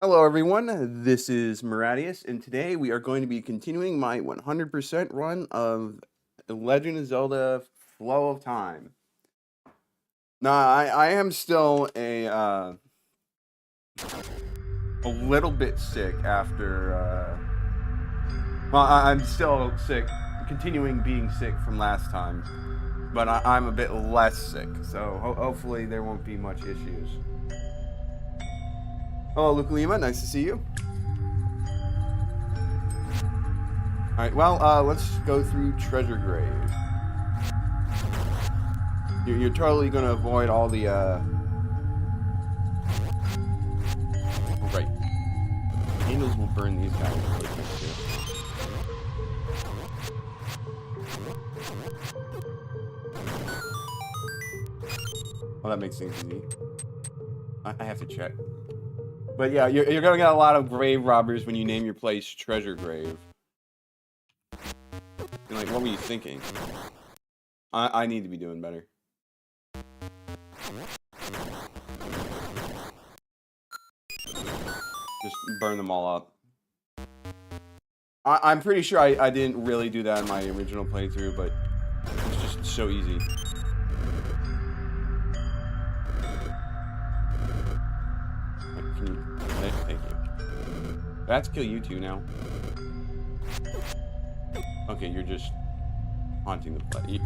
Hello, everyone. This is Maradius, and today we are going to be continuing my 100% run of Legend of Zelda Flow of Time. Now, I am still a little bit sick after. I'm still sick, continuing being sick from last time, but I'm a bit less sick, so hopefully there won't be much issues. Hello, Luke Lima. Nice to see you. All right, well, let's go through Treasure Grave. You're totally gonna avoid all the, right. Candles will burn these guys. Well, that makes things easy. I have to check. But yeah, you're gonna get a lot of grave robbers when you name your place Treasure Grave. You're like, what were you thinking? I need to be doing better. Just burn them all up. I'm pretty sure I didn't really do that in my original playthrough, but it's just so easy. Thank you. I have to kill you two now. Okay, you're just haunting the play.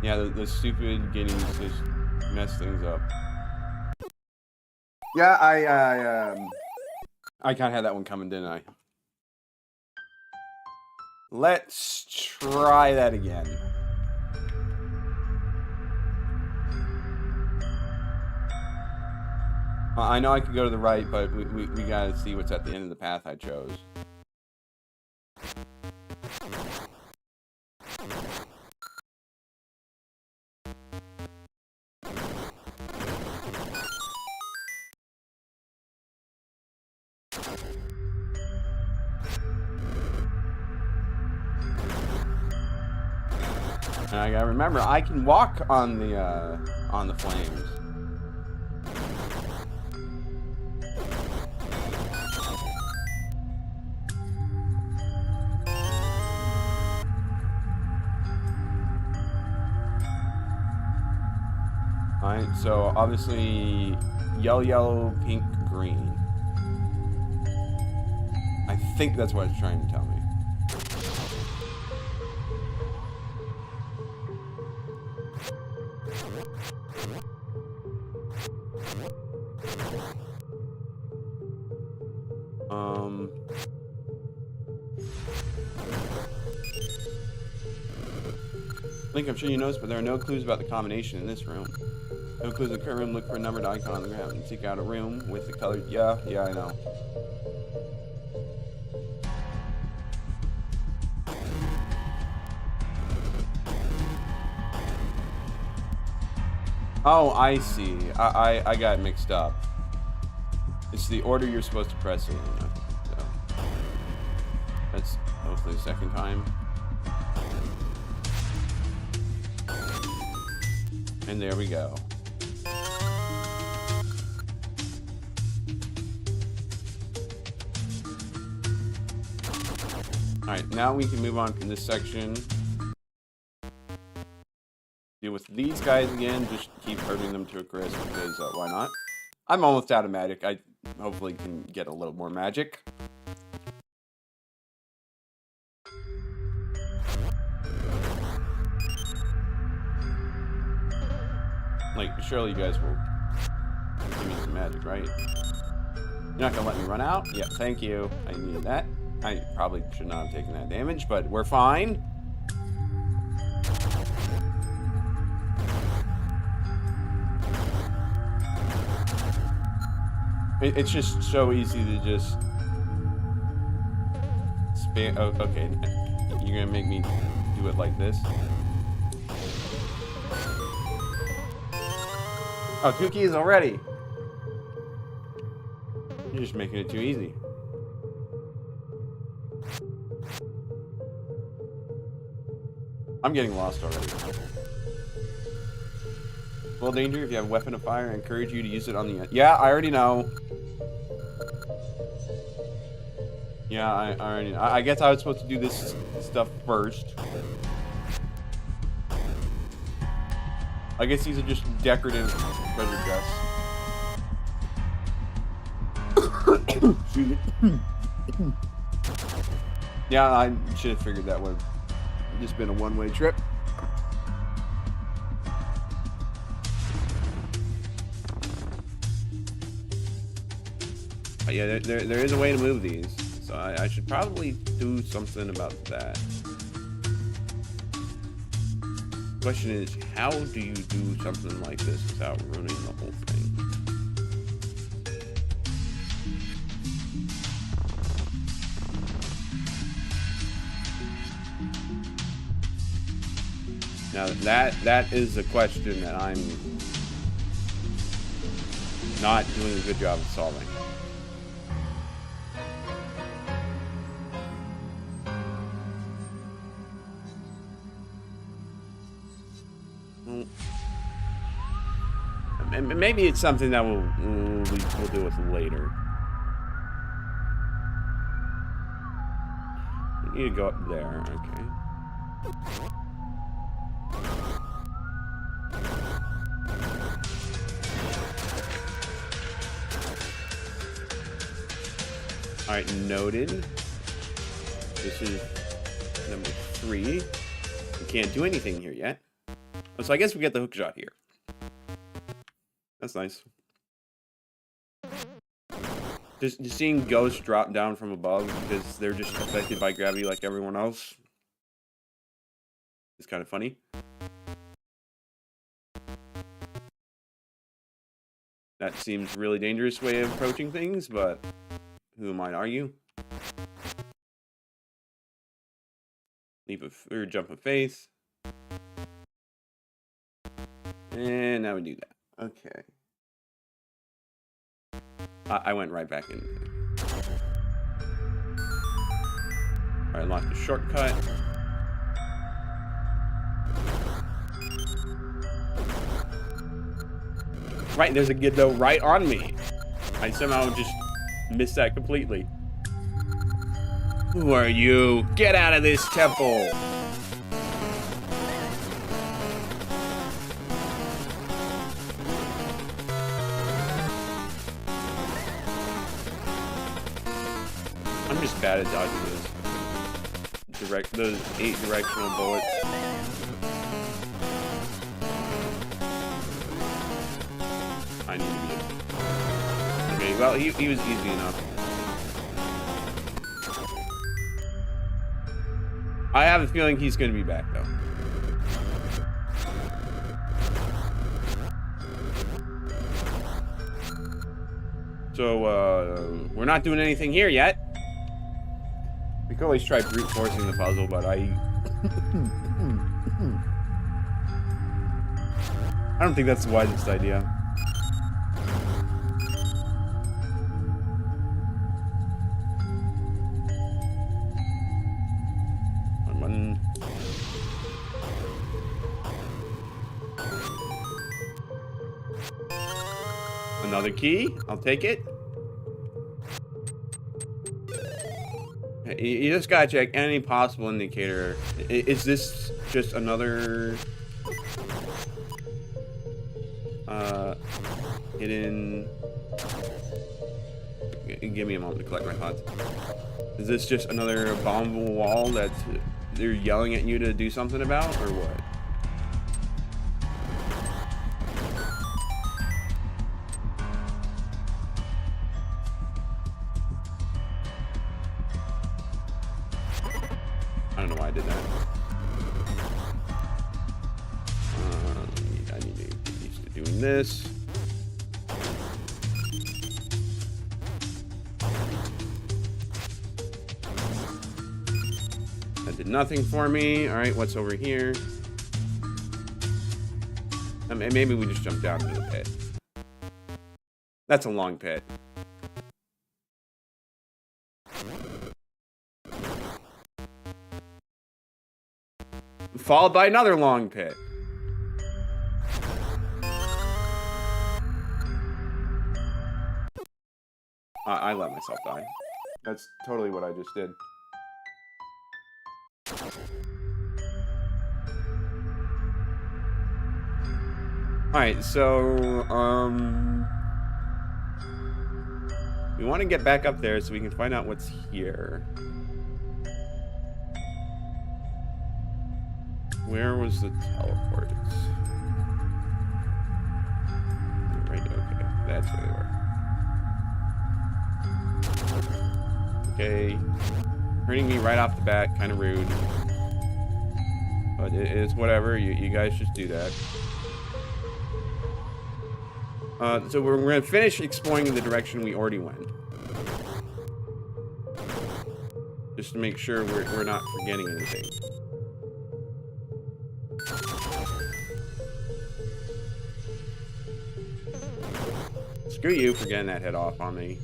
Yeah, the stupid guineas just mess things up. Yeah, I kind of had that one coming, didn't I? Let's try that again. I know I could go to the right, but we gotta see what's at the end of the path I chose. And I gotta remember, I can walk on the flames. Alright, so obviously yellow, pink, green. I think that's what it's trying to tell me. Link, I'm sure you noticed, but there are no clues about the combination in this room. No clues in the current room. Look for a numbered icon on the ground and seek out a room with the colored. Yeah, I know. Oh, I see. I got mixed up. It's the order you're supposed to press it in. So that's hopefully the second time. And there we go. Alright, now we can move on from this section. Deal with these guys again, just keep hurting them to a crisp, because why not? I'm almost out of magic. I hopefully can get a little more magic. Like, surely you guys will give me some magic, right? You're not gonna let me run out? Yeah, thank you. I needed that. I probably should not have taken that damage, but we're fine. It's just so easy to just spam. Oh, okay, you're gonna make me do it like this. Oh, 2 keys already. You're just making it too easy. I'm getting lost already. Well, Danger, if you have a weapon of fire, I encourage you to use it on the... Yeah, I already know. Yeah, I already know. I guess I was supposed to do this stuff first. I guess these are just decorative treasure chests. Excuse me. Yeah, I should have figured that would have just been a one-way trip. But yeah, there is a way to move these, so I should probably do something about that. Question is, how do you do something like this without ruining the whole thing? Now that is a question that I'm not doing a good job of solving. Maybe it's something that we'll deal with later. We need to go up there, okay. Alright, noted. This is number 3. We can't do anything here yet. Oh, so I guess we get the hook shot here. That's nice. Just seeing ghosts drop down from above because they're just affected by gravity like everyone else. It's kind of funny. That seems a really dangerous way of approaching things, but who am I to argue? Or jump of faith. And now we do that. Okay. I went right back in. Alright, lock the shortcut. Right, there's a Giddo right on me. I somehow just missed that completely. Who are you? Get out of this temple! I'm just bad at dodging those 8 directional bullets. I need to be. Okay, well, he was easy enough. I have a feeling he's going to be back, though. So, we're not doing anything here yet. We could always try brute forcing the puzzle, but I don't think that's the wisest idea. One. Another key. I'll take it. You just gotta check any possible indicator. Is this just another hidden? Give me a moment to collect my thoughts. Is this just another abominable wall that they're yelling at you to do something about, or what? I don't know why I did that. I need to get used to doing this. That did nothing for me. All right, what's over here? Maybe we just jump down to the pit. That's a long pit. Followed by another long pit. I let myself die. That's totally what I just did. Alright, so, we want to get back up there so we can find out what's here. Where was the teleport? Right, okay, that's where they were. Okay, hurting me right off the bat, kind of rude. But it's whatever, you guys just do that. So we're going to finish exploring in the direction we already went. Just to make sure we're not forgetting anything. Screw you for getting that head off on me.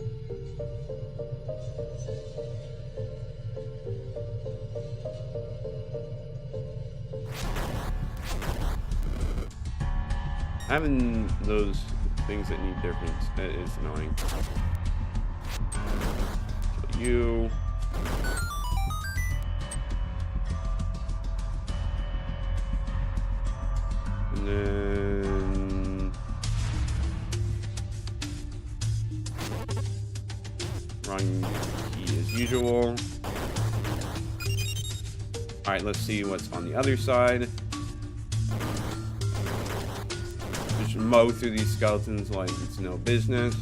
Having those things that need difference is annoying. So you. And then wrong key as usual. Alright, let's see what's on the other side. Just mow through these skeletons like it's no business.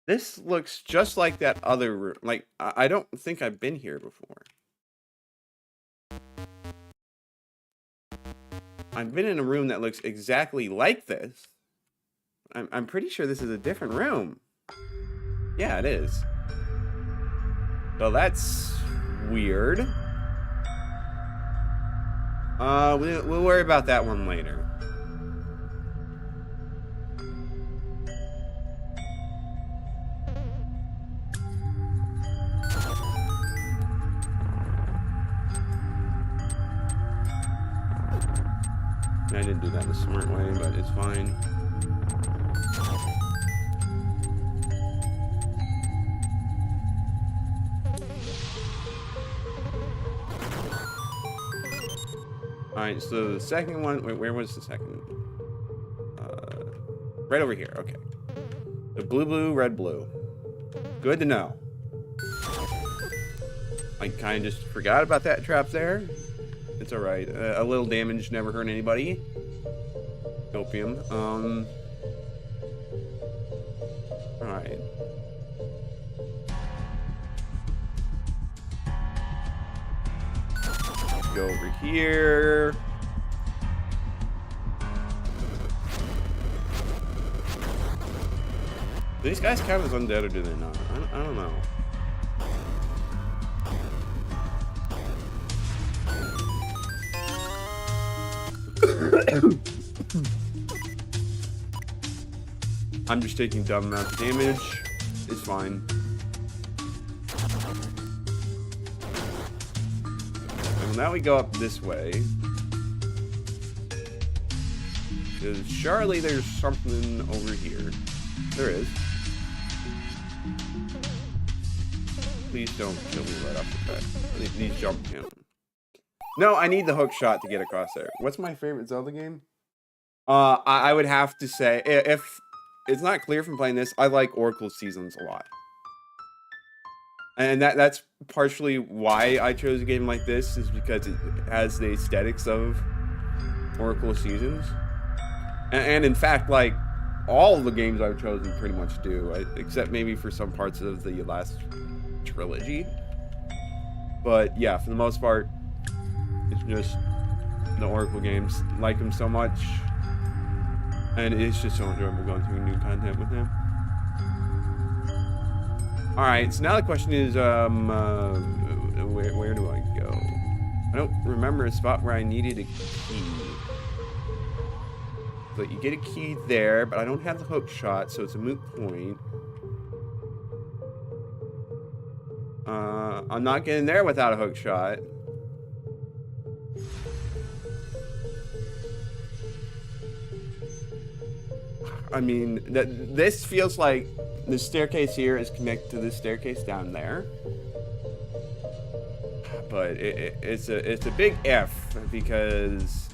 This looks just like that other room. Like, I don't think I've been here before. I've been in a room that looks exactly like this. I'm pretty sure this is a different room. Yeah, it is. So that's weird. We'll worry about that one later. I didn't do that the smart way, but it's fine. Alright, so the second one, wait, where was the second? Right over here, okay. The blue, blue, red, blue. Good to know. I kind of just forgot about that trap there. It's alright. A little damage never hurt anybody. Opium. Alright. Go over here. Do these guys count as undead or do they not? I don't know. I'm just taking dumb amounts of damage. It's fine. And now we go up this way. Because surely there's something over here. There is. Please don't kill me right off the bat. These jump him. No, I need the hook shot to get across there. What's my favorite Zelda game? I would have to say, if it's not clear from playing this, I like Oracle Seasons a lot. And that's partially why I chose a game like this, is because it has the aesthetics of Oracle Seasons. And in fact, like, all of the games I've chosen pretty much do, except maybe for some parts of the last trilogy. But yeah, for the most part, it's just the Oracle games. Like them so much. And it's just so enjoyable going through new content with him. Alright, so now the question is, where do I go? I don't remember a spot where I needed a key. But you get a key there, but I don't have the hook shot, so it's a moot point. I'm not getting there without a hook shot. I mean, this feels like the staircase here is connected to this staircase down there. But it's a big if, because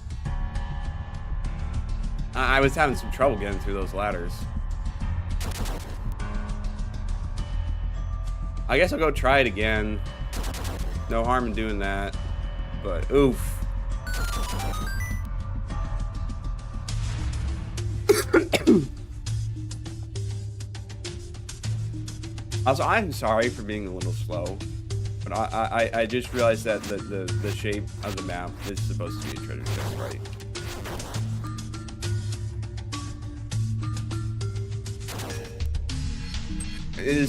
I was having some trouble getting through those ladders. I guess I'll go try it again. No harm in doing that. But oof. Also, I'm sorry for being a little slow, but I just realized that the shape of the map is supposed to be a treasure chest, right?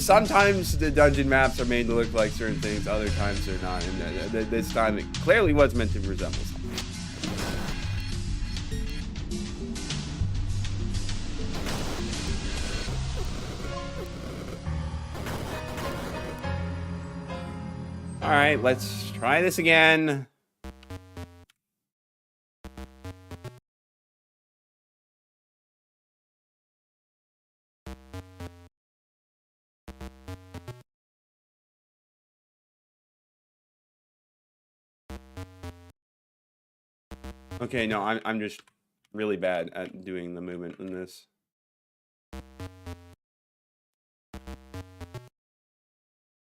Sometimes the dungeon maps are made to look like certain things, other times they're not, and this time it clearly was meant to resemble something. Alright, let's try this again. Okay, no, I'm just really bad at doing the movement in this.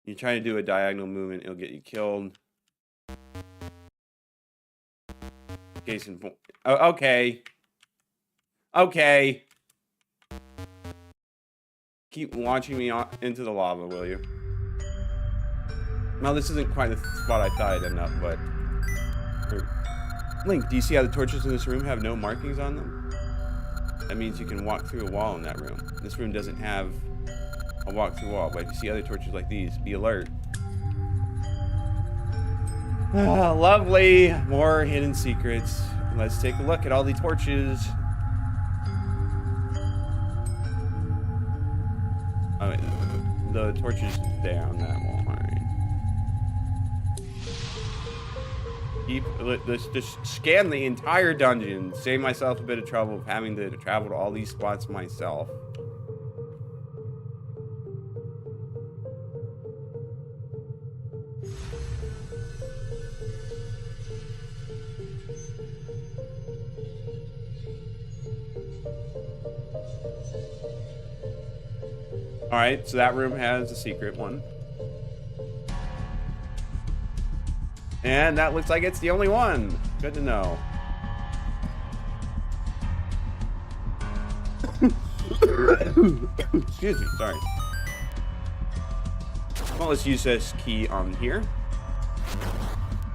You try to do a diagonal movement, it'll get you killed. Case in point. Oh, okay. Okay. Keep launching me into the lava, will you? Well, this isn't quite the spot I thought I'd end up, but... Link, do you see how the torches in this room have no markings on them? That means you can walk through a wall in that room. This room doesn't have a walk-through wall, but if you see other torches like these, be alert. Ah, lovely. More hidden secrets. Let's take a look at all the torches. Oh, wait, the torches there on that wall. All right. Just scan the entire dungeon. Save myself a bit of trouble of having to travel to all these spots myself. Alright, so that room has a secret one. And that looks like it's the only one. Good to know. Excuse me, sorry. Well, let's use this key on here.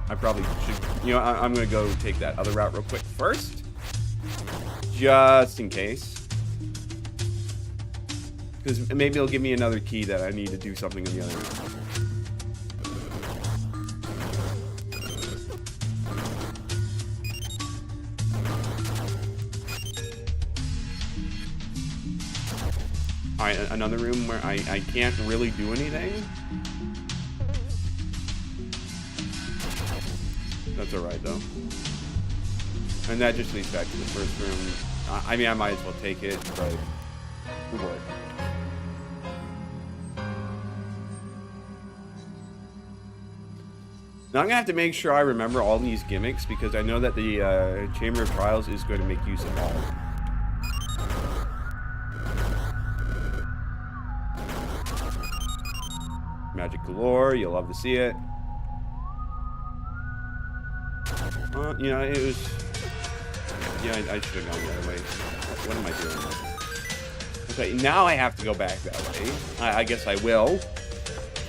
I probably should, you know, I'm gonna go take that other route real quick first. Just in case. Because maybe it'll give me another key that I need to do something in the other room. Alright, another room where I can't really do anything. That's alright, though. And that just leads back to the first room. I mean, I might as well take it, but... Oh boy. Now I'm going to have to make sure I remember all these gimmicks, because I know that the Chamber of Trials is going to make use of all of them. Magic galore, you'll love to see it. You know, it was... Yeah, I should have gone the other way. What am I doing? Okay, now I have to go back that way. I guess I will.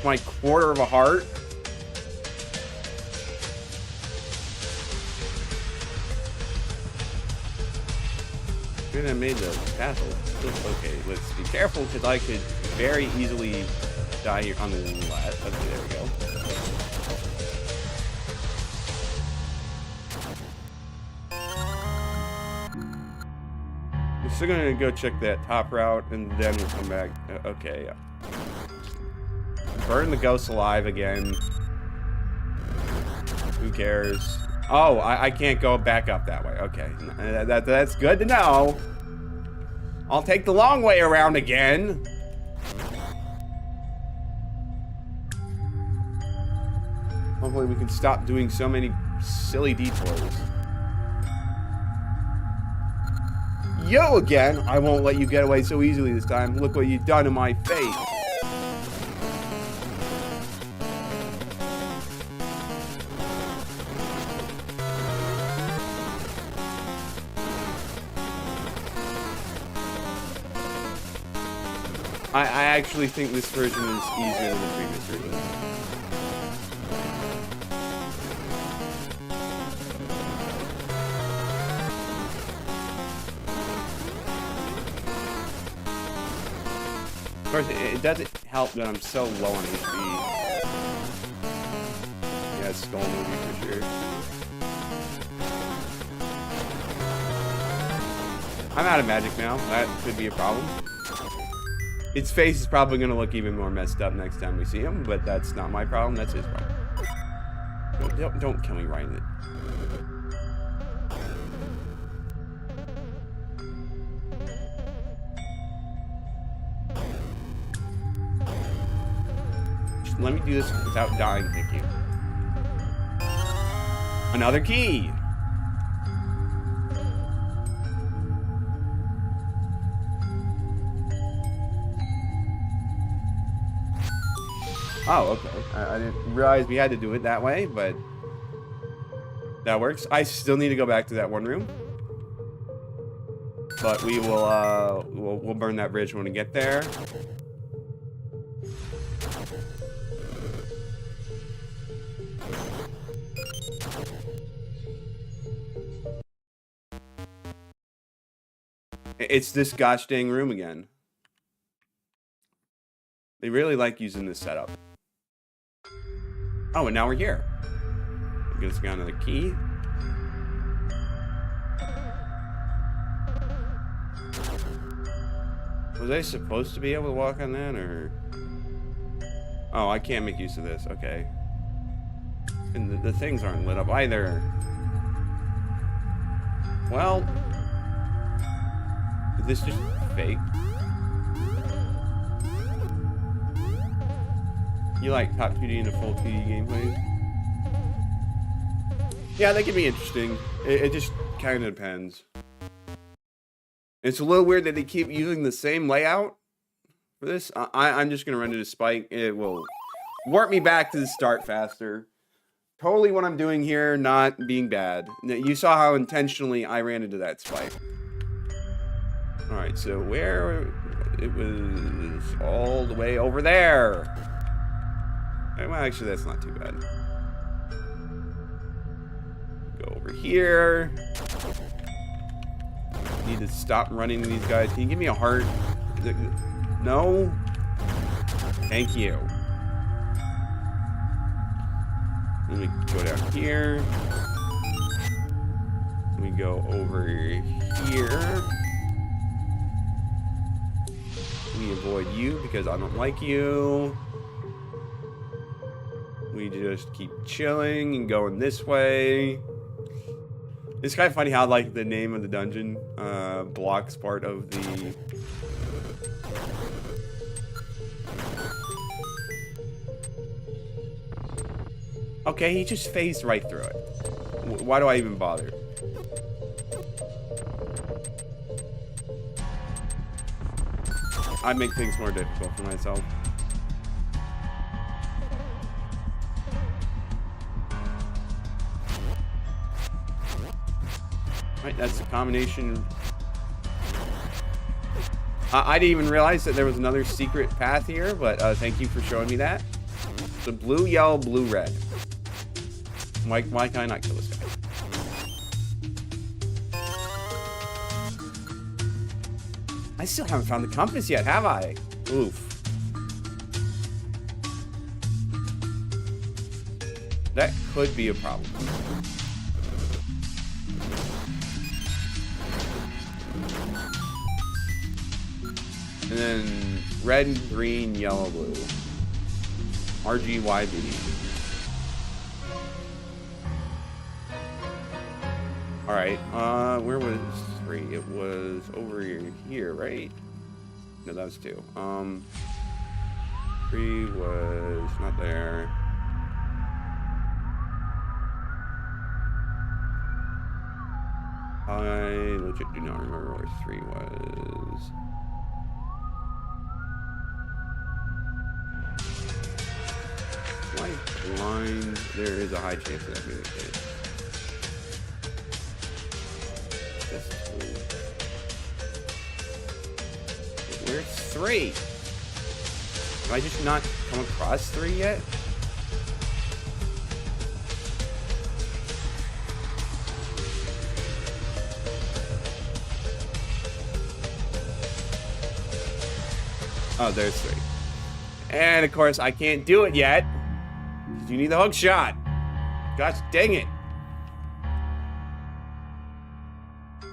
My quarter of a heart. Good, I made the castle. Okay, let's be careful, because I could very easily die here on the left. Okay, there we go. still gonna go check that top route, and then we'll come back. Okay, yeah. Burn the ghosts alive again. Who cares? Oh, I can't go back up that way. Okay, that's good to know. I'll take the long way around again. Hopefully we can stop doing so many silly detours. Yo again! I won't let you get away so easily this time. Look what you've done to my face. I actually think this version is easier than the previous version. Of course, it doesn't help that I'm so low on HP. Yeah, it's Skull movie for sure. I'm out of magic now. That could be a problem. Its face is probably going to look even more messed up next time we see him, but that's not my problem. That's his problem. Don't kill me right in it. Just let me do this without dying, thank you. Another key! Oh, okay. I didn't realize we had to do it that way, but that works. I still need to go back to that one room, but we will we'll burn that bridge when we get there. It's this gosh dang room again. They really like using this setup. Oh, and now we're here. I guess we got another key. Was I supposed to be able to walk on that, or? Oh, I can't make use of this. Okay. And the things aren't lit up either. Well, is this just fake? You like top 2D and a full 2D gameplay? Yeah, they can be interesting. It just kind of depends. It's a little weird that they keep using the same layout for this. I'm just going to run into spike. It will warp me back to the start faster. Totally what I'm doing here, not being bad. You saw how intentionally I ran into that spike. Alright, so where... It was all the way over there. Well, actually, that's not too bad. Go over here. Need to stop running to these guys. Can you give me a heart? No? Thank you. Let me go down here. We go over here. We avoid you because I don't like you. We just keep chilling and going this way. It's kind of funny how, like, the name of the dungeon blocks part of the... Okay, he just phased right through it. Why do I even bother? I make things more difficult for myself. Right, that's the combination. I didn't even realize that there was another secret path here, but thank you for showing me that. So blue, yellow, blue, red. Why can I not kill this guy? I still haven't found the compass yet, have I? Oof. That could be a problem. And then red, green, yellow, blue. RGYB. Alright, where was 3? It was over here, right? No, that was 2. 3 was not there. I legit do not remember where 3 was. Am I blind? There is a high chance that being the case. That's 2. Where's 3? Have I just not come across 3 yet? Oh, there's 3. And of course, I can't do it yet. Because you need the hook shot. Gosh dang it.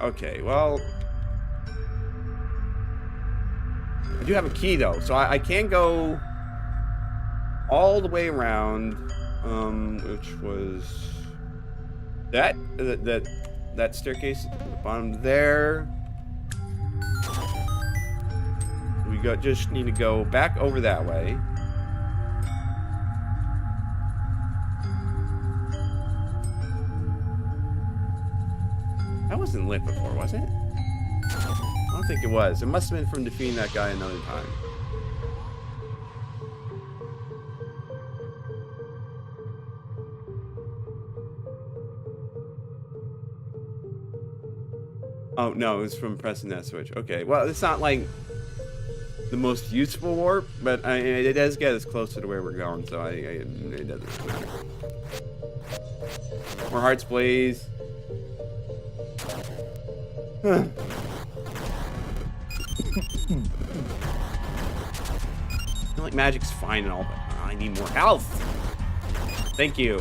Okay, well. I do have a key though, so I can go all the way around, which was that staircase at the bottom there. We just need to go back over that way. That wasn't lit before, was it? I don't think it was. It must have been from defeating that guy another time. Oh, no, it was from pressing that switch. Okay, well, it's not like the most useful warp, but it does get us closer to where we're going, so it doesn't matter. More hearts, please. I feel like magic's fine and all, but I need more health. Thank you.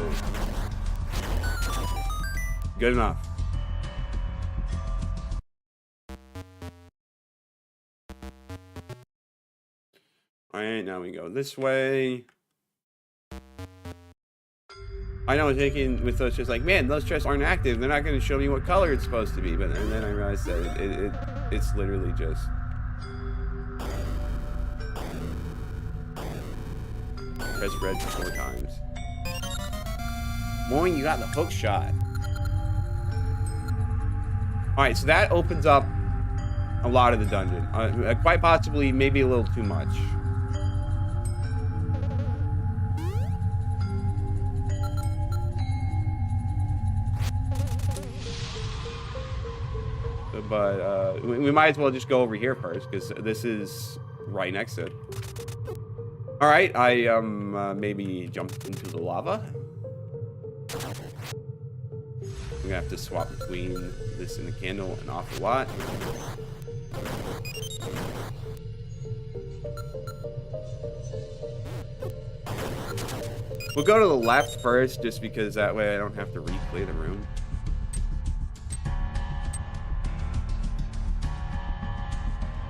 Good enough. Alright, now we go this way. I know, thinking with those chests, like, man, those chests aren't active. They're not going to show me what color it's supposed to be. But and then I realized that it's literally just press red 4 times. Morning, you got the hook shot. Alright, so that opens up a lot of the dungeon. Quite possibly, maybe a little too much. But we might as well just go over here first, because this is right next to it. Alright, I maybe jumped into the lava. I'm gonna have to swap between this and the candle an awful lot. We'll go to the left first, just because that way I don't have to replay the room.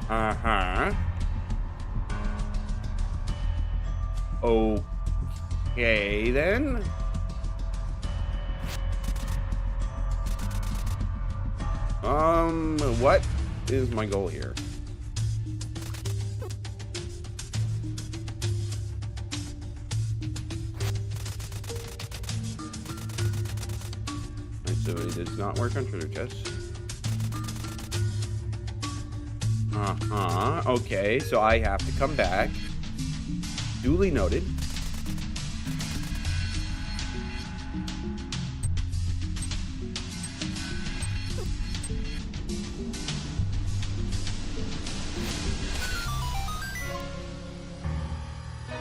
Uh-huh. Okay, then. What is my goal here? So it does not work on treasure chests. Okay, so I have to come back. Duly noted.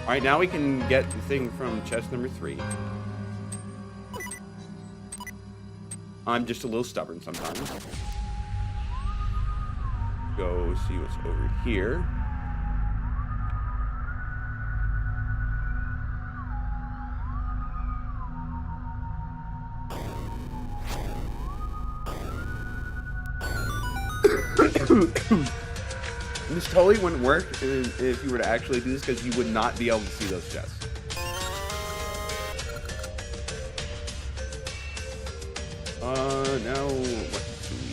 Alright, now we can get the thing from chest number 3. I'm just a little stubborn sometimes. Go see what's over here. This totally wouldn't work if you were to actually do this, because you would not be able to see those chests. Now what do we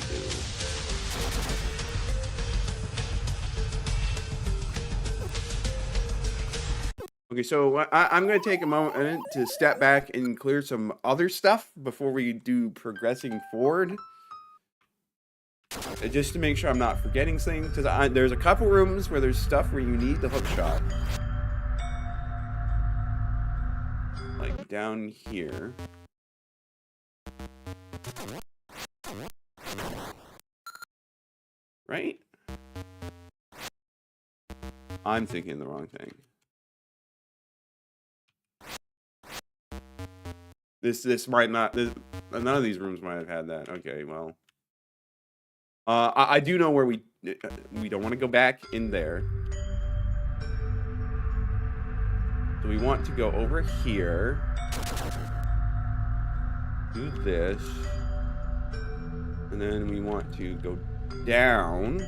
do? Okay, so I'm going to take a moment to step back and clear some other stuff before we do progressing forward. Just to make sure I'm not forgetting things, because there's a couple rooms where there's stuff where you need the hook shot. Like down here. Right? I'm thinking the wrong thing. This might not, none of these rooms might have had that. Okay, well. I do know where we don't want to go back in there. So we want to go over here. Do this. And then we want to go down.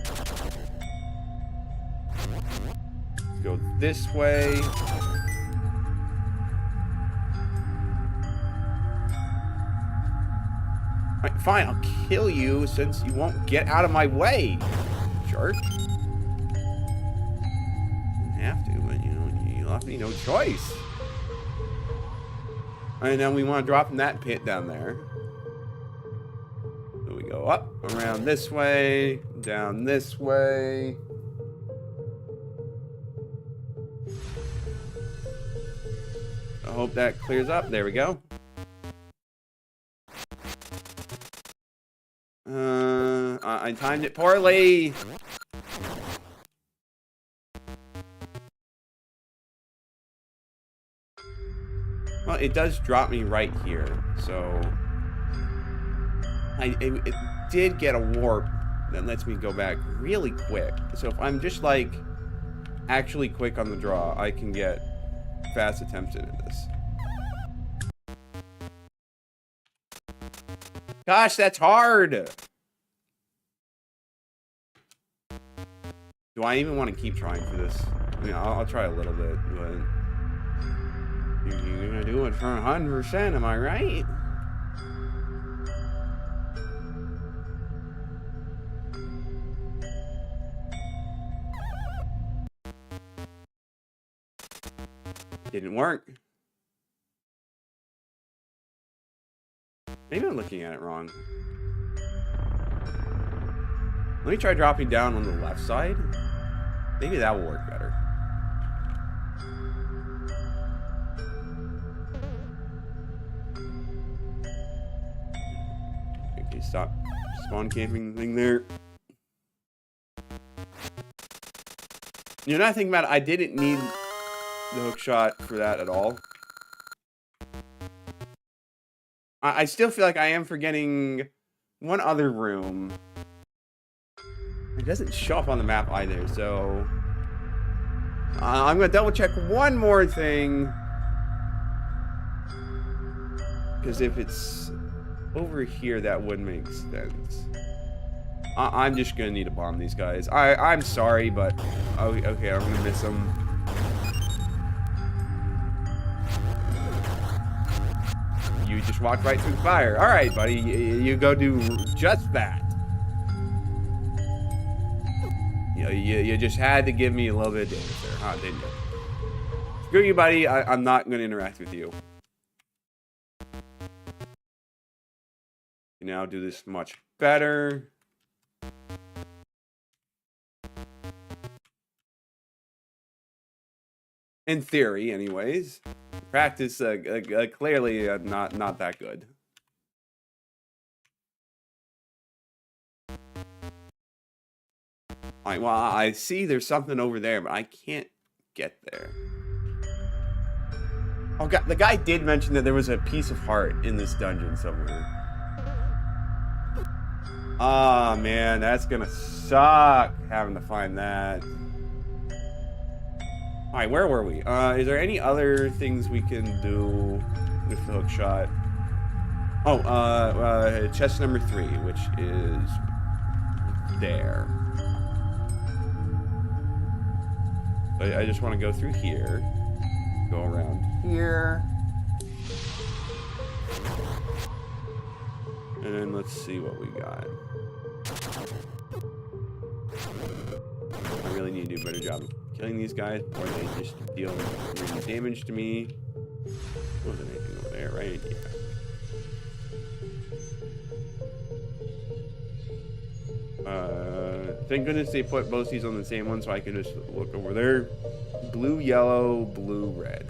Go this way. Alright, fine, I'll kill you since you won't get out of my way, jerk. You have to, but you left me no choice. And then we want to drop in that pit down there. So we go up, around this way, down this way. I hope that clears up. There we go. I timed it poorly. Well, it does drop me right here, so it did get a warp that lets me go back really quick. So if I'm just like actually quick on the draw, I can get fast attempts into this. Gosh, that's hard. Do I even want to keep trying for this? I mean, I'll try a little bit, but you're gonna do it for 100%, am I right? Didn't work. Maybe I'm looking at it wrong. Let me try dropping down on the left side. Maybe that will work better. Okay, stop spawn camping thing there. You're not thinking about it. I didn't need the hook shot for that at all. I still feel like I am forgetting one other room. It doesn't show up on the map either, so I'm gonna double check one more thing, because if it's over here, that would make sense. I'm just gonna need to bomb these guys. I'm sorry, but okay, I'm gonna miss them. You just walked right through the fire. All right, buddy, you go do just that. You just had to give me a little bit of damage there, huh, didn't you? Screw you, buddy. I'm not going to interact with you. You now do this much better. In theory, anyways. Practice, clearly not that good. Alright, well, I see there's something over there, but I can't get there. Oh, God, the guy did mention that there was a piece of heart in this dungeon somewhere. Ah, oh, man, that's gonna suck having to find that. Alright, where were we? Is there any other things we can do with the hook shot? Oh, chest number 3, which is there. I just want to go through here. Go around here. And then let's see what we got. I really need to do a better job of killing these guys before they just deal really damage to me. Wasn't anything over there, right? Yeah. Thank goodness they put both these on the same one so I can just look over there. Blue, yellow, blue, red.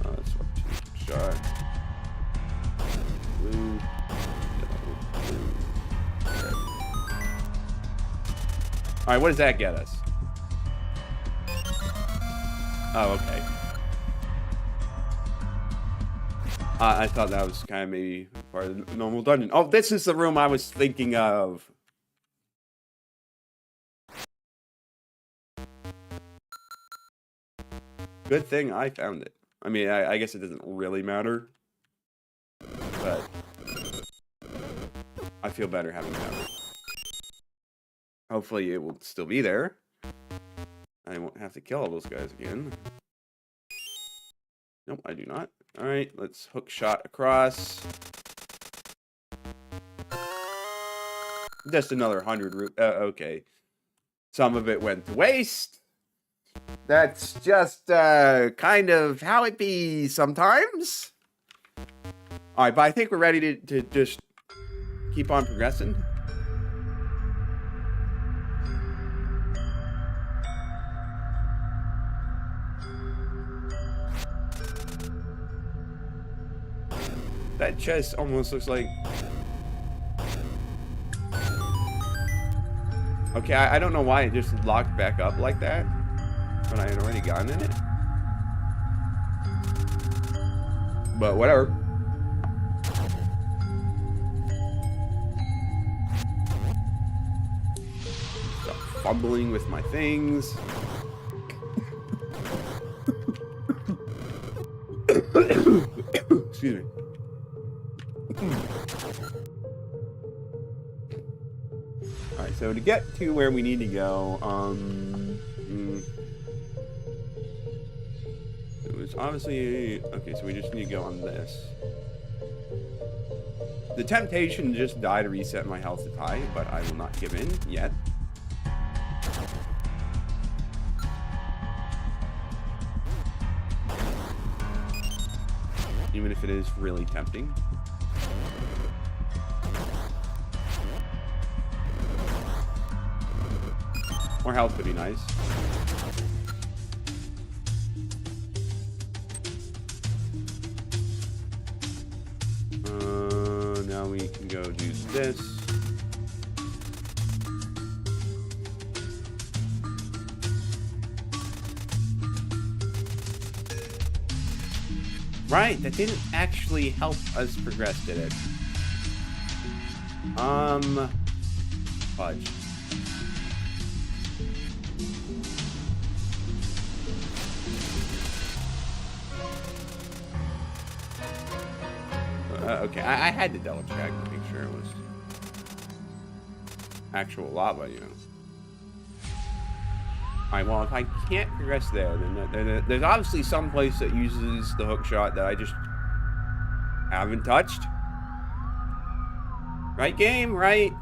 Let's swap to shot. Blue, yellow, blue, red. Alright, what does that get us? Oh, okay. I thought that was kind of maybe part of the normal dungeon. Oh, this is the room I was thinking of. Good thing I found it. I mean, I guess it doesn't really matter. But I feel better having found it. Hopefully it will still be there. I won't have to kill all those guys again. Nope, I do not. Alright, let's hook shot across. Just another 100 okay. Some of it went to waste. That's just kind of how it be sometimes. Alright, but I think we're ready to just keep on progressing. That chest almost looks like... Okay, I don't know why it just locked back up like that. When I had already gotten in it. But whatever. Stop fumbling with my things. Excuse me. Alright, so to get to where we need to go, it was obviously... Okay, so we just need to go on this. The temptation to just die to reset my health is high, but I will not give in yet. Even if it is really tempting. More health would be nice. Now we can go do this. Right, that didn't actually help us progress, did it? Fudge. Okay, I had to double check to make sure it was actual lava, you know. Alright, well, if I can't progress there, then there's obviously some place that uses the hook shot that I just haven't touched. Right, game? Right?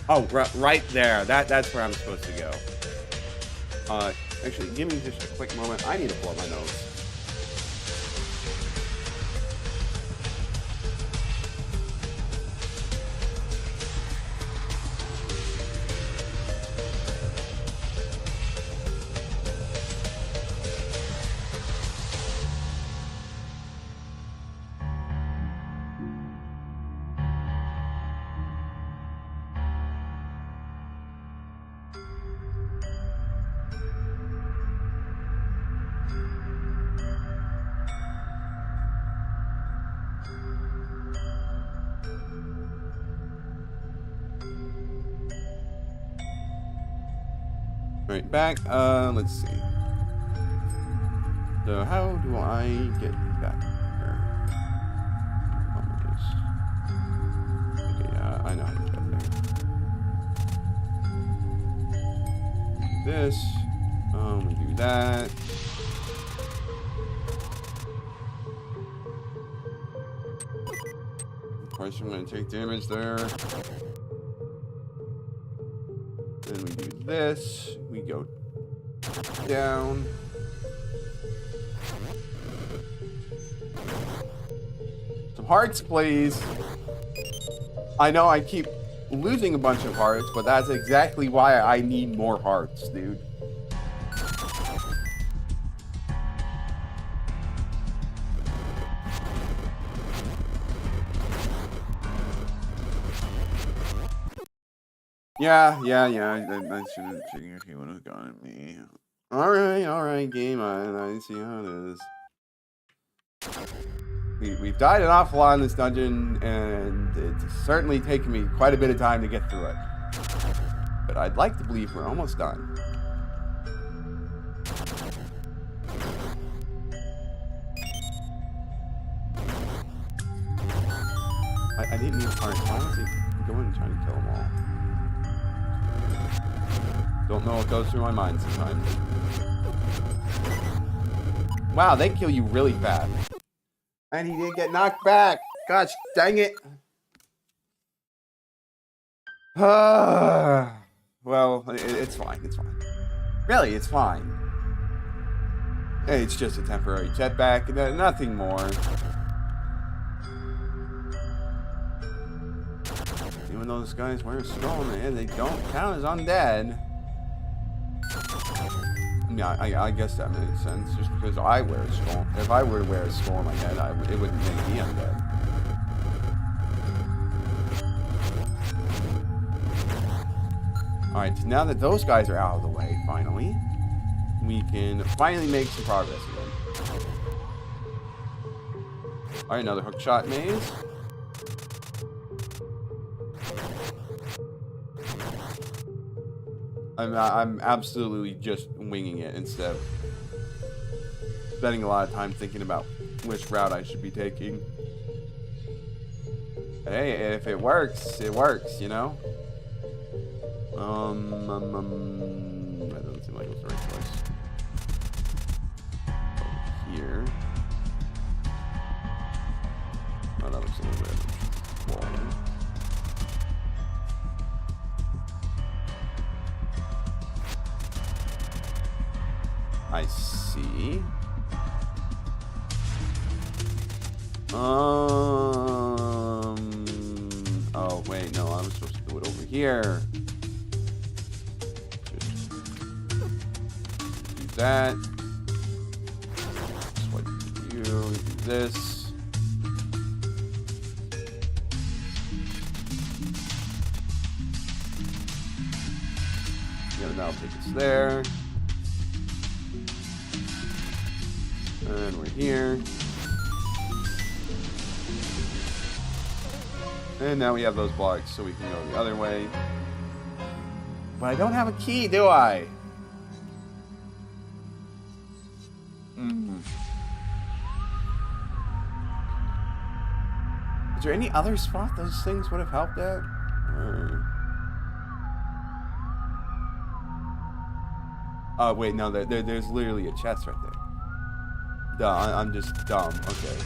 Oh, right there. That's where I'm supposed to go. Actually, give me just a quick moment. I need to blow my nose. Alright, back. Let's see. So how do I get back? this. We do that. Of course, I'm going to take damage there. Then we do this. We go down. Some hearts, please. I know I keep losing a bunch of hearts, but that's exactly why I need more hearts, dude. Yeah. I shouldn't figure he would have gotten me. Alright, game on. I see how it is. We've died an awful lot in this dungeon, and it's certainly taken me quite a bit of time to get through it. But I'd like to believe we're almost done. I didn't need hearts. Why was he going and trying to kill them all? Don't know what goes through my mind sometimes. Wow, they kill you really fast. And he did get knocked back. Gosh, dang it. Well, it's fine. It's fine. Really, it's fine. It's just a temporary jetpack, nothing more. Even though those guys wear a skull on their head, they don't count as undead. Yeah, I guess that makes sense. Just because I wear a skull. If I were to wear a skull on my head, it wouldn't make me undead. Alright, so now that those guys are out of the way, finally, we can finally make some progress again. Alright, another hookshot maze. I'm absolutely just winging it instead of spending a lot of time thinking about which route I should be taking. Hey, if it works, you know? That doesn't seem like it was the right choice. Over here. Oh, that looks a little bit swollen. I see. Oh, wait, no, I'm supposed to do it over here. Just do that. Swipe you, do this. Yeah, that'll take us there. And we're here. And now we have those blocks, so we can go the other way. But I don't have a key, do I? Is there any other spot those things would have helped at? Or... Oh, wait, no, there's literally a chest right there. Duh, I'm just dumb. Okay.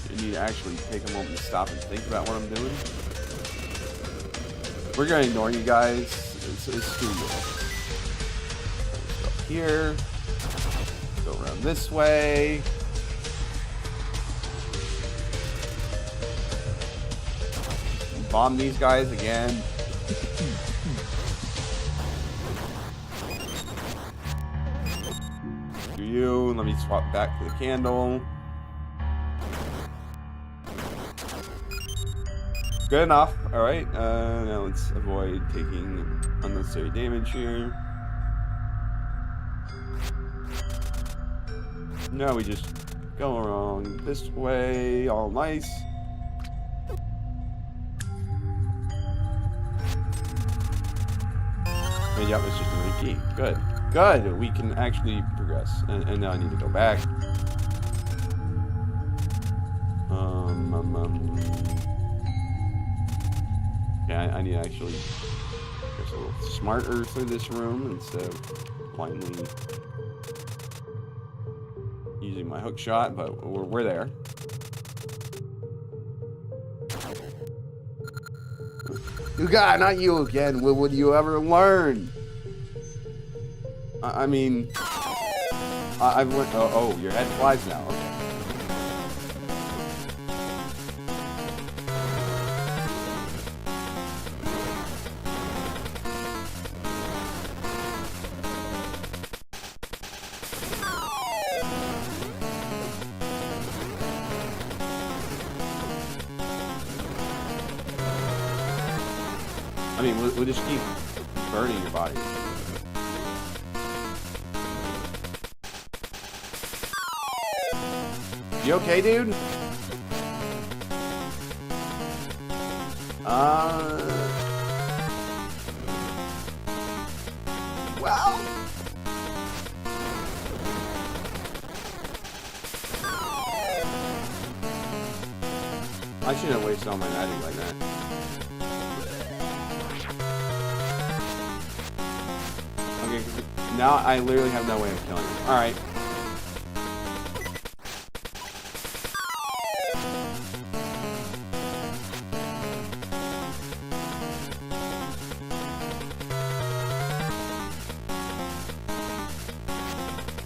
You need to actually take a moment to stop and think about what I'm doing. We're gonna ignore you guys. It's screw you. Let's go here. Go around this way. Bomb these guys again. You. Let me swap back to the candle. Good enough. Alright, now let's avoid taking unnecessary damage here. Now we just go along this way, all nice. And yep, it's just another key. Good. Good, we can actually progress. And now I need to go back. Okay, I need to actually get a little smarter through this room instead of blindly using my hook shot, but we're there. You got, not you again. Would you ever learn? I mean, I've learned. Oh, your head flies now. Okay. I mean, we'll just keep burning your body. You okay, dude? Well. I shouldn't have wasted all my magic like that. Okay, now I literally have no way of killing him. Alright.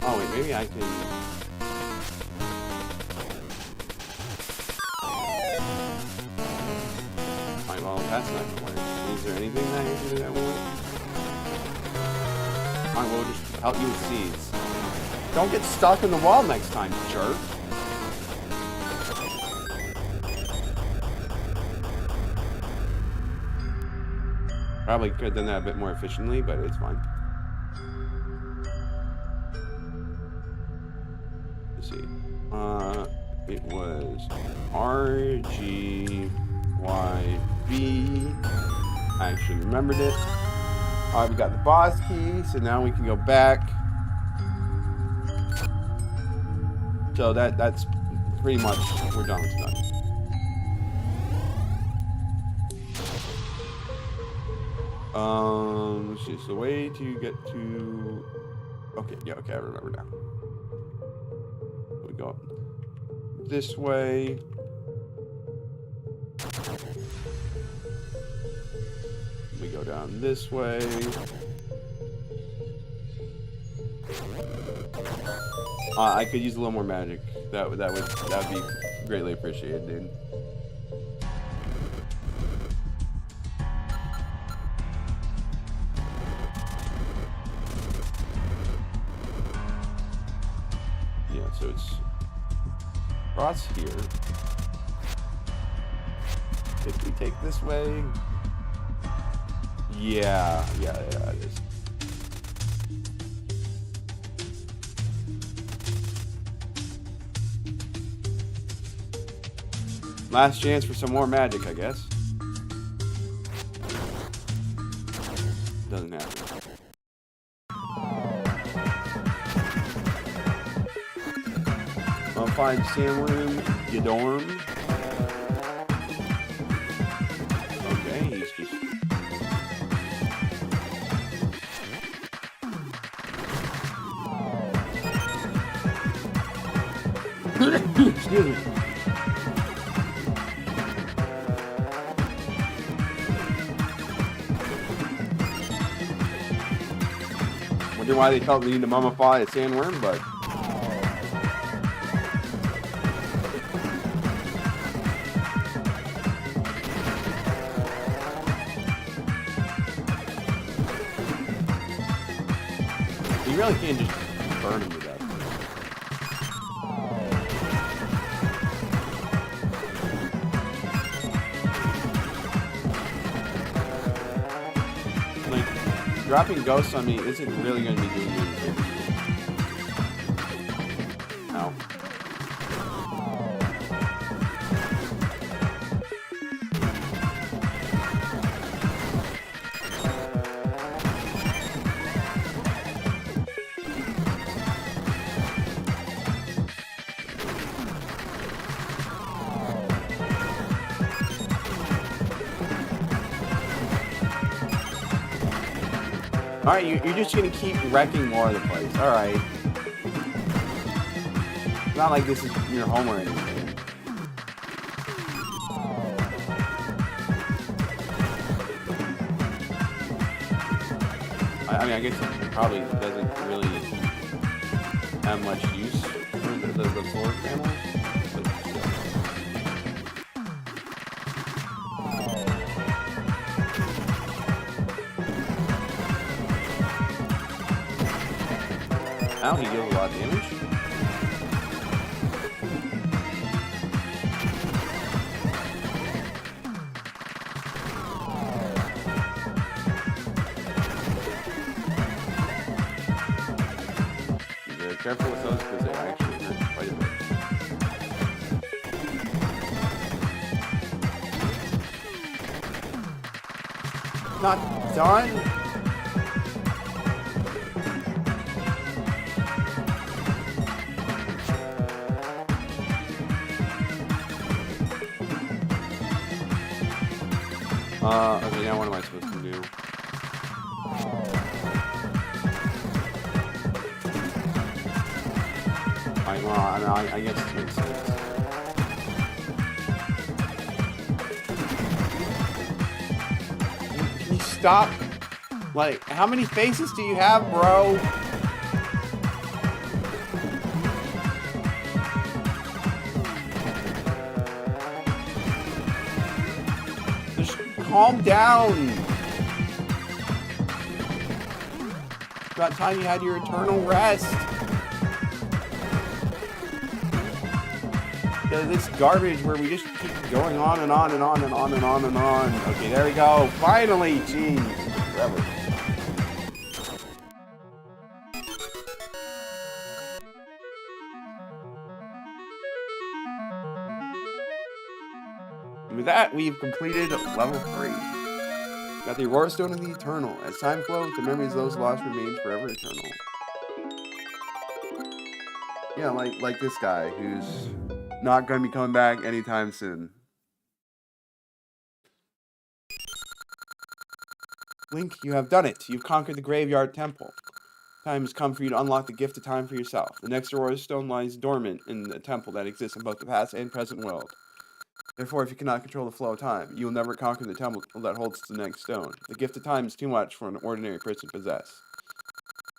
Oh wait, maybe I can... Alright, well, that's not gonna work. Is there anything that I can do that will work? Alright, we'll just help you with seeds. Don't get stuck in the wall next time, jerk. Probably could have done that a bit more efficiently, but it's fine. Let's see. It was R, G, Y, B. I actually remembered it. Alright, we got the boss key, so now we can go back. So that's pretty much, we're done with that. Let's see, the way to get to... Okay, yeah, okay, I remember now. We go up this way. We go down this way. I could use a little more magic. That would be greatly appreciated, dude. Yeah, so it's across here. If we take this way, yeah, it is. Last chance for some more magic, I guess. Doesn't happen. I'll find Sandworm, Yadorm. Okay, he's just... Excuse me. Wonder why they felt the need to mummify a sandworm, but... You really can't just burn him to death. Like, dropping ghosts on me isn't really going to be doing anything. Ow. Alright, you're just gonna keep wrecking more of the place. Alright. It's not like this is your home or anything. I mean, I guess it probably doesn't really have much use for the floor panel. Now he deals a lot of damage. Be careful with those because they actually hurt quite a bit. Not done. Okay, now what am I supposed to do? I guess it makes sense. Can you stop? Like, how many faces do you have, bro? Calm down. It's about time you had your eternal rest. This garbage where we just keep going on and on and on and on and on and on. Okay, there we go. Finally, jeez. Forever. And with that, we've completed level 3. Got the Aurora Stone of the Eternal. As time flows, the memories of those lost remain forever eternal. Yeah, like this guy who's not going to be coming back anytime soon. Link, you have done it. You've conquered the Graveyard Temple. Time has come for you to unlock the gift of time for yourself. The next Aurora Stone lies dormant in the temple that exists in both the past and present world. Therefore, if you cannot control the flow of time, you will never conquer the temple that holds the next stone. The gift of time is too much for an ordinary person to possess.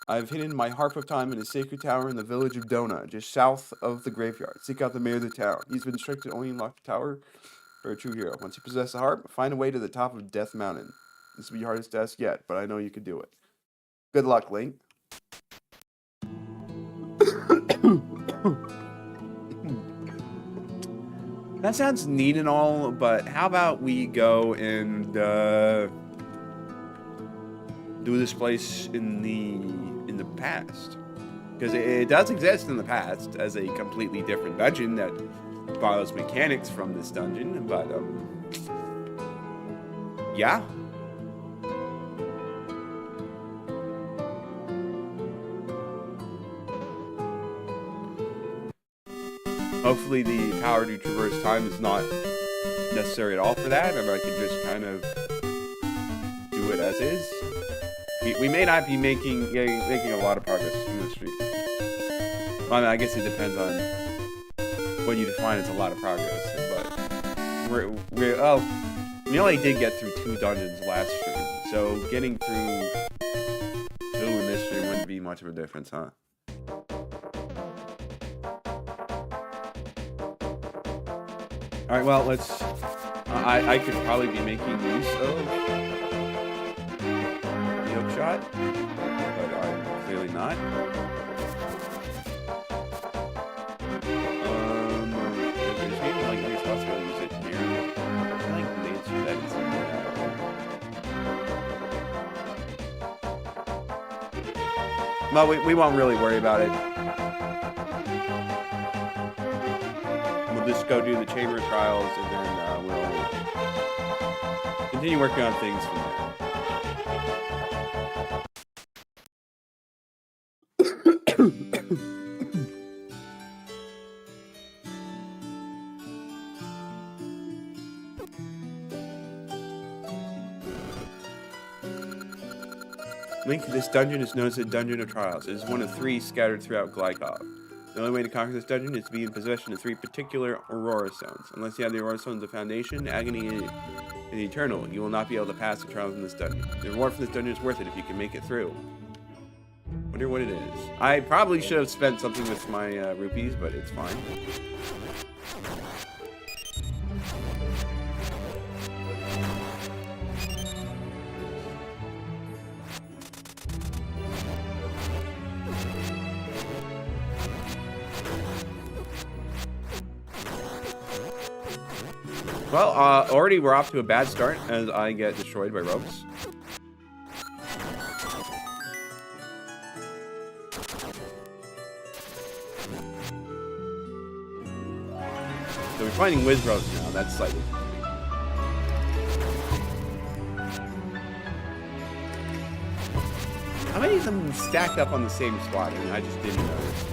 I have hidden my Harp of Time in a sacred tower in the village of Dona, just south of the graveyard. Seek out the mayor of the town. He's been instructed to only unlock the tower for a true hero. Once you possess the harp, find a way to the top of Death Mountain. This will be your hardest task yet, but I know you can do it. Good luck, Link. That sounds neat and all, but how about we go and do this place in the past? Because it does exist in the past as a completely different dungeon that borrows mechanics from this dungeon, but yeah. Hopefully the power to traverse time is not necessary at all for that, and I can just kind of do it as is. We may not be making a lot of progress in this street. Well, I mean, I guess it depends on what you define as a lot of progress, but we only did get through 2 dungeons last stream, so getting through 2 in this stream wouldn't be much of a difference, huh? Alright, well, let's... I could probably be making use of the hook shot, but I'm clearly not. There's maybe like these possible use it here. I like the answer that is in there. Well, we won't really worry about it. Just go do the chamber trials, and then we'll continue working on things from there. Link, this dungeon is known as the Dungeon of Trials. It is one of 3 scattered throughout Glykov. The only way to conquer this dungeon is to be in possession of 3 particular Aurora Stones. Unless you have the Aurora Stones of Foundation, Agony, and Eternal, you will not be able to pass the trials in this dungeon. The reward for this dungeon is worth it if you can make it through. Wonder what it is. I probably should have spent something with my rupees, but it's fine. Well, already we're off to a bad start as I get destroyed by ropes. So we're fighting whiz ropes now. That's slightly. How many of them stacked up on the same spot? I mean, I just didn't notice.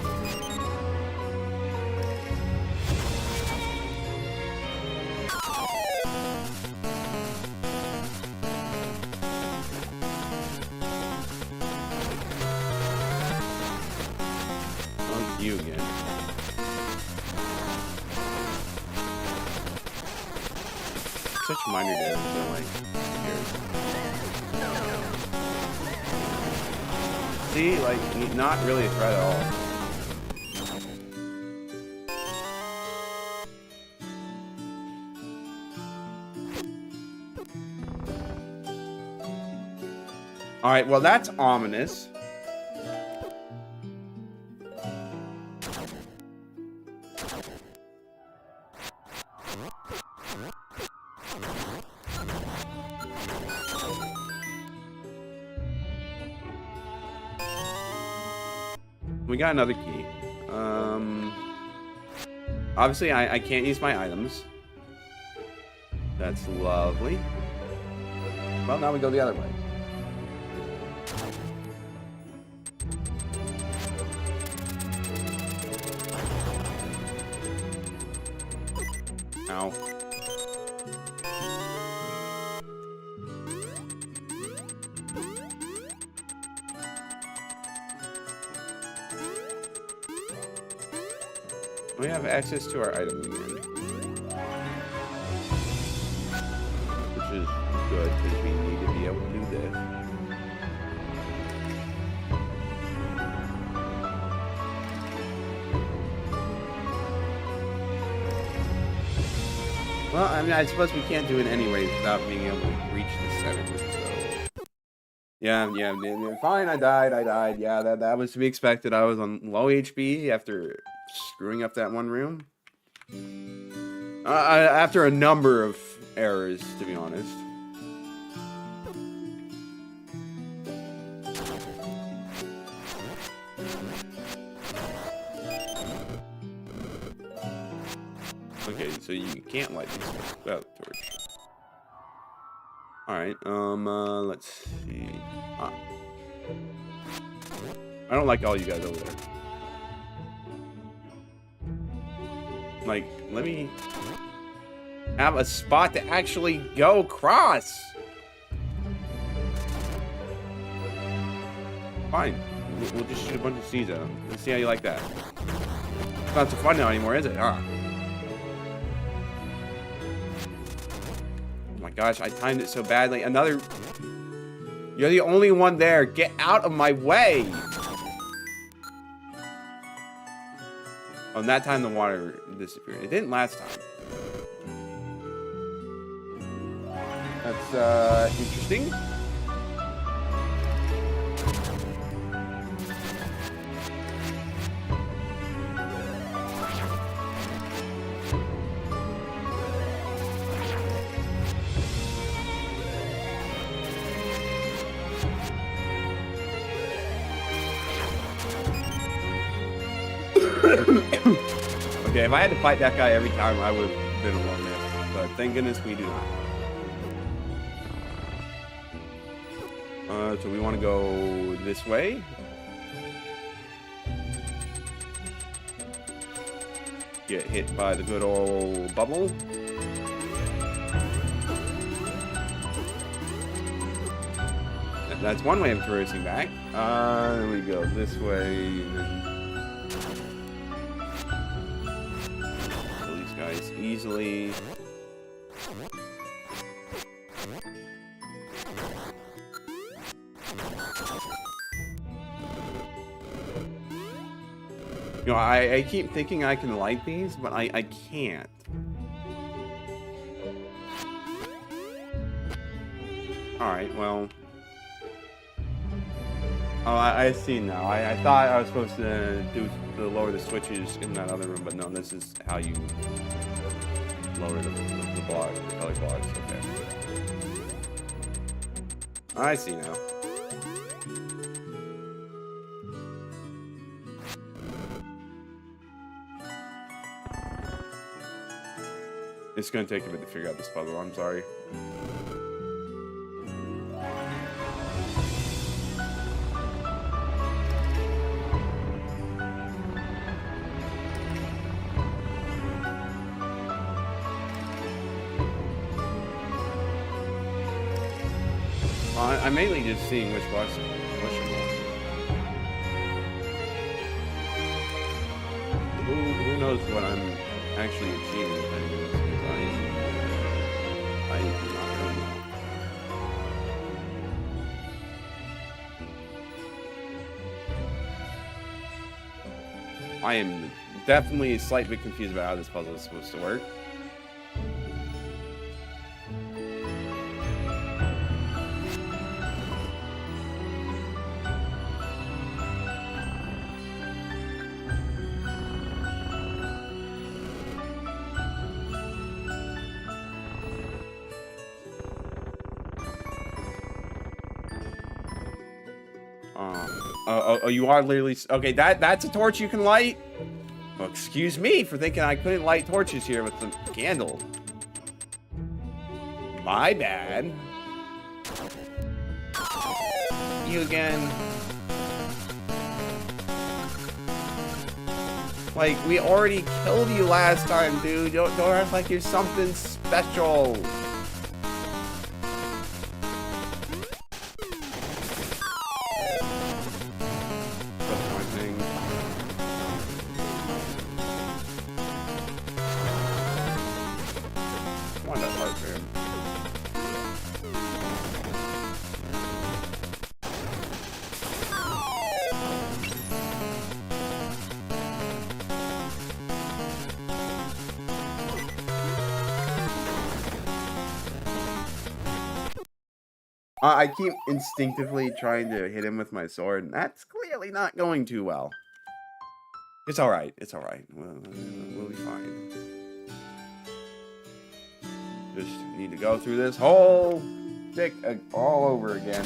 You again. Such minor damage, though, like, here. See, like, not really a threat at all. Alright, well, that's ominous. We got another key. Obviously, I can't use my items. That's lovely. Well, now we go the other way. Ow. We have access to our item again, which is good because we need to be able to do this. Well, I mean, I suppose we can't do it anyways without being able to reach the center. So. Yeah, fine, I died. Yeah, that was to be expected. I was on low HP after screwing up that one room. After a number of errors, to be honest. Okay, so you can't light this without the torch. Alright, let's see. I don't like all you guys over there. Like, let me have a spot to actually go across. Fine. We'll just shoot a bunch of seeds at them. Let's see how you like that. It's not so fun now anymore, is it? Ah. Oh my gosh, I timed it so badly. Another... You're the only one there. Get out of my way. Oh, and that time the water disappeared. It didn't last time. That's, interesting. Okay, if I had to fight that guy every time, I would have been alone there. But thank goodness we do not. So we want to go this way. Get hit by the good old bubble. That's one way of traversing back. Then we go this way, and then kill these guys easily. You know, I keep thinking I can light these, but I can't. Alright, well. Oh, I see now. I thought I was supposed to lower the switches in that other room, but no, this is how you lower the block, the color blocks. Okay. I see now. It's gonna take a bit to figure out this puzzle, I'm sorry. I'm mainly just seeing which blocks are pushable. Who knows what I'm actually achieving with any of this? I do not know. I am definitely a slight bit confused about how this puzzle is supposed to work. Oh, you are literally okay. That's a torch you can light. Well, excuse me for thinking I couldn't light torches here with the candle. My bad. You again. Like, we already killed you last time, dude. Don't act like you're something special. I keep instinctively trying to hit him with my sword, and that's clearly not going too well. It's alright. It's alright. We'll be fine. Just need to go through this whole stick all over again.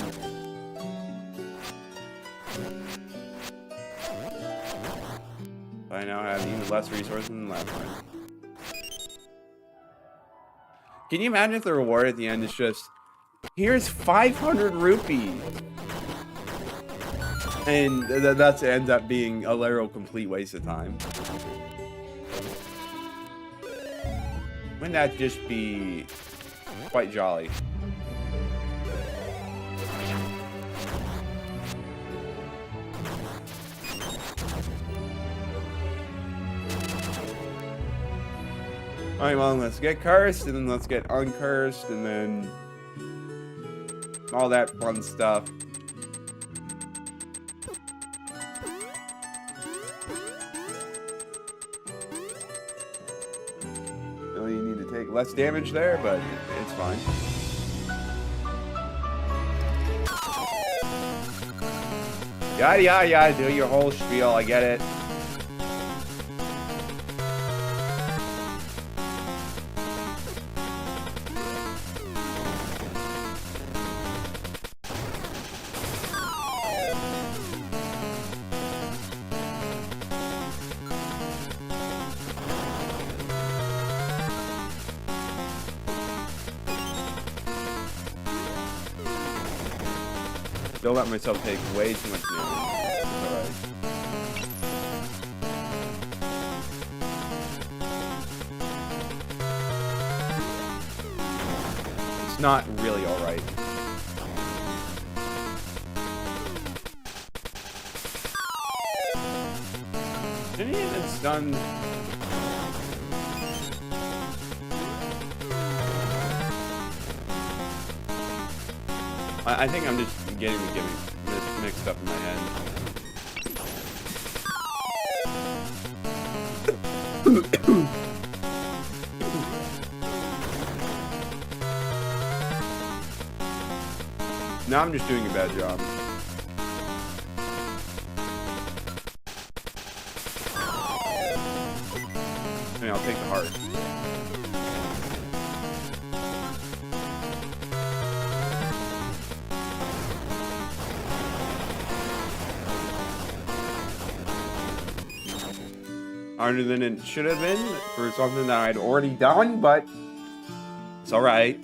I now have even less resources than last time. Can you imagine if the reward at the end is just, here's 500 rupees? And that ends up being a literal complete waste of time. Wouldn't that just be quite jolly? Alright, well, let's get cursed, and then let's get uncursed, and then all that fun stuff. Really, you need to take less damage there, but it's fine. Yada yada yada, do your whole spiel, I get it. Don't let myself take way too much damage. Alright. It's not really alright. done. I think I'm just getting the gimmicks mixed up in my head. Now I'm just doing a bad job. I mean, I'll take the heart. Harder than it should have been for something that I'd already done, but it's alright.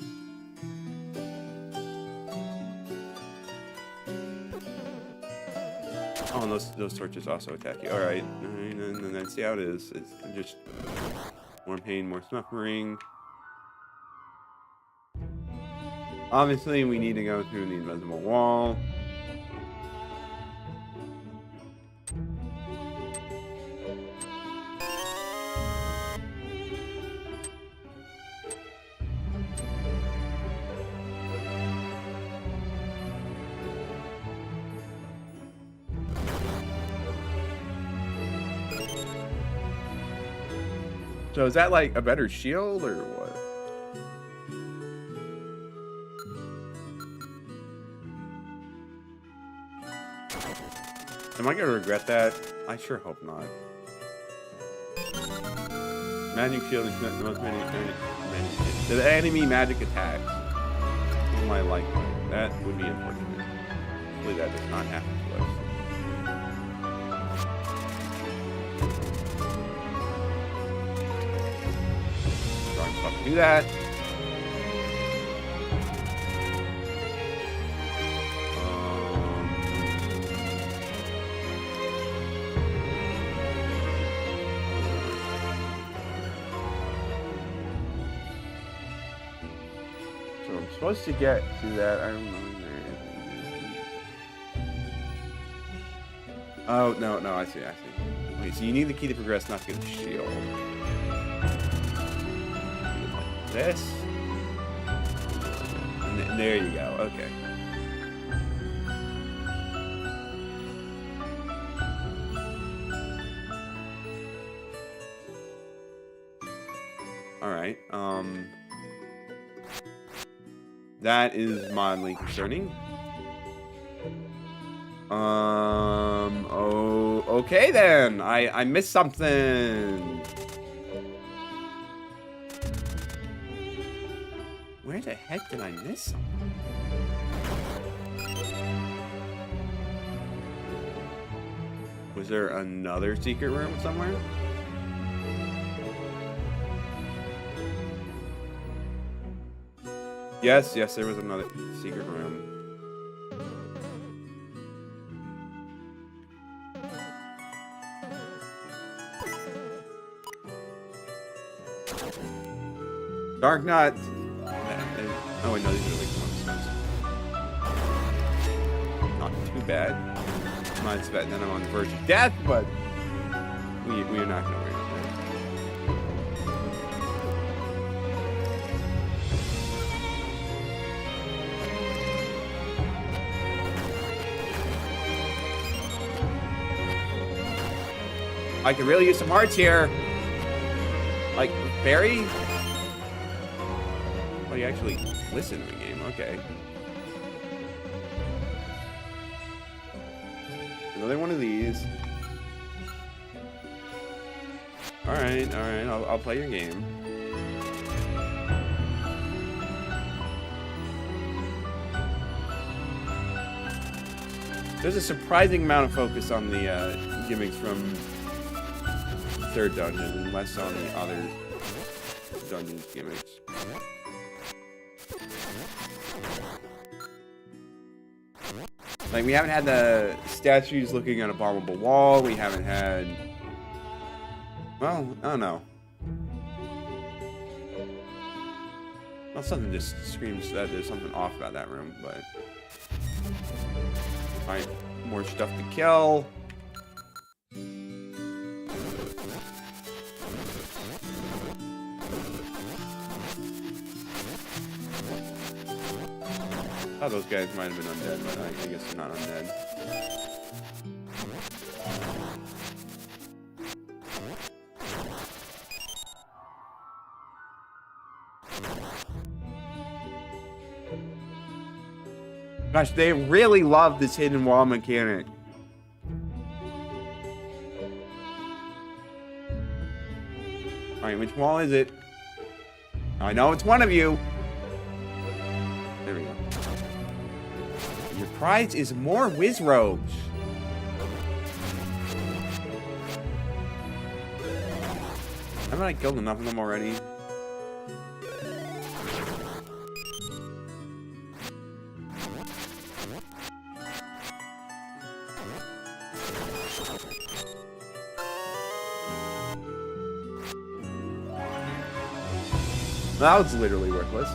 Oh, and those torches also attack you. Alright, and then see how it is. It's just more pain, more suffering. Obviously, we need to go through the invisible wall. So is that like a better shield or what? Am I gonna regret that? I sure hope not. Magic shield is the most many to the enemy magic attacks. My lifeline. That would be unfortunate. Hopefully that does not happen to us. Do that. So I'm supposed to get to that. I don't know. Oh, no, I see. Wait, so you need the key to progress, not to get the shield. This. And there you go. Okay. All right. That is mildly concerning. Oh, okay then. I missed something. Where the heck did I miss something? Was there another secret room somewhere? Yes, there was another secret room. Dark Knot. Oh wait, no, these are like monsters. Not too bad. Not as bad. Then I'm on the verge of death, but we are not gonna worry about that. I could really use some hearts here. Like Barry. Oh, you actually listen to the game. Okay. Another one of these. All right. I'll play your game. There's a surprising amount of focus on the gimmicks from the third dungeon, and less on the other dungeons gimmicks. Like, we haven't had the statues looking at a bombable wall. We haven't had... Well, I don't know. Well, something just screams that there's something off about that room, but... Alright, more stuff to kill. thought those guys might have been undead, but I guess they're not undead. Gosh, they really love this hidden wall mechanic. Alright, which wall is it? I know it's one of you. There we go. Your prize is more whiz robes. Haven't I killed enough of them already? That was literally worthless.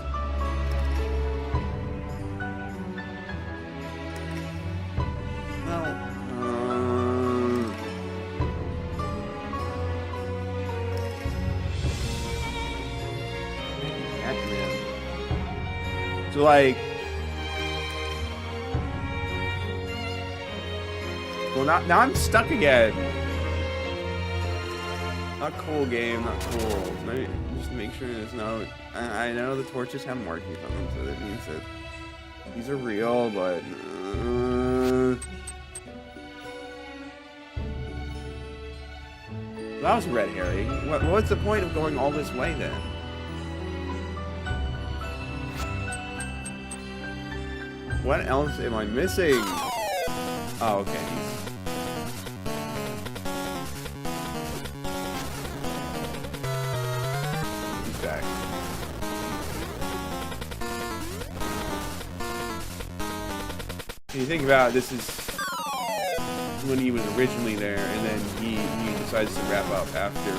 So like, well, now I'm stuck again. Not cool, game. Not cool. Just make sure there's no. I know the torches have markings on them, so that means that these are real, but. That was red herring. What's the point of going all this way then? What else am I missing? Oh, okay. He's back. When you think about it, this is when he was originally there, and then he decides to wrap up after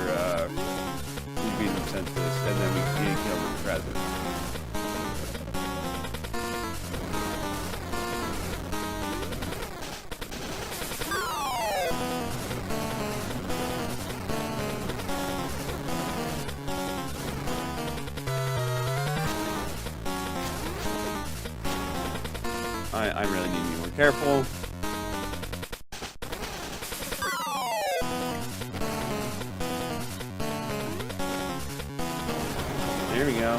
we beat him senseless, and then we kill him in the present. I really need to be more careful. There we go.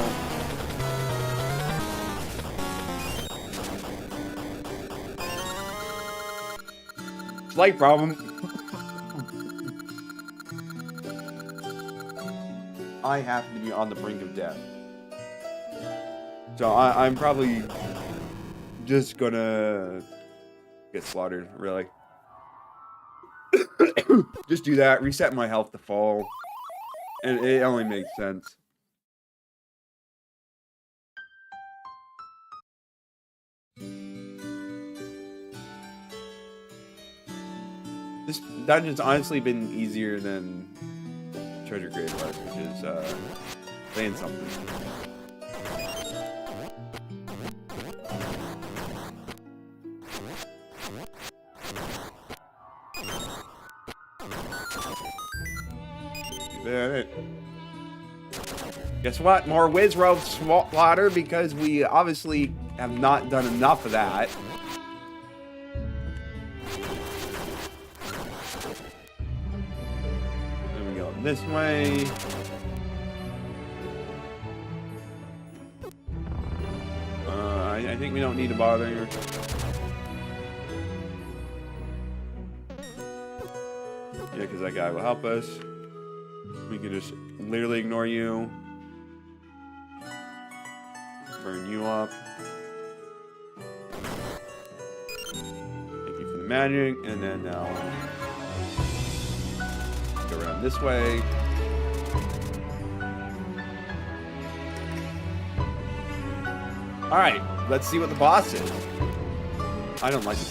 Slight problem. I happen to be on the brink of death. So I'm probably just gonna get slaughtered, really. Just do that, reset my health to full. And it only makes sense. This dungeon's honestly been easier than Treasure Grade was, which is saying something. It. Guess what? More whiz rope slaughter, because we obviously have not done enough of that. Then we go this way. I think we don't need to bother here. Yeah, because that guy will help us. We can just literally ignore you. Burn you up. Thank you for the magic. And then now go around this way. Alright, let's see what the boss is. I don't like it.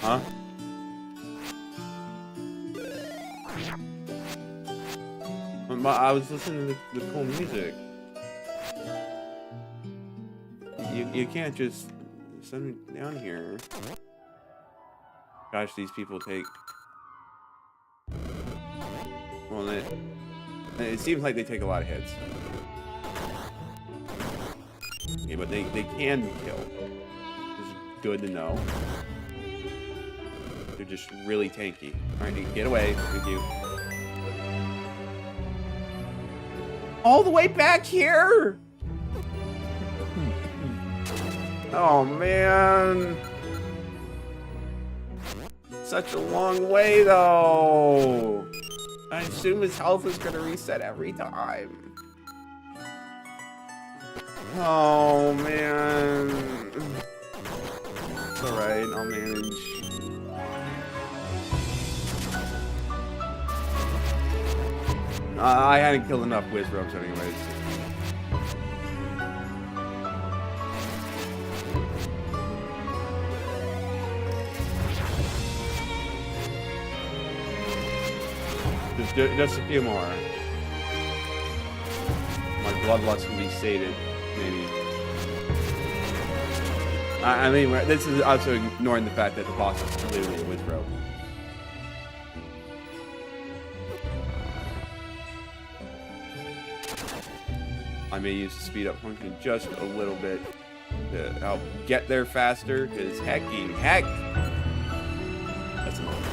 Huh? I was listening to the cool music. You can't just send me down here. Gosh, these people take... Well, it seems like they take a lot of hits. Okay, but they can be killed. Which is good to know. They're just really tanky. Alright, get away. Thank you. All the way back here? Oh, man. Such a long way, though. I assume his health is going to reset every time. Oh, man. It's alright, I'll manage. I hadn't killed enough Wizrobes anyways. Just a few more. My bloodlust will be sated, maybe. I mean, this is also ignoring the fact that the boss is clearly a Wizrobe. I may use the speed up function just a little bit to help get there faster, because heck. That's enough.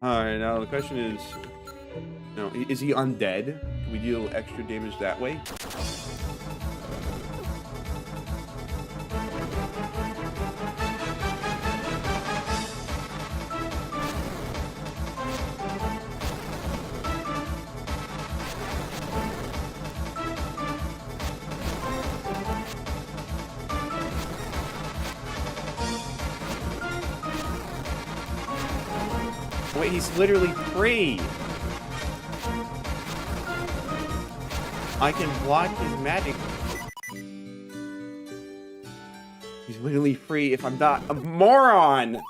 Alright, now the question is, is he undead? Can we deal extra damage that way? Wait, he's literally free. I can block his magic. He's literally free if I'm not a moron.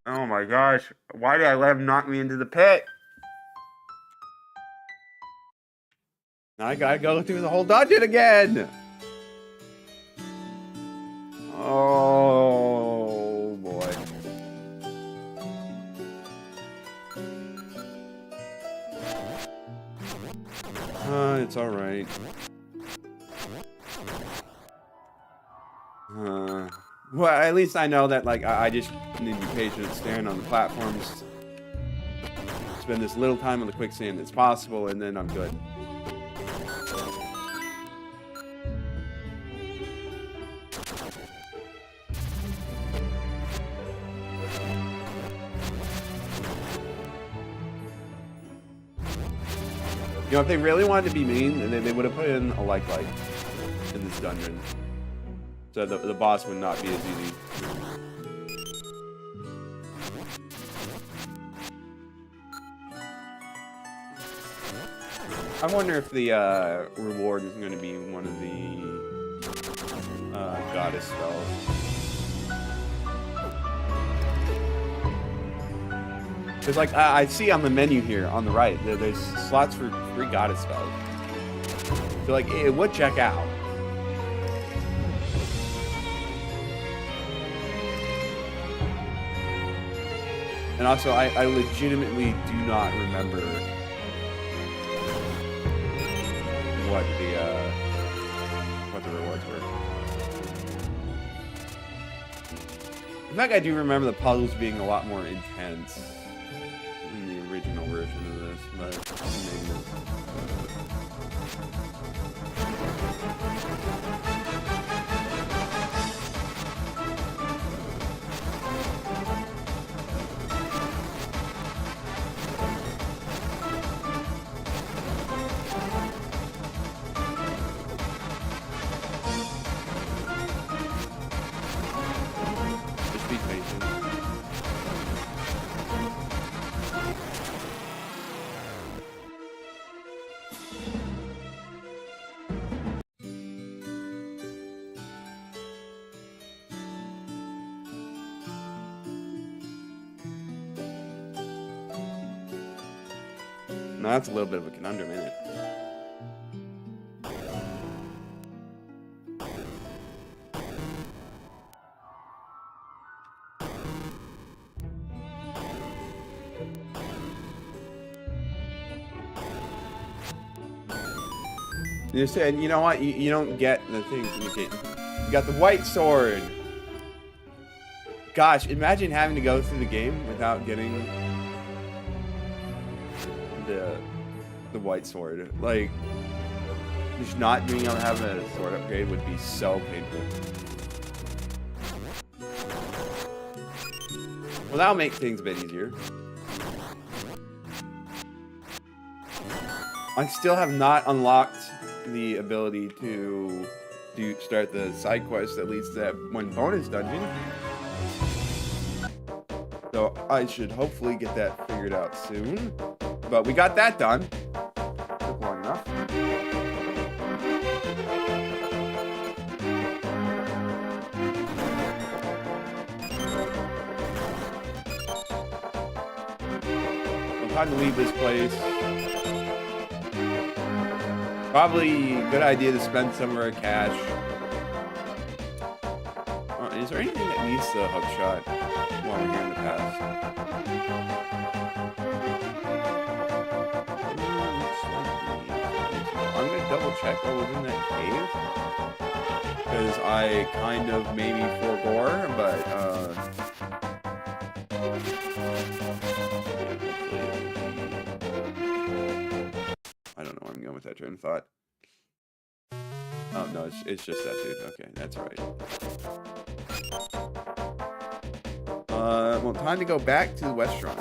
Oh my gosh. Why did I let him knock me into the pit? Now I gotta go through the whole dungeon again. Oh boy. It's alright. Well, at least I know that, like, I just need to be patient staring on the platforms. Spend as little time on the quicksand as possible, and then I'm good. You know, if they really wanted to be mean, they would have put in a like in this dungeon. So the boss would not be as easy. I wonder if the reward is going to be one of the goddess spells. Because, like, I see on the menu here on the right, there's slots for 3 goddess spells. So, like, it would check out. And also, I legitimately do not remember what the rewards were. In fact, I do remember the puzzles being a lot more intense in the original version of this, but maybe it's... Just be patient. Now that's a little bit of a conundrum, isn't it? You said, you know what? You don't get the things you get. You got the white sword. Gosh, imagine having to go through the game without getting the white sword. Like, just not being able to have a sword upgrade would be so painful. Well, that'll make things a bit easier. I still have not unlocked the ability to start the side quest that leads to that one bonus dungeon. So I should hopefully get that figured out soon. But we got that done. Took long enough. I'm time to leave this place. Probably a good idea to spend some of our cash. Is there anything that needs the hook shot while we're here in the past? I'm gonna double check what was in that cave. Because I kind of maybe forbore, but I don't know where I'm going with that train of thought. Oh, no, it's just that dude. Okay, that's right. Well, time to go back to the West Shrine.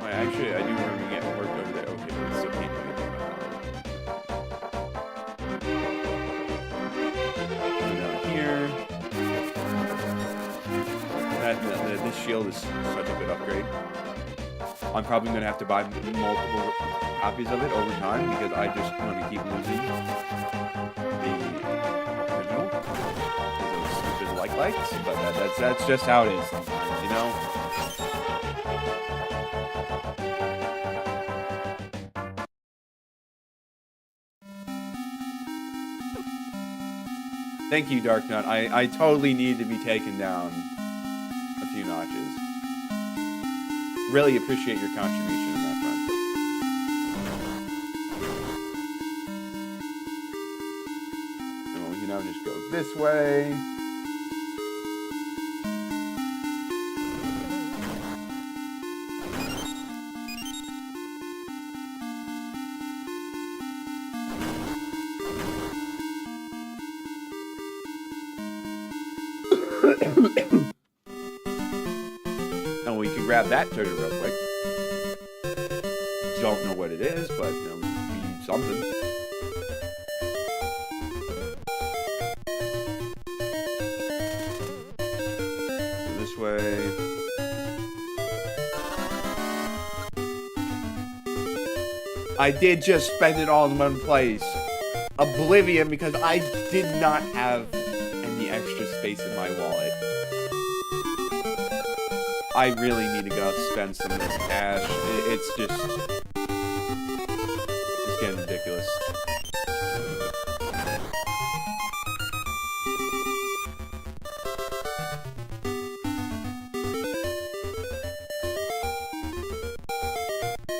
Actually, I do remember getting work over there. Okay, but we still can't do anything about it. Down here. This shield is such a good upgrade. I'm probably going to have to buy multiple copies of it over time because I just want to keep losing the original. Those stupid lights, but that's just how it is sometimes, you know? Thank you, Dark Nut. I totally need to be taken down a few notches. Really appreciate your contribution in that front. And we can now just go this way. And we can grab that turtle real quick. Don't know what it is, but be something. Go this way. I did just spend it all in one place. Oblivion, because I did not have any extra space in my wallet. I really need to go spend some of this cash. It's getting ridiculous.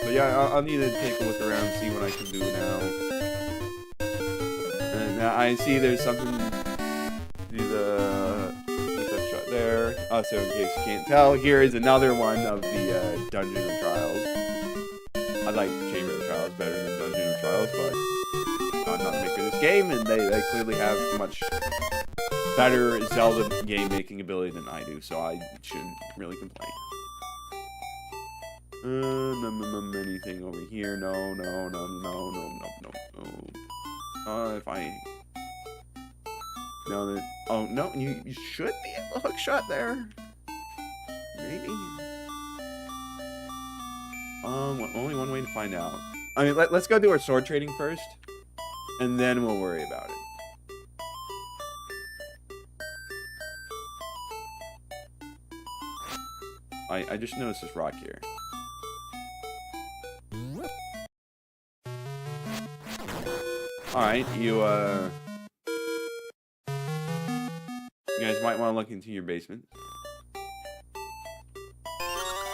But yeah, I'll need to take a look around and see what I can do now. And I see there's something to the shot there. So in case you can't tell, here is another one of the Dungeon of Trials. I like Chamber of Trials better than Dungeon of Trials, but I'm not the maker of this game, and they clearly have much better Zelda game making ability than I do, so I shouldn't really complain. Anything over here? No. If I... No, oh, no, you should be able to hook shot there. Maybe. Only one way to find out. I mean, let's go do our sword trading first, and then we'll worry about it. I just noticed this rock here. Alright, you guys might want to look into your basement.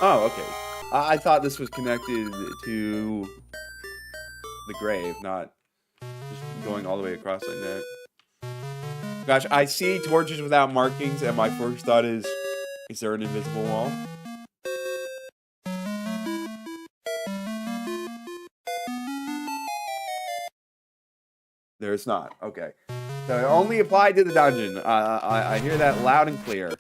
Oh, okay. I thought this was connected to the grave, not just going all the way across like that. Gosh, I see torches without markings, and my first thought is there an invisible wall? There's not. Okay. So it only applied to the dungeon. I hear that loud and clear.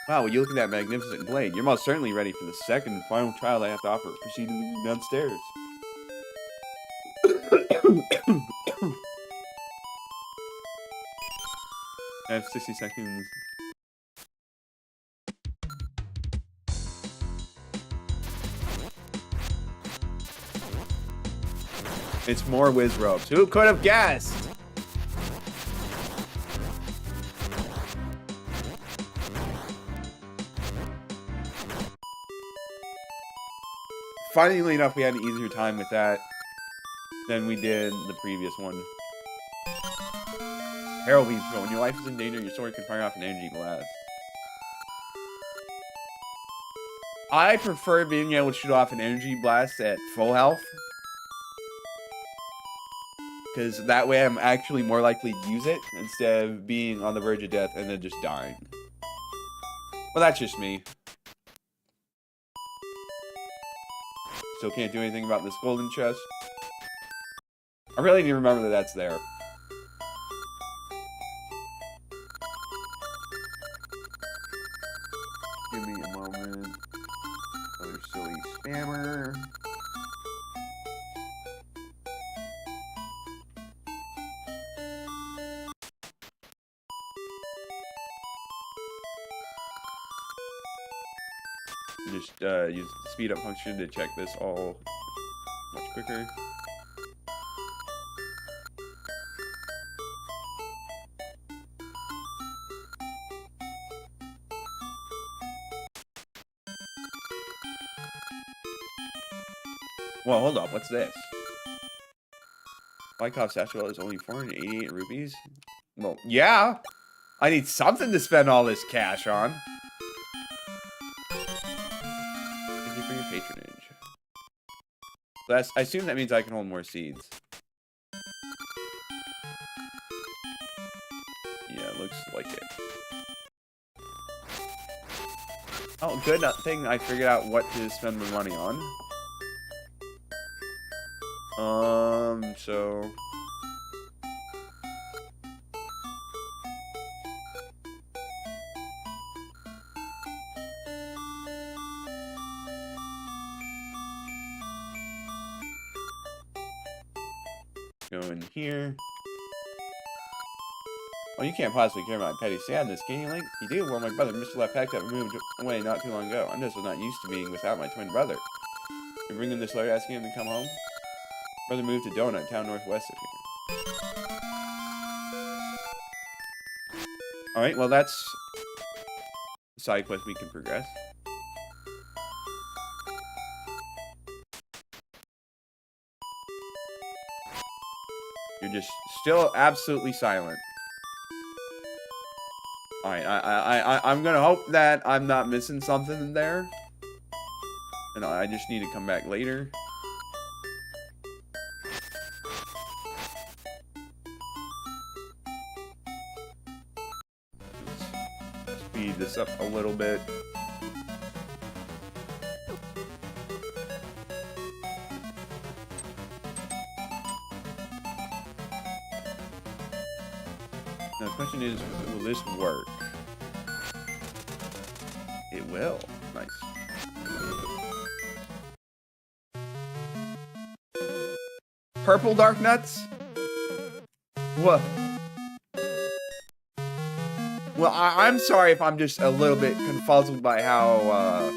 Wow, will you look at that magnificent blade? You're most certainly ready for the second and final trial I have to offer. Proceed downstairs. I have 60 seconds. It's more whiz ropes. Who could have guessed? Funnily enough, we had an easier time with that than we did the previous one. Herald beams, but when your life is in danger, your sword can fire off an energy blast. I prefer being able to shoot off an energy blast at full health, because that way I'm actually more likely to use it instead of being on the verge of death and then just dying. Well, that's just me. Still can't do anything about this golden chest. I really need to remember that that's there. Give me a moment. Another silly spammer. Just use the speed up function to check this all much quicker. Well, hold up. What's this? Wyckoff Satchel is only 488 rupees? Well, yeah. I need something to spend all this cash on. Thank you for your patronage. So I assume that means I can hold more seeds. Yeah, looks like it. Oh, good thing I figured out what to spend my money on. So... go in here. Well, you can't possibly care about my petty sadness, can you, Link? You do? Well, my brother, Mr. Lepek, moved away not too long ago. I'm just not used to being without my twin brother. You're bringing this letter asking him to come home? Brother moved to Donut, town northwest of here. Alright, well that's a side quest we can progress. You're just still absolutely silent. Alright, I'm gonna hope that I'm not missing something in there. And I just need to come back later. Speed this up a little bit. Now the question is, will this work? It will. Nice. Purple dark nuts? What? Well, I'm sorry if I'm just a little bit confuzzled by how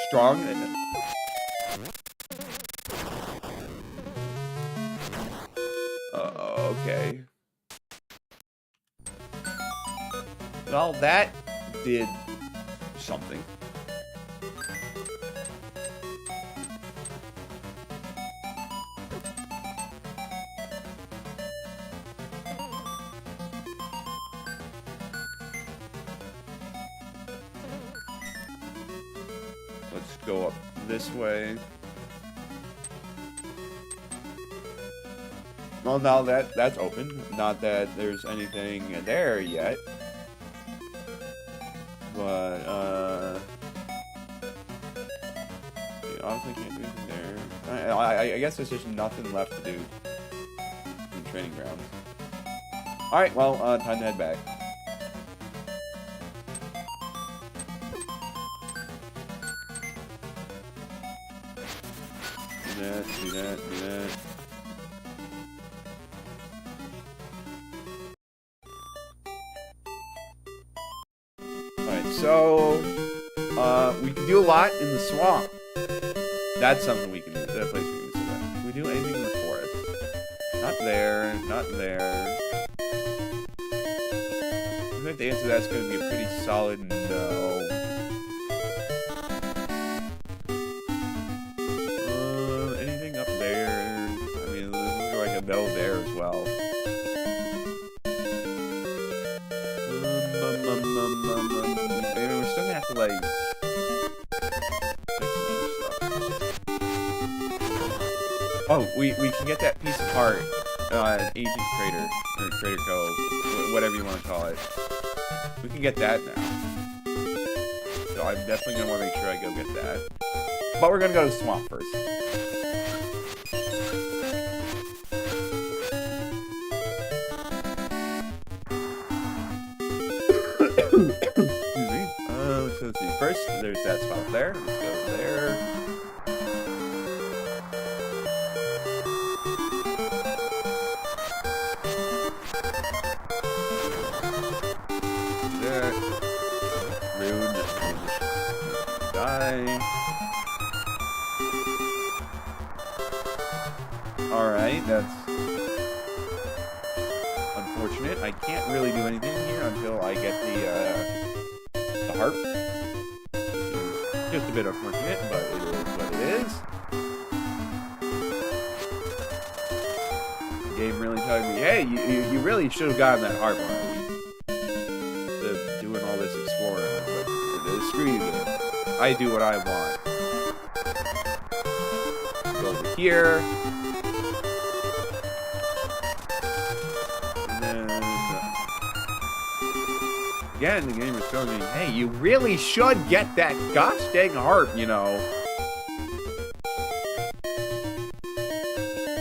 strong it is. Well, that did something. Let's go up this way. Well, now that's open. Not that there's anything there yet. But, you obviously can't do anything there. I guess there's just nothing left to do in the training grounds. Alright, well, time to head back. Do that, do that, do that. Alright, so, we can do a lot in the swamp. That's something we can do. That's a place we can do that. Can we do anything in the forest? Not there, not there. I think the answer to that's going to be a pretty solid no. Anything up there? I mean, there's like a no there as well. Maybe we're still gonna have to like fix some other stuff. Oh, we can get that piece of heart, Ancient Crater or Crater Cove, whatever you want to call it. We can get that now. So I'm definitely gonna want to make sure I go get that. But we're gonna go to the swamp first. Excuse me. Let's see. First, there's that spot there. Let's go there. There. Rude. Die. Alright, that's unfortunate. I can't really do anything here until I get the harp. Just a bit unfortunate, but it is what it is. The game really telling me, hey, you really should have gotten that harp already. Instead of doing all this exploring, but screw you, game. I do what I want. Go over here. Again, the game is telling me, hey, you really should get that gosh dang harp, you know.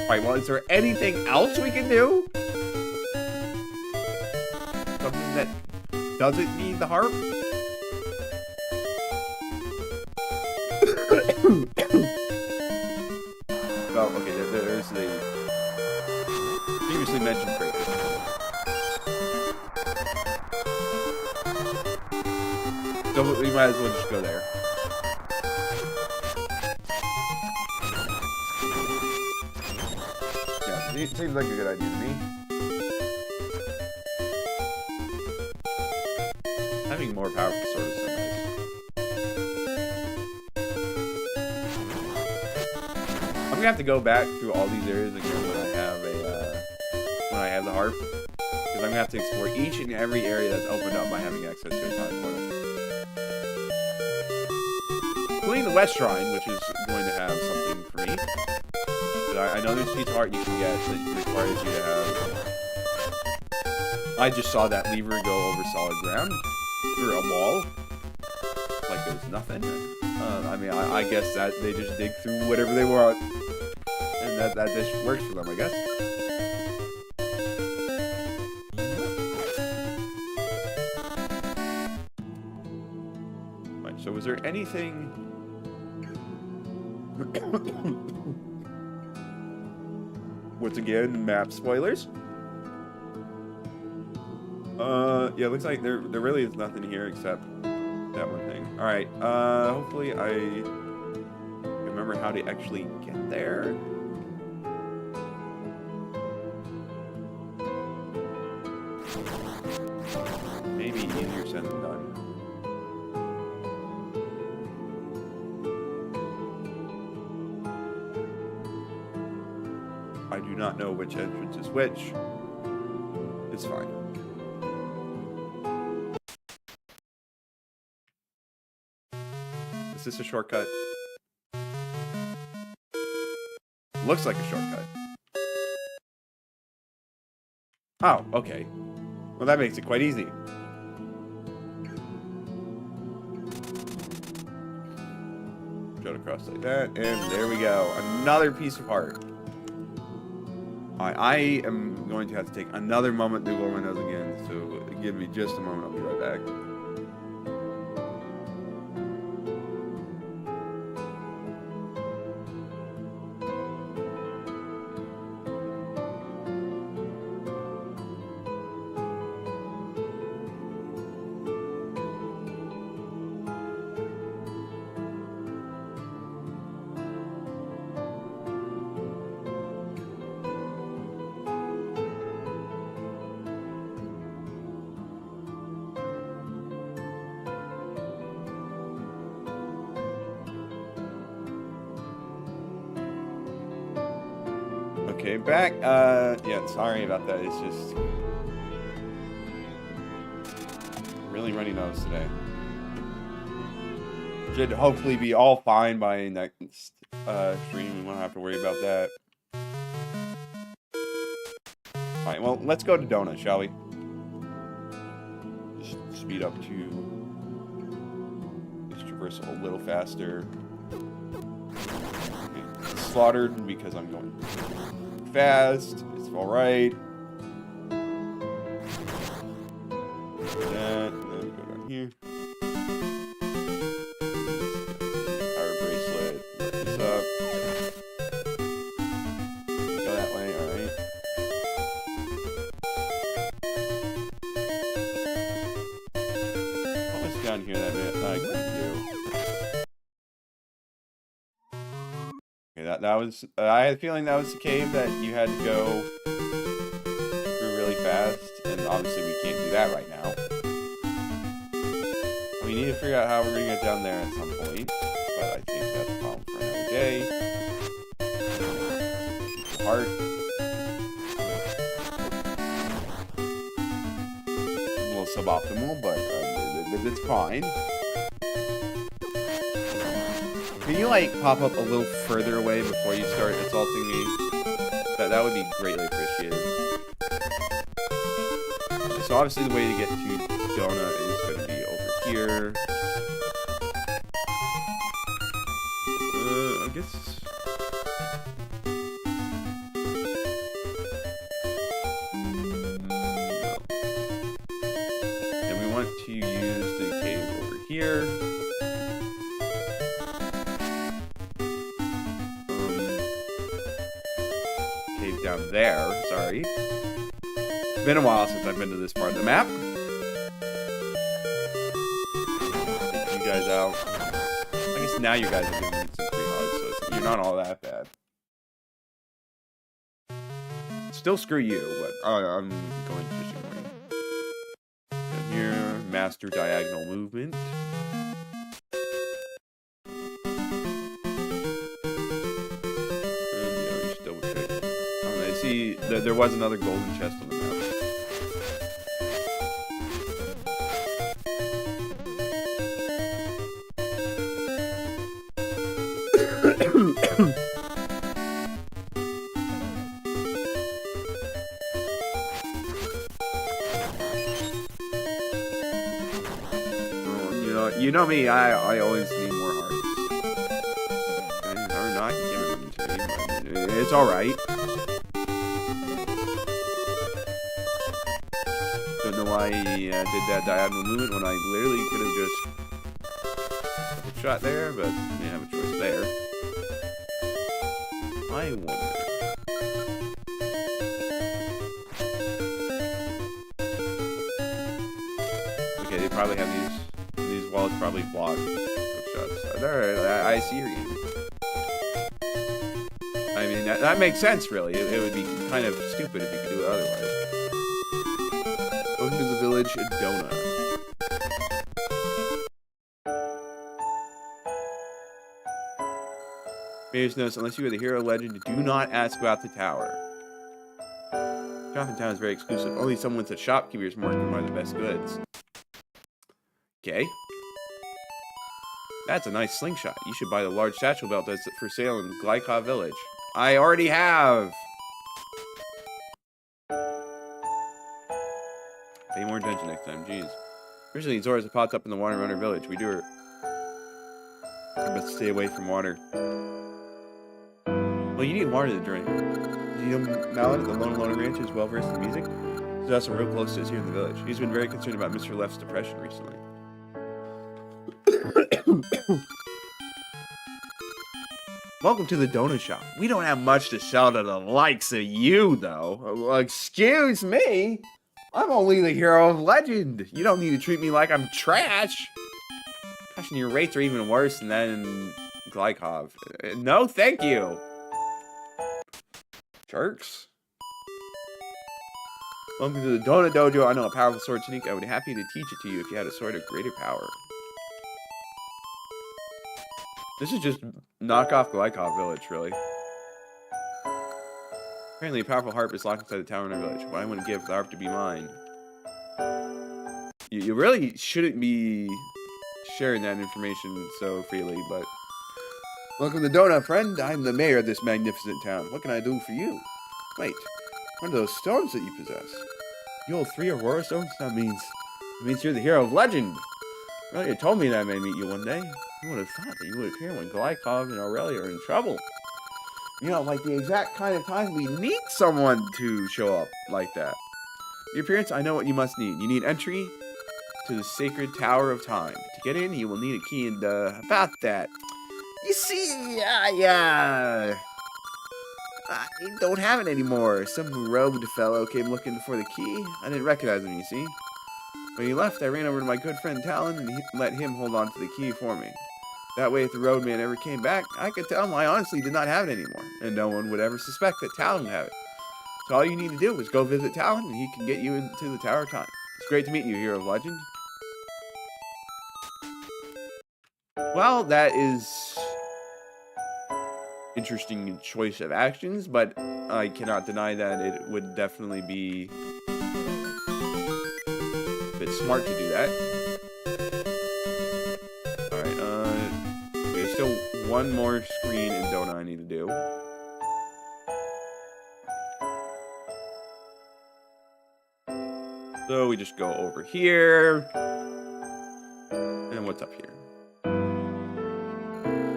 Alright, well, is there anything else we can do? Something that doesn't need the harp? Oh, okay, there's the previously mentioned crate. So we might as well just go there. Yeah, it seems like a good idea to me. Having more powerful swords is so nice. I'm gonna have to go back through all these areas again when I have the harp, because I'm gonna have to explore each and every area that's opened up by having access to a time portal. Including the West Shrine, which is going to have something for me. I know there's a piece of art you can get that requires you to have... I just saw that lever go over solid ground, through a wall, like there's nothing. I mean, I guess that they just dig through whatever they want, and that just works for them, I guess. Right, so was there anything... Once again, map spoilers. Yeah, looks like there really is nothing here except that one thing. Alright, hopefully I remember how to actually get there. Maybe easier said than done. I do not know which entrance is which. It's fine. Is this a shortcut? Looks like a shortcut. Oh, okay. Well, that makes it quite easy. Jump across like that, and there we go. Another piece of heart. I am going to have to take another moment to blow my nose again, so give me just a moment. I'll be right back. Okay, back. Yeah, sorry about that. It's just really runny nose today. Should hopefully be all fine by next stream. We won't have to worry about that. Alright, well, let's go to Donut, shall we? Just speed up to this traversal a little faster. Okay, slaughtered because I'm going fast. It's alright. That, and then go down here. Power bracelet. Look this up. Go that way, alright. What was down here that I couldn't do? Okay, that was. I had a feeling that was the cave that you had to go through really fast, and obviously we can't do that right now. We need to figure out how we're gonna get down there at some point, but I think that's a problem for another day. Heart. A little suboptimal, but it's fine. Can you, like, pop up a little further away before you start assaulting me? That would be greatly appreciated. So obviously the way to get to Donut is going to be over here. I guess... No. And we want to use the cave over here. Down there, sorry. It's been a while since I've been to this part of the map. Take you guys out. I guess now you guys are giving me some free hugs, so you're not all that bad. Still screw you, but I'm going fishing away. Down here, master diagonal movement. See, there was another golden chest on the map. You know me. I always need more hearts. And are not giving them to me, but it's all right. Don't know why he did that diagonal movement when I literally could have just shot there, but didn't have a choice there. I wonder. Okay, they probably have these walls probably blocked with shots. Alright, I see your game. I mean, that makes sense, really. It would be kind of stupid if you could do it otherwise. Welcome to the village Donut. Mayor's notes, unless you are the hero legend, do not ask about the tower. Shopping town is very exclusive. Only someone with a shopkeeper's mark can buy the best goods. Okay. That's a nice slingshot. You should buy the large satchel belt that's for sale in Glykov Village. I already have! Pay more attention next time, jeez. Recently, Zoras have popped up in the water around our village. We do our best to stay away from water. Well, you need water to drink. Do you know Malin at the Lone Loner Ranch is well versed in music? He's also real close to us here in the village. He's been very concerned about Mr. Left's depression recently. Welcome to the donut shop. We don't have much to sell to the likes of you, though. Excuse me? I'm only the hero of legend. You don't need to treat me like I'm trash. Gosh, and your rates are even worse than Glykov. No, thank you. Jerks. Welcome to the Donut Dojo. I know a powerful sword technique. I would be happy to teach it to you if you had a sword of greater power. This is just knockoff Glykov Village, really. Apparently, a powerful harp is locked inside the tower in our village. What I wouldn't give the harp to be mine. You really shouldn't be sharing that information so freely, but... Welcome to Donut, friend. I'm the mayor of this magnificent town. What can I do for you? Wait, what are those stones that you possess? You hold 3 Aurora stones? That means you're the hero of legend. Well, you told me that I may meet you one day. You would have thought that you would appear when Glykov and Aurelia are in trouble. You know, like the exact kind of time we need someone to show up like that. Your appearance, I know what you must need. You need entry to the sacred Tower of Time. To get in, you will need a key, and about that. You see, I don't have it anymore. Some robed fellow came looking for the key. I didn't recognize him, you see. When he left, I ran over to my good friend Talon and let him hold on to the key for me. That way, if the roadman ever came back, I could tell him I honestly did not have it anymore, and no one would ever suspect that Talon would have it. So all you need to do is go visit Talon, and he can get you into the Tower of Time. It's great to meet you, hero of legend. Well, that is interesting choice of actions, but I cannot deny that it would definitely be a bit smart to do that. Alright, there's still one more screen in Donut I need to do. So we just go over here. And what's up here?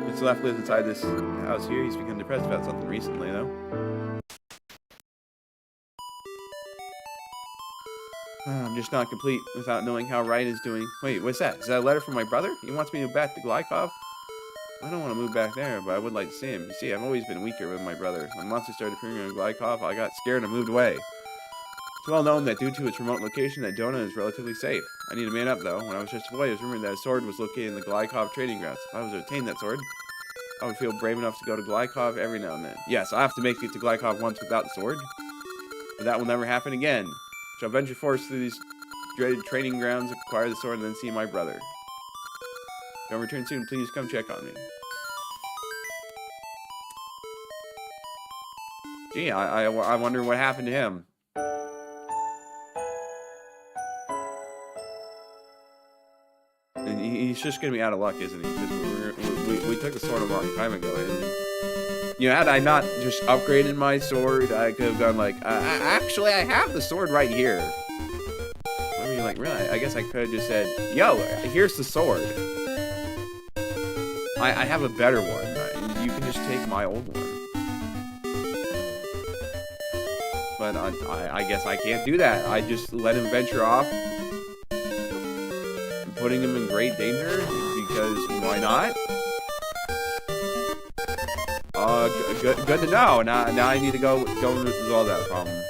Mr. Left lives inside this house here. He's become depressed about something recently, though. I'm just not complete without knowing how Ryan is doing. Wait, what's that? Is that a letter from my brother? He wants me to move back to Glykov? I don't want to move back there, but I would like to see him. You see, I've always been weaker with my brother. When monsters started appearing on Glykov, I got scared and moved away. It's well known that due to its remote location, that Donut is relatively safe. I need to man up, though. When I was just a boy, it was rumored that a sword was located in the Glykov trading grounds. If I was to obtain that sword, I would feel brave enough to go to Glykov every now and then. Yes, I have to make it to Glykov once without the sword. But that will never happen again. I shall venture forth through these dreaded training grounds, acquire the sword, and then see my brother. If I return soon, please come check on me. Gee, I wonder what happened to him. And he's just going to be out of luck, isn't he? Because we took the sword a long time ago. And, you know, had I not just upgraded my sword, I could have gone like, actually, I have the sword right here. I mean, like, really, I guess I could have just said, yo, here's the sword. I have a better one. You can just take my old one. But I guess I can't do that. I just let him venture off. Putting him in great danger, because why not? Good to know. Now I need to go and resolve that problem.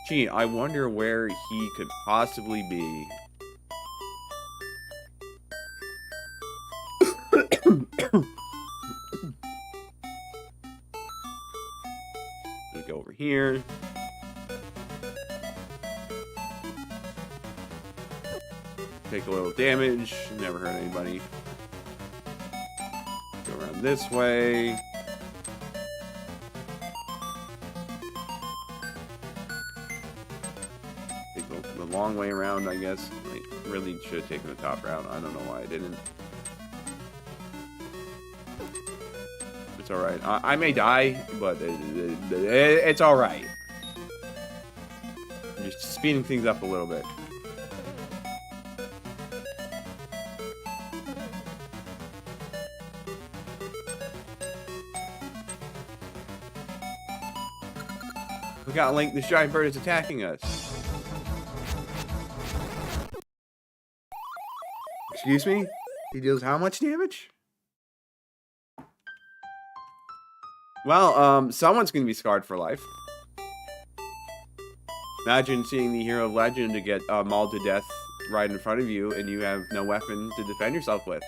Gee, I wonder where he could possibly be. Let's go over here. Take a little damage. Never hurt anybody. Go around this way. Take the long way around, I guess. I really should have taken the top route. I don't know why I didn't. It's alright. I may die, but it's alright. Just speeding things up a little bit. We got Link. This giant bird is attacking us. Excuse me? He deals how much damage? Well, someone's gonna be scarred for life. Imagine seeing the hero of legend to get mauled to death right in front of you, and you have no weapon to defend yourself with.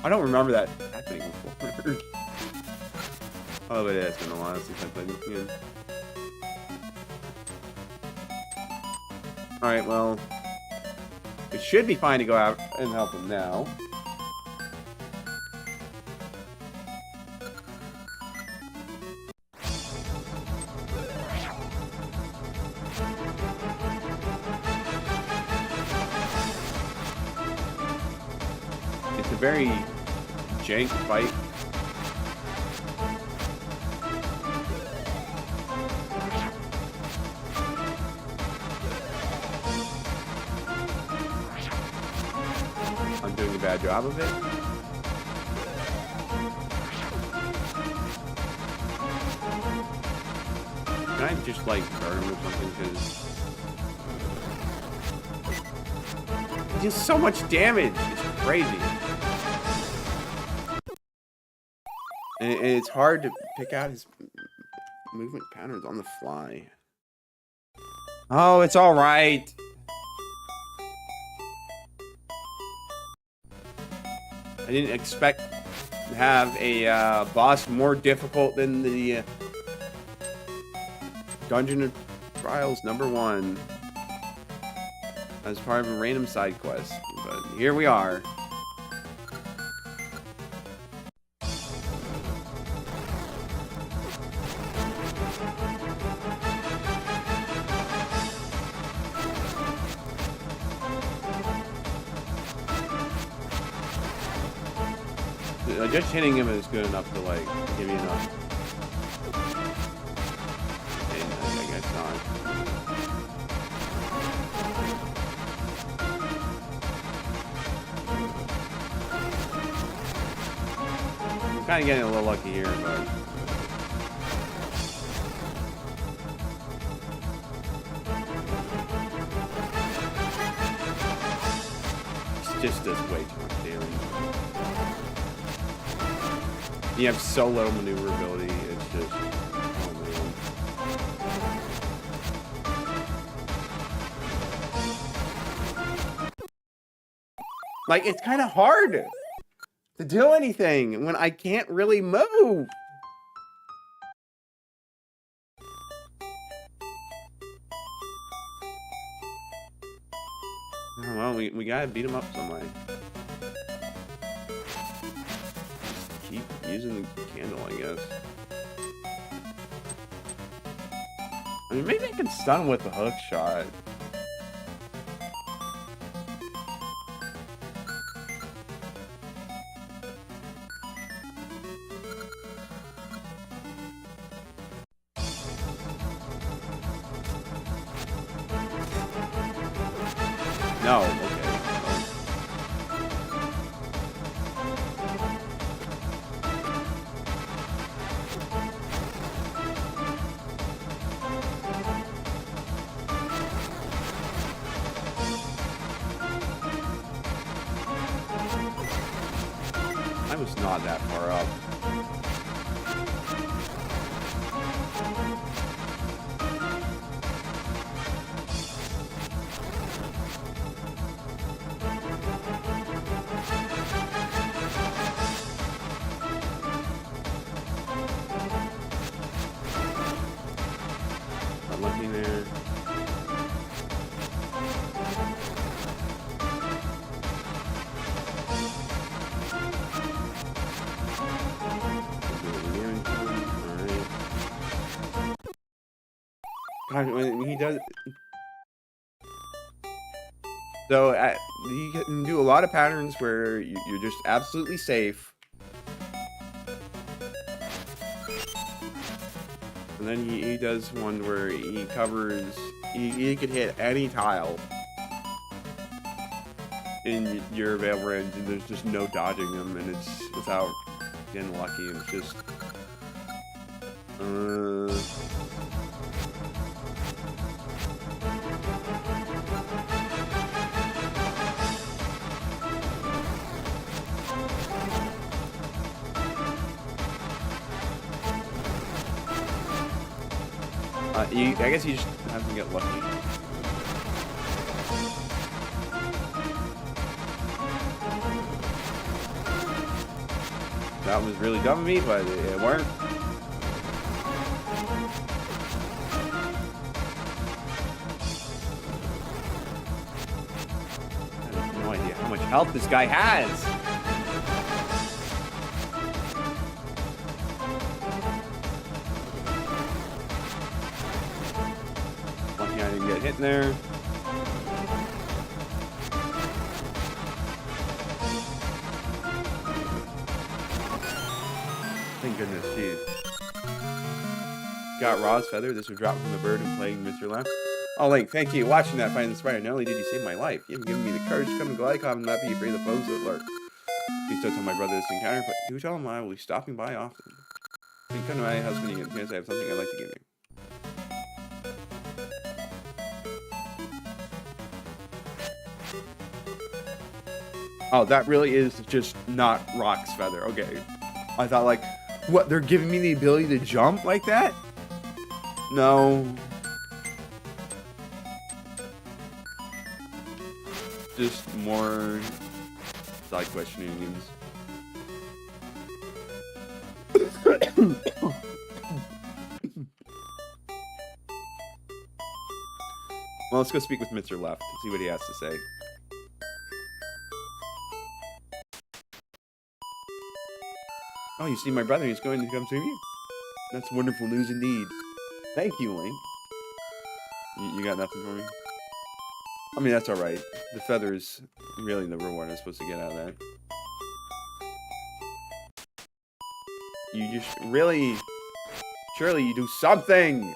I don't remember that happening before. Oh, but it's been a while since I played this game. Alright, well, it should be fine to go out and help him now. It's a very jank fight. I'm doing a bad job of it. Can I just like burn him or something? Because he does so much damage. It's crazy. And it's hard to pick out his movement patterns on the fly. Oh, it's all right. I didn't expect to have a boss more difficult than the Dungeon of Trials #1 as part of a random side quest. But here we are. Just hitting him is good enough to like give you enough. And I guess not. I'm kind of getting a little lucky here, but it just does way too much damage. You have so low maneuverability, it's just, oh man. Like, it's kind of hard to do anything when I can't really move. Oh, well, we gotta beat him up some way. Keep using the candle, I guess. I mean, maybe I can stun with the hook shot. No, okay. I was not that far up. Not looking there. When he does, so you can do a lot of patterns where you're just absolutely safe, and then he does one where he covers. He could hit any tile in your available range, and there's just no dodging them, and it's without getting lucky, and it's just. I guess you just have to get lucky. That was really dumb of me, but it worked. I have no idea how much health this guy has. Lucky I didn't get hit there. Thank goodness, dude. Got Ra's feather. This would drop from the bird and playing Mr. Left. Oh, Link, thank you. Watching that find inspired. Not only did you save my life, you have given me the courage to come to Glycom and not be afraid of the foes that lurk. Please don't tell my brother this encounter, but do tell him I will be stopping by often. Think come to my house when you get a chance. I have something I'd like to give you. Oh, that really is just not Rock's feather. Okay. I thought, like, what? They're giving me the ability to jump like that? No. Just more side questionings. Well, let's go speak with Mr. Left and see what he has to say. Oh, you see my brother, he's going to come see me? That's wonderful news indeed. Thank you, Link. You got nothing for me? I mean, that's alright. The feather is really the reward I'm supposed to get out of that. You just really... Surely you do something!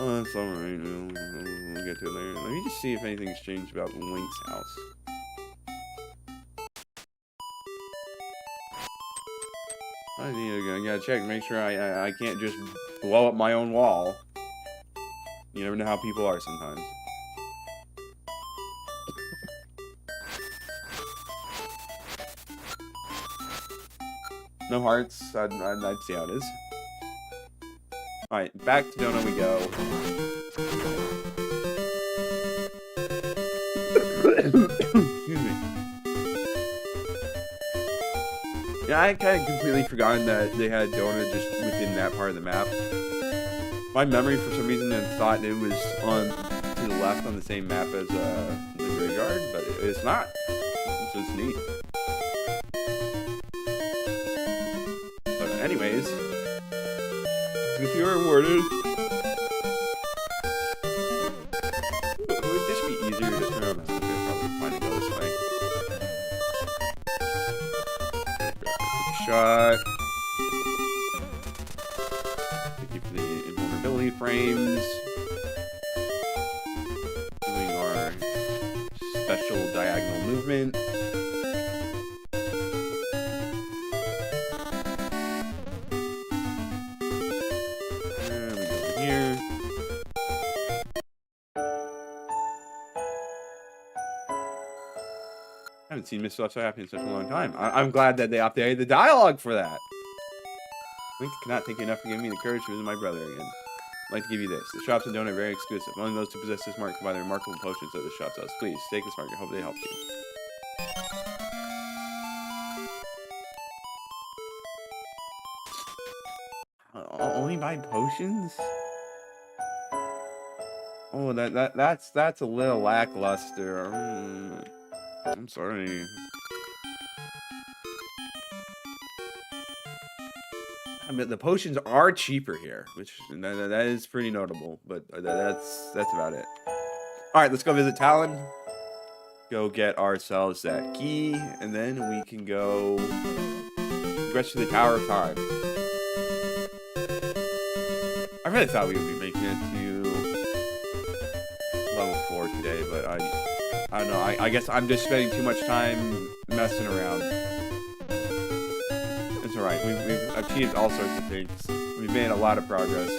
Oh, that's alright. We'll get to it later. Let me just see if anything's changed about Link's house. I gotta check, make sure I can't just blow up my own wall. You never know how people are sometimes. No hearts. I'd see how it is. Alright, back to Donut we go. Excuse me. Yeah, I kind of completely forgotten that they had Donut just within that part of the map. My memory, for some reason, had thought it was on to the left on the same map as the graveyard, but it's not. It's just neat. But anyways, if you were rewarded, would this be easier to turn on? I'm gonna probably find it go this way. Shot. Thank you for the invulnerability frames. Doing our special diagonal movement. And we go over here. I haven't seen Mr. Left so happy in such a long time. I'm glad that they updated the dialogue for that. Link cannot thank you enough for giving me the courage to visit my brother again. I'd like to give you this. The shops in Donut are very exclusive. Only those who possess this mark can buy the remarkable potions that the shop sells. Please, take this mark. I hope they help you. Only buy potions? Oh, that's a little lackluster. I'm sorry. I mean, the potions are cheaper here, which that is pretty notable. But that's about it. All right, let's go visit Talon. Go get ourselves that key, and then we can go progress to the Tower of Time. I really thought we would be making it to level 4 today, but I don't know. I guess I'm just spending too much time messing around. It's alright. We've achieved all sorts of things. We've made a lot of progress.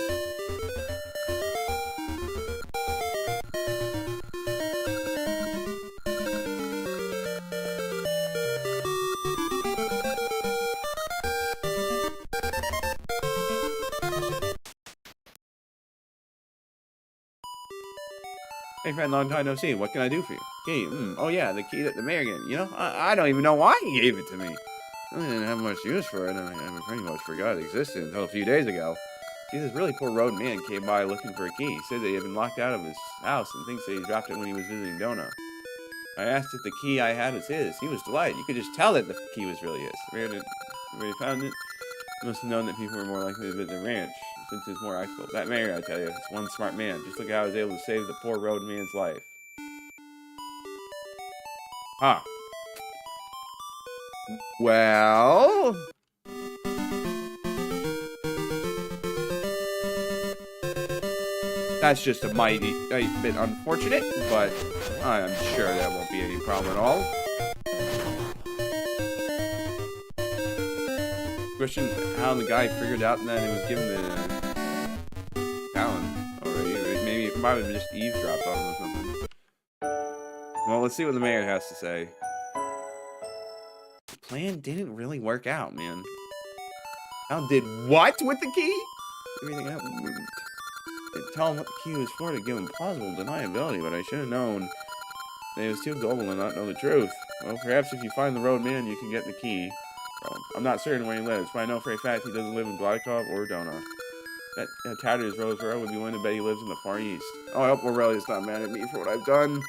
Hey friend, long time no see. What can I do for you? Key. Oh yeah, the key to the mayor again. You know, I don't even know why he gave it to me. I didn't have much use for it, and I pretty much forgot it existed until a few days ago. See, this really poor road man came by looking for a key. He said that he had been locked out of his house and thinks that he dropped it when he was visiting Dona. I asked if the key I had was his. He was delighted. You could just tell that the key was really his. Where he found it, he must have known that people were more likely to visit the ranch, since it's more accessible. That mayor, I tell you, is one smart man. Just look how I was able to save the poor road man's life. Huh. Well... that's just a bit unfortunate, but I'm sure that won't be any problem at all. Question how the guy figured out that it was given to Talon already. Maybe it might have just eavesdropped on him or something. Well, let's see what the mayor has to say. The plan didn't really work out, man. Talon did what with the key? Everything happened. Tell him what the key was for to give him plausible deniability, but I should have known that he was too gullible to not know the truth. Well, perhaps if you find the road man, you can get the key. Well, I'm not certain where he lives, but I know for a fact he doesn't live in Vladikov or Dona. That tattered as Roseboro would be willing to bet he lives in the Far East. Oh, I hope Aurelia's not mad at me for what I've done. This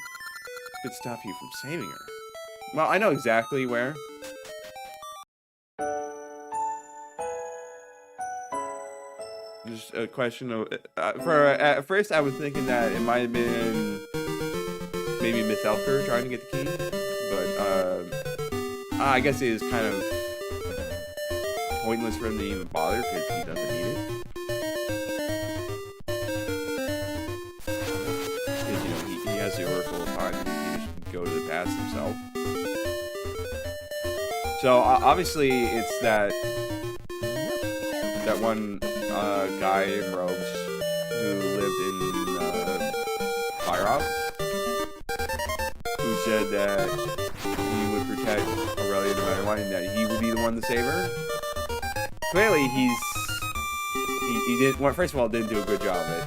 could stop you from saving her. Well, I know exactly where. Just a question of at first I was thinking that it might have been maybe Miss Elker trying to get the key, but I guess it is kind of pointless for him to even bother because he doesn't need it. Because, you know, he has the Oracle of Time and he can just go to the past himself. So obviously it's that one guy in robes who lived in Fire, who said that he would protect Aurelia no matter what, and that he would be the one to save her. Clearly, he did. Well, first of all, didn't do a good job of it.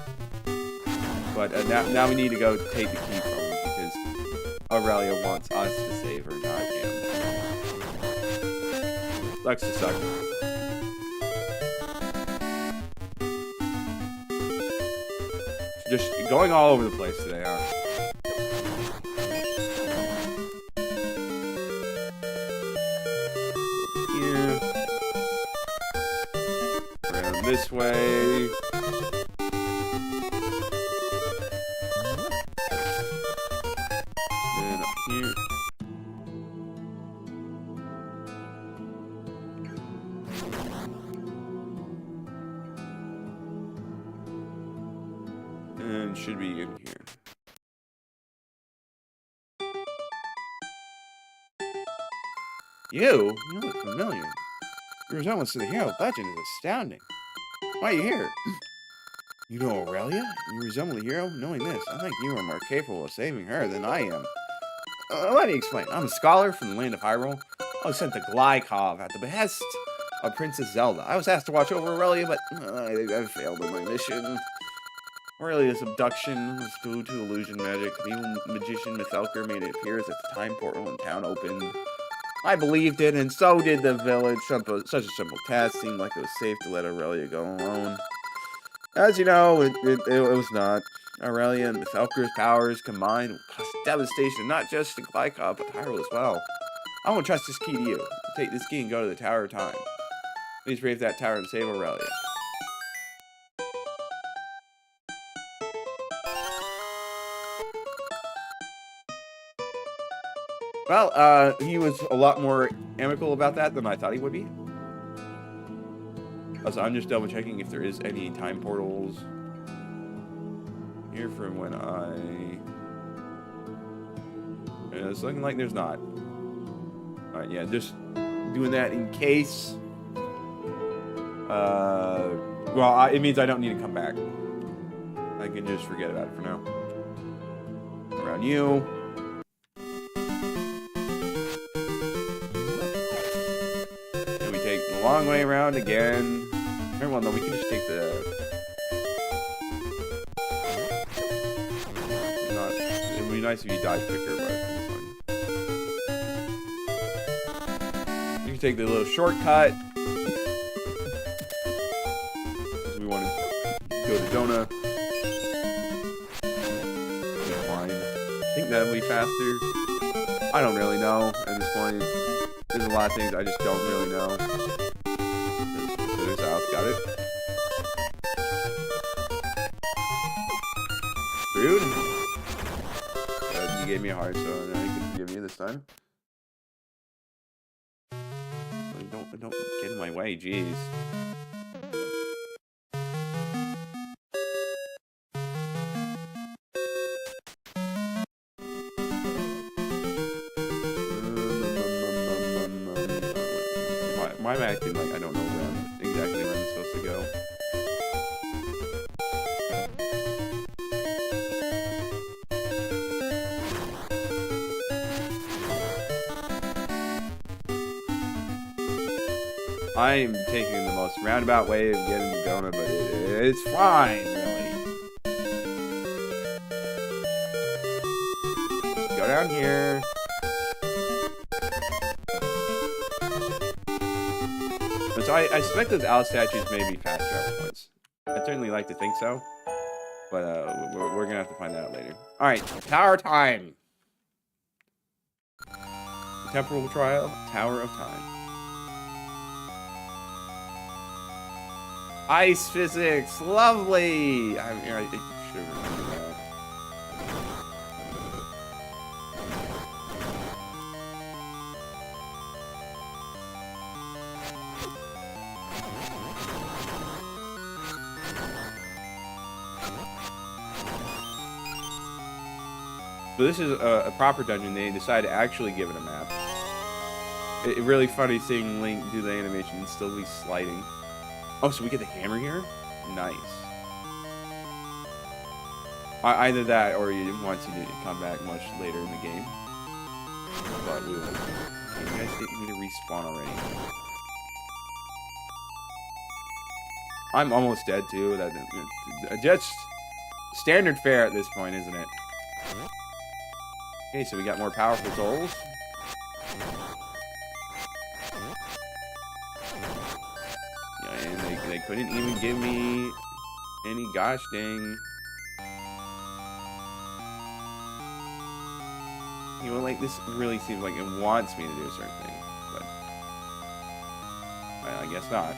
But now we need to go take the key from him because Aurelia wants us to save her, not him. Sucks to suck. Just going all over the place today, huh? Here. Around this way. Then up here. And should be in here. You look familiar. Your resemblance to the hero legend is astounding. Why are you here? You know Aurelia? You resemble the hero? Knowing this, I think you are more capable of saving her than I am. Let me explain. I'm a scholar from the land of Hyrule. I was sent to Glykov at the behest of Princess Zelda. I was asked to watch over Aurelia, but I failed in my mission. Aurelia's abduction was due to illusion magic. The evil magician Mithelker made it appear as if the time portal in town opened. I believed it, and so did the village. Such a simple task seemed like it was safe to let Aurelia go alone. As you know, it was not. Aurelia and Felker's powers combined will cause devastation, not just to Glycop, but Hyrule as well. I won't trust this key to you. Take this key and go to the Tower of Time. Please brave that tower and save Aurelia. Well, he was a lot more amicable about that than I thought he would be. So I'm just double checking if there is any time portals here from when it's looking like there's not. Alright, yeah, just doing that in case. Well, it means I don't need to come back. I can just forget about it for now. Around you. And we take the long way around again. Well, no, we can just take the... It would be nice if you died quicker, but it's fine. You can take the little shortcut. Because we want to go to Dona. Fine. I think that'll be faster. I don't really know at this point. There's a lot of things I just don't really know. South, got it. Rude. You gave me a heart, so I can forgive you this time. Don't get in my way, jeez. Why am I acting like I don't know exactly where I'm supposed to go? I'm taking the most roundabout way of getting to Dona, but it's fine, really. Just go down here. So I suspect those owl statues may be fast travel points. I'd certainly like to think so. But we're going to have to find that out later. Alright, Tower Time. The Temporal Trial, Tower of Time. Ice physics, lovely! I should remember that. So this is a proper dungeon. They decided to actually give it a map. It's really funny seeing Link do the animation and still be sliding. Oh, so we get the hammer here? Nice. Either that, or he wants you to come back much later in the game. But we will. You guys didn't need to respawn already. I'm almost dead too. Just standard fare at this point, isn't it? Okay, so we got more powerful souls. Yeah, and they couldn't even give me any gosh dang. You know, like, this really seems like it wants me to do a certain thing, but well, I guess not.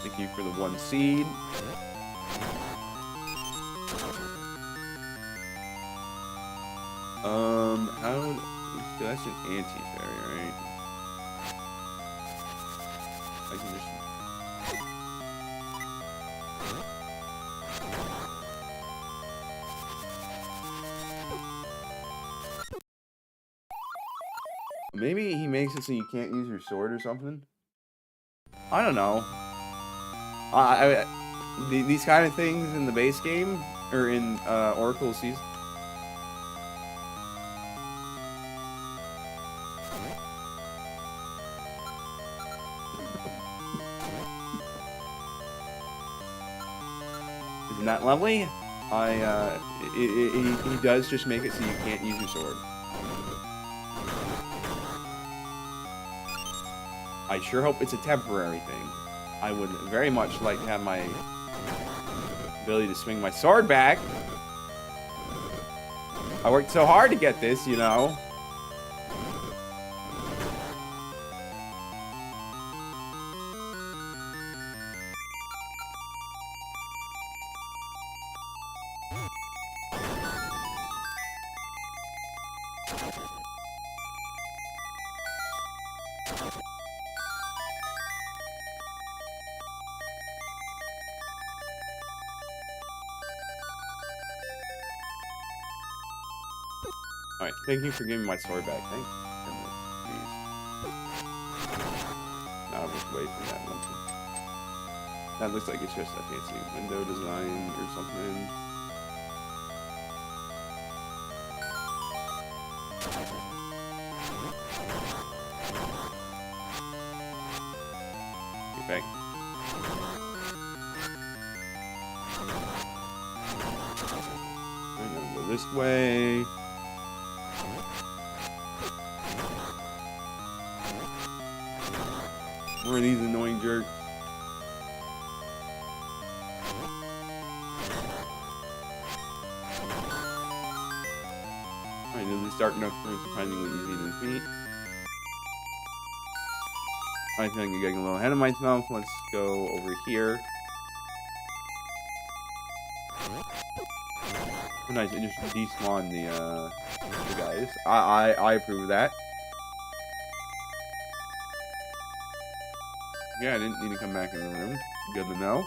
Thank you for the 1 seed. How? That's an anti-fairy, right? I can just. Maybe he makes it so you can't use your sword or something. I don't know. These kind of things in the base game, or in Oracle season. Isn't that lovely? He does just make it so you can't use your sword. I sure hope it's a temporary thing. I would very much like to have my ability to swing my sword back. I worked so hard to get this, you know. Alright, thank you for giving my sword back. Thank goodness. Jeez. Now I'm just away from that one. That looks like it's just a fancy window design or something. Get back. I'm gonna go this way. More of these annoying jerks. Alright, this is dark enough for surprisingly easy to defeat. I think I'm getting a little ahead of myself. Let's go over here. Oh, nice, it just despawned the guys. I approve of that. Yeah, I didn't need to come back in the room. Good to know.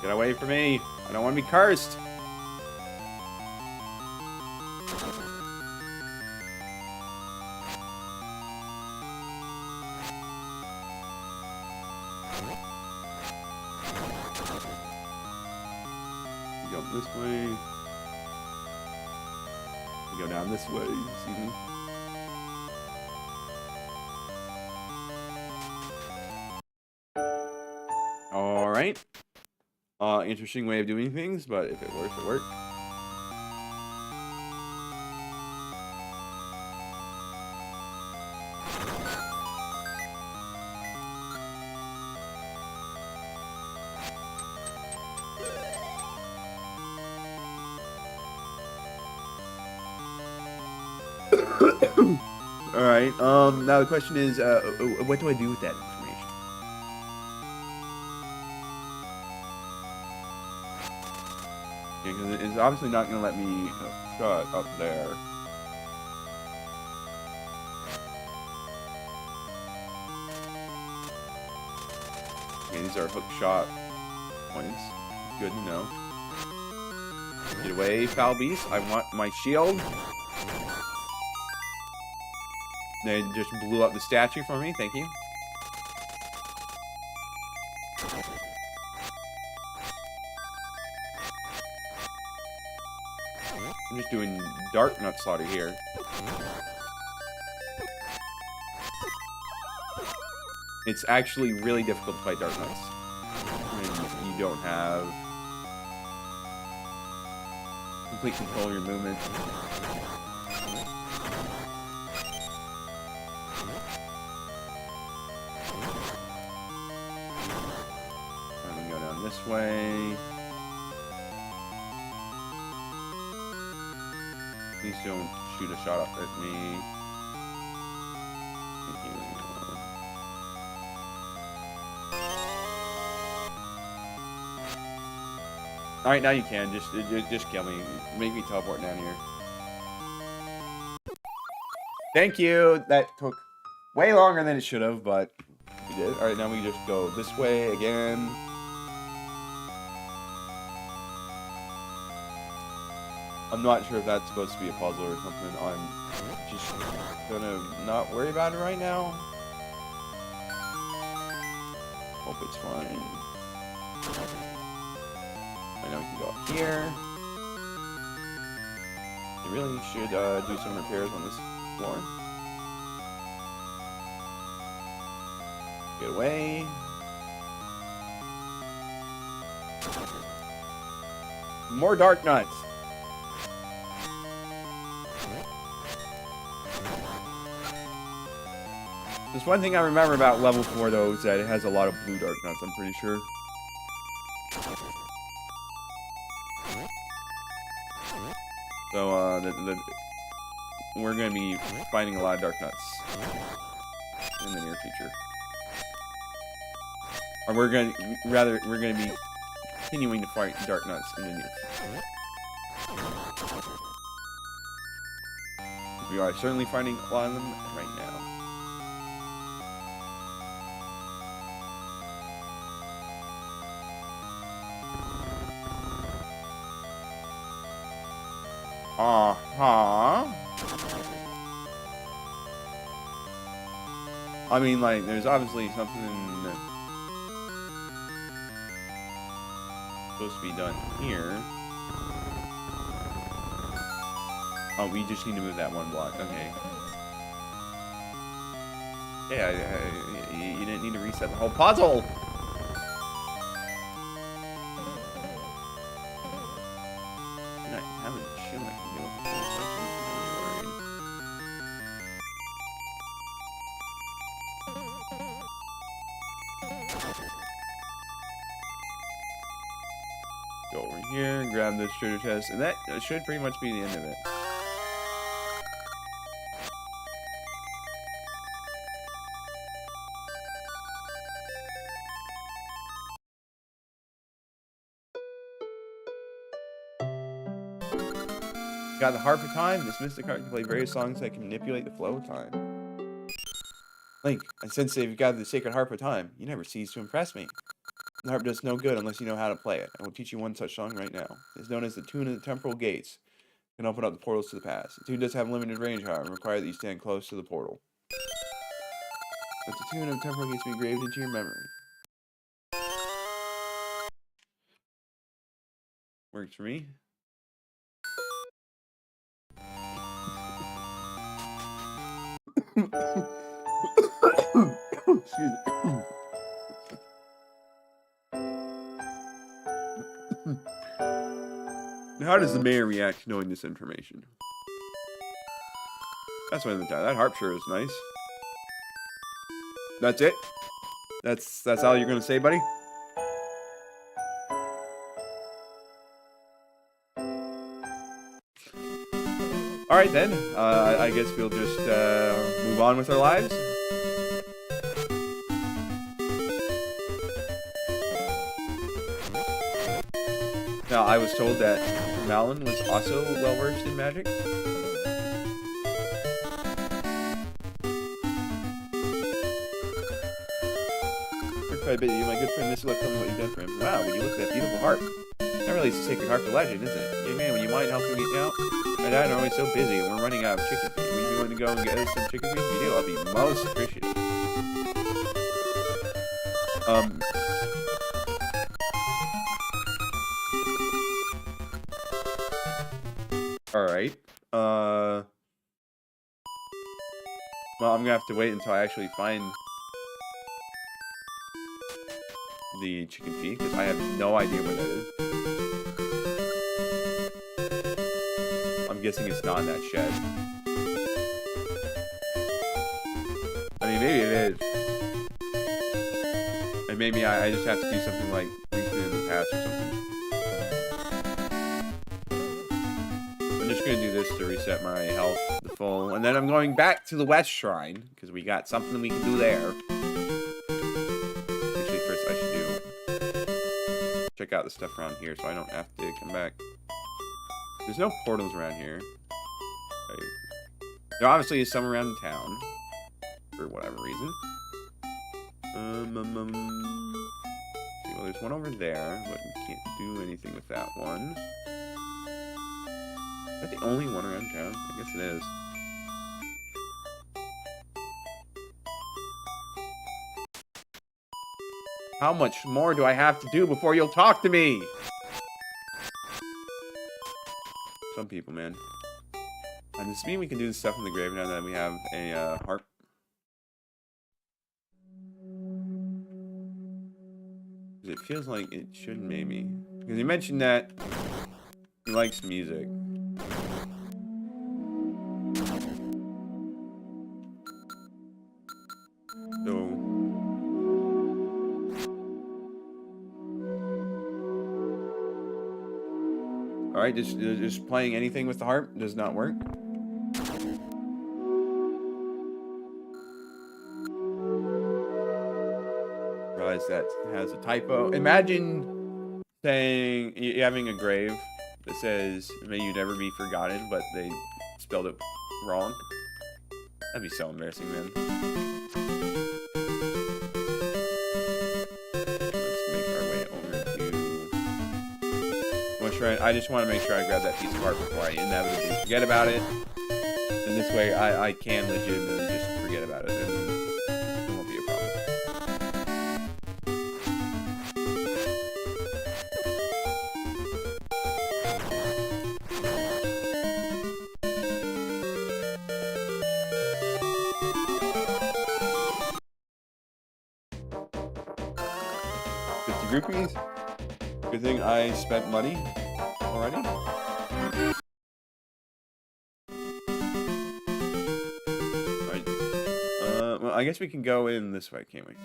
Get away from me. I don't want to be cursed. Go this way. Go down this way. Excuse me. All right. Interesting way of doing things, but if it works, it works. All right. Now the question is, what do I do with that information? Yeah, because it's obviously not going to let me shut up there. Okay, these are hook shot points. Good to know. Get away, foul beast. I want my shield. They just blew up the statue for me. Thank you. I'm just doing dark nut slaughter here. It's actually really difficult to fight dark nuts when you don't have complete control of your movement. I'm gonna go down this way. Please don't shoot a shot up at me. Thank you. Alright, now you can. Just kill me. Make me teleport down here. Thank you! That took way longer than it should have, but we did. Alright, now we just go this way again. I'm not sure if that's supposed to be a puzzle or something. I'm just gonna not worry about it right now. Hope it's fine. Right now we can go up here. I really should do some repairs on this floor. Get away. More dark nuts. There's one thing I remember about level 4 though is that it has a lot of blue dark nuts, I'm pretty sure. So we're gonna be finding a lot of dark nuts in the near future. Or we're gonna be continuing to fight dark nuts in the near future. We are certainly finding a lot of them right now. I mean, like, there's obviously something supposed to be done here. Oh, we just need to move that one block. Okay. Yeah, you didn't need to reset the whole puzzle. I haven't shown I can do it before, so I'm really worried. Go over here, grab this treasure chest, and that should pretty much be the end of it. Got the harp of time. This mystic harp can play various songs that can manipulate the flow of time. Link, and since you've got the sacred harp of time, you never cease to impress me. The harp does no good unless you know how to play it. I will teach you one such song right now. It's known as the Tune of the Temporal Gates. It can open up the portals to the past. The tune does have limited range, however, and require that you stand close to the portal. Let the tune of the Temporal Gates be engraved into your memory. Works for me. Excuse me. How does the mayor react to knowing this information? That's one of the time. That harp sure is nice. That's it? That's all you're gonna say, buddy? Alright then. I guess we'll just move on with our lives. Now, I was told that Malin was also well-versed in magic. Quite a bit. My good friend Missy left telling me what you've done for him. Wow, when you look at that beautiful harp. Not really, it's a sacred harp of legend, isn't it? Hey man, would you mind helping me out? My dad and I are always so busy and we're running out of chicken feed. Would you want to go and get us some chicken feed? If you do, I'll be most appreciative. Alright. Well, I'm gonna have to wait until I actually find the chicken feed, because I have no idea where that is. I'm guessing it's not in that shed. I mean, maybe it is. And maybe I just have to do something like reach it in the past or something. I'm just gonna do this to reset my health to full, and then I'm going back to the West Shrine, because we got something we can do there. Actually, first I should check out the stuff around here so I don't have to come back. There's no portals around here. Right. There obviously is some around town. For whatever reason. See, well, there's one over there, but we can't do anything with that one. Is that the only one around town? I guess it is. How much more do I have to do before you'll talk to me? Some people, man. Does this mean we can do this stuff in the grave now that we have a harp? It feels like it should maybe. Because he mentioned that he likes music. So. Alright, just playing anything with the harp does not work. Realize that has a typo. Imagine saying you're having a grave that says "May you never be forgotten," but they spelled it wrong. That'd be so embarrassing, man. Let's make our way over to. I just want to make sure I grab that piece of art before I inevitably forget about it. And this way, I can legitimately just forget about it. And it won't be a problem. Rupees. Good thing I spent money already. Alright. Well, I guess we can go in this way, can't we?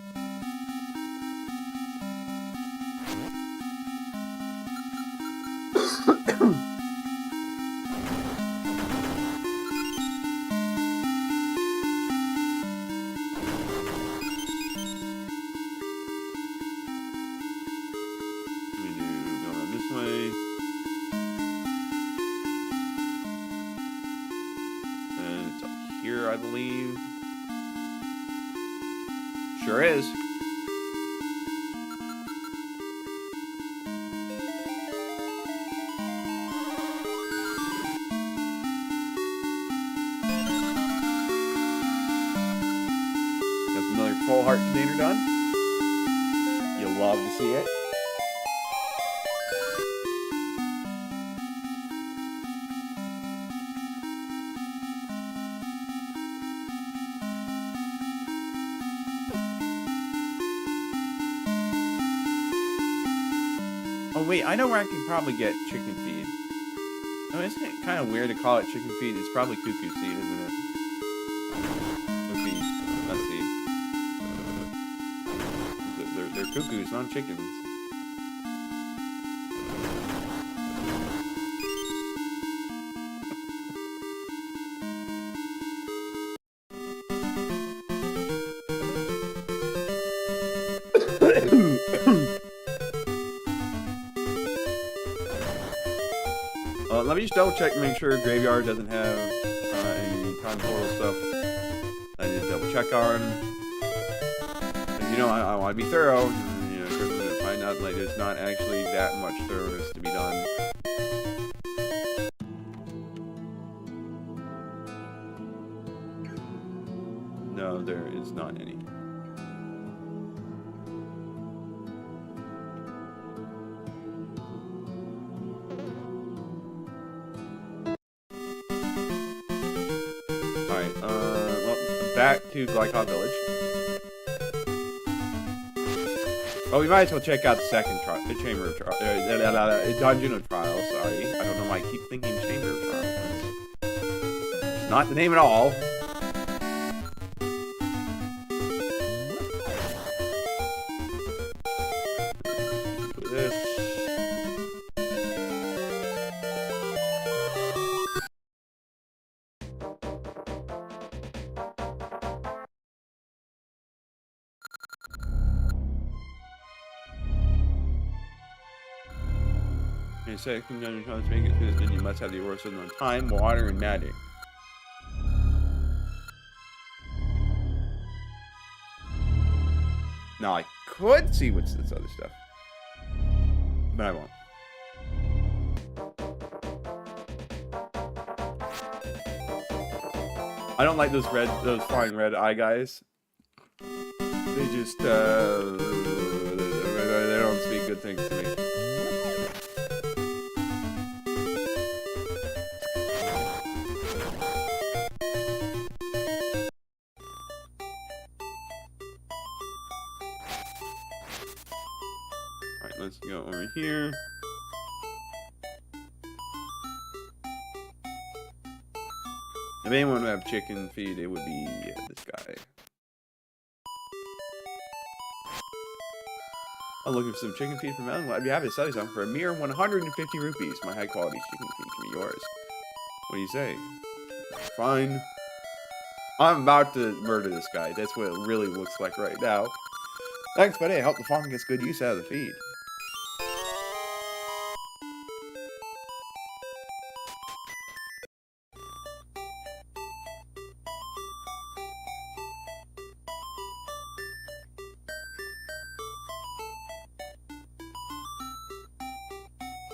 I believe. Sure is. That's another full heart container done. You'll love to see it. Oh wait, I know where I can probably get chicken feed. Oh, isn't it kind of weird to call it chicken feed? It's probably cuckoo seed, isn't it? Let's see. They're cuckoos, not chickens. Let me just double check and make sure Graveyard doesn't have any time portal stuff I need to double check on. And, you know, I want to be thorough. You know, we're going to find out like there's not actually that much thoroughness to be done. No, there is not any. Back to Glycon Village. Oh, we might as well check out the second Chamber of Trials. Dungeon of Trials, sorry. I don't know why I keep thinking Chamber of Trials. It's not the name at all. Second dungeon trying to make it through this dungeon, you must have the aura sword on time, water, and magic. Now I could see what's this other stuff, but I won't. I don't like those flying red eye guys. They just they don't speak good things to me. let's go over here. If anyone would have chicken feed, it would be this guy. I'm looking for some chicken feed from Ellen. I'd be happy to sell you some for a mere 150 rupees. My high quality chicken feed can be yours. What do you say? Fine. I'm about to murder this guy. That's what it really looks like right now. Thanks, buddy. I hope the farm gets good use out of the feed.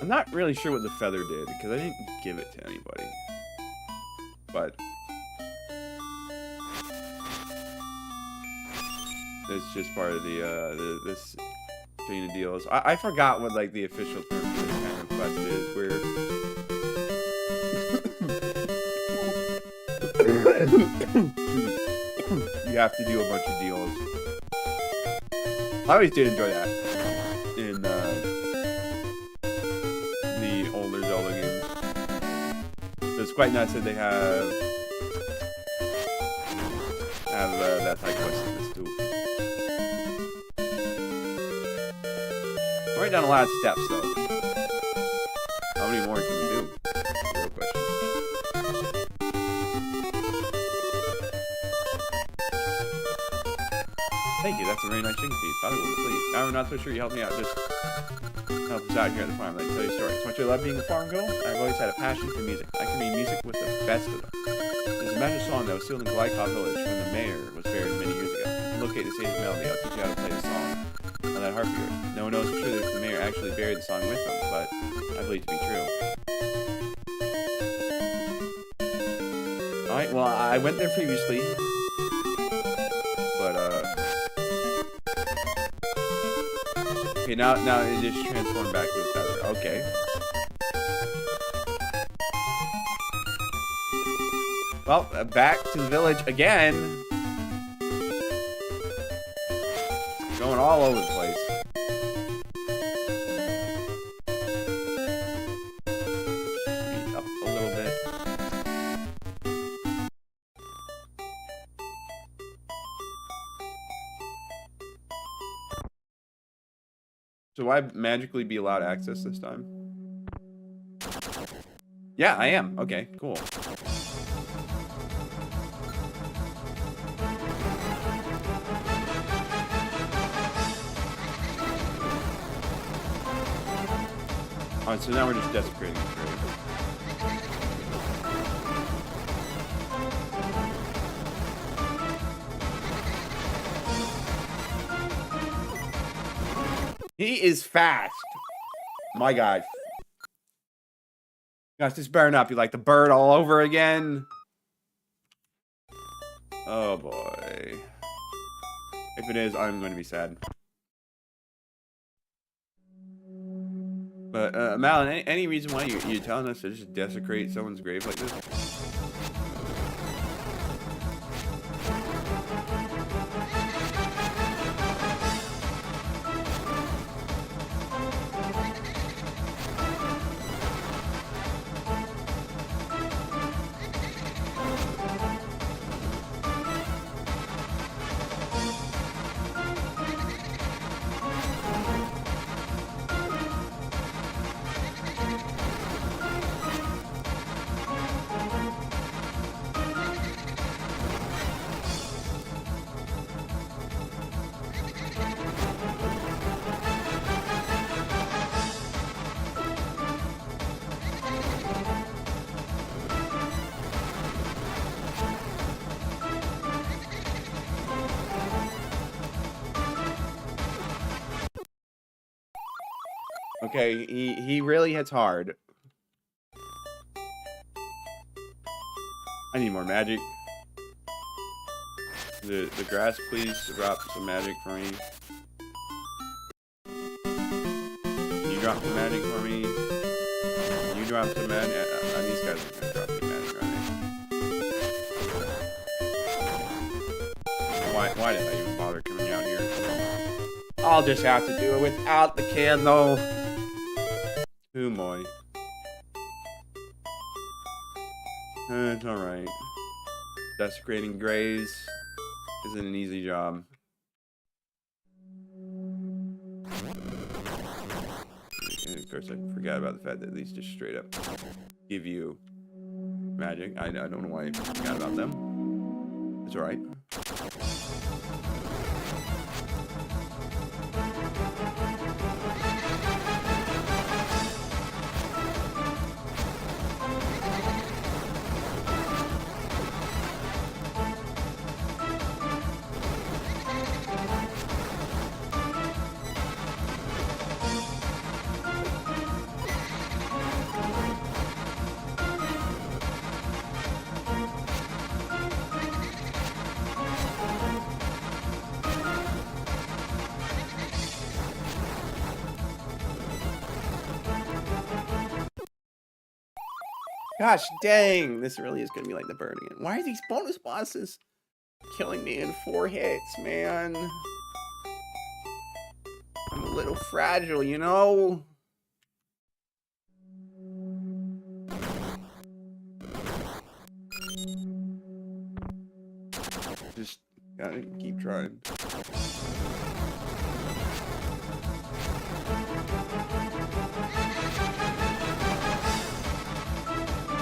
I'm not really sure what the feather did, because I didn't give it to anybody. But it's just part of this chain of deals. I forgot what like the official term for this kind of quest is, where you have to do a bunch of deals. I always did enjoy that in the older Zelda games. So it's quite nice that they have that type quest in this too. Write down a lot of steps though. How many more can we do? Real question. Thank you, that's a very nice chicken feed. Valuable, please. Now I'm not so sure you helped me out. Just help us out here at the farm. Let me tell you a story. So much I love being a farm girl, I've always had a passion for music. I can make music with the best of them. There's a magic song that was sealed in Glycod Village when the mayor was buried many years ago. Locate the stage melody, I'll teach you how to play the song on that harp of yours. No one knows for sure that the mayor actually buried the song with them, but I believe it to be true. Alright, well, I went there previously. But, okay, now it just transformed back to a feather. Okay. Well, back to the village again. Going all over the place. Speed up a little bit. So will I magically be allowed access this time? Yeah, I am. Okay, cool. Alright, so now we're just desecrating the grave. He is fast. My God. Gosh, this better not be like the bird all over again. Oh boy. If it is, I'm going to be sad. But, Malin, any reason why you're telling us to just desecrate someone's grave like this? Okay, he really hits hard. I need more magic. The grass, please drop some magic for me. Can you drop some magic for me? Can you drop some magic? These guys are gonna drop any magic, are they? Why did I even bother coming out here? I'll just have to do it without the candle. Oh boy. It's alright. Desecrating grays isn't an easy job. And of course, I forgot about the fact that these just straight up give you magic. I don't know why I forgot about them. It's alright. Gosh dang, this really is gonna be like the Burning. Why are these bonus bosses killing me in 4 hits, man? I'm a little fragile, you know? Just gotta keep trying.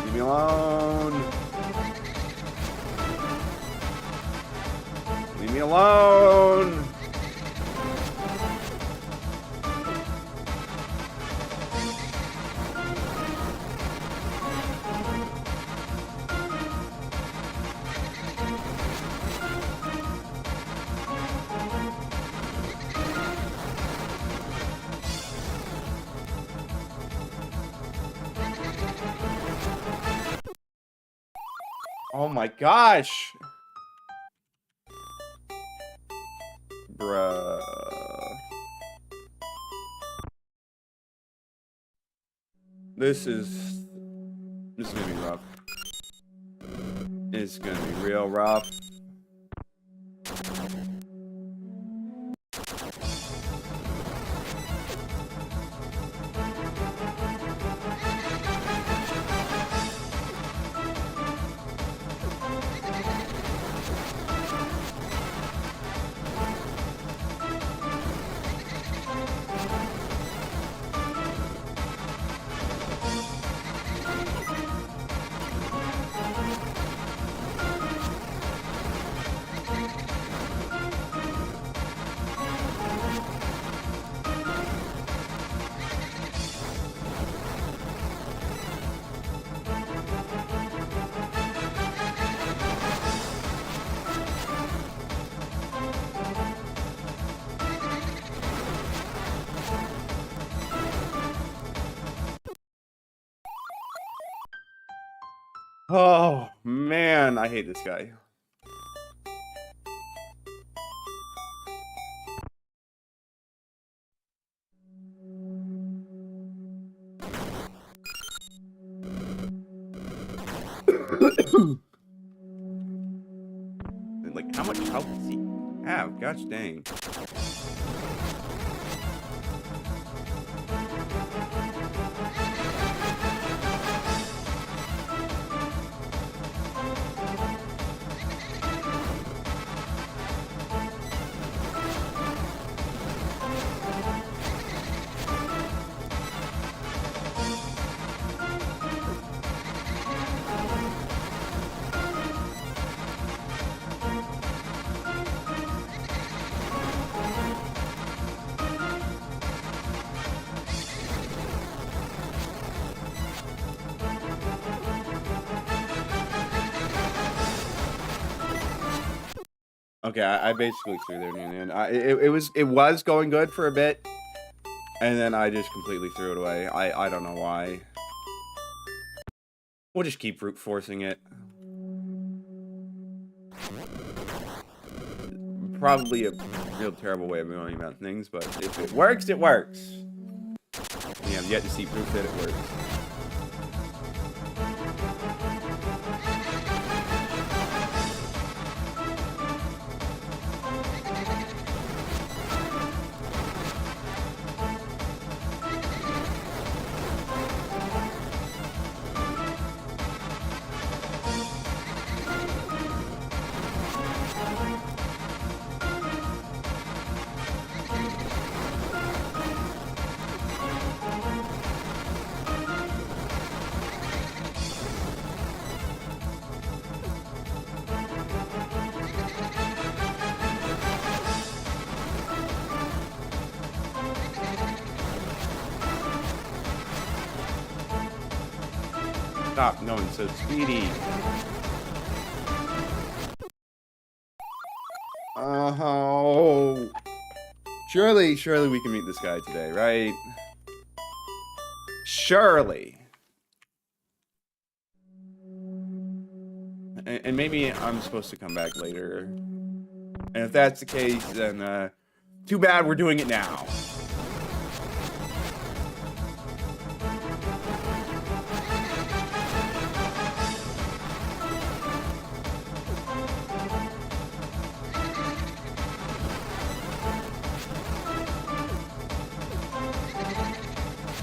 Leave me alone. Leave me alone. Oh my gosh. Bruh. This is gonna be rough. It's gonna be real rough. Oh man, I hate this guy. Like, how much health does he have? Gosh dang. Okay, I basically threw there, and it was going good for a bit, and then I just completely threw it away. I don't know why. We'll just keep brute forcing it. Probably a real terrible way of going about things, but if it works, it works. We have yet to see proof that it works. Stop going so speedy. Oh. Surely we can meet this guy today, right? Surely. And maybe I'm supposed to come back later. And if that's the case, then too bad we're doing it now.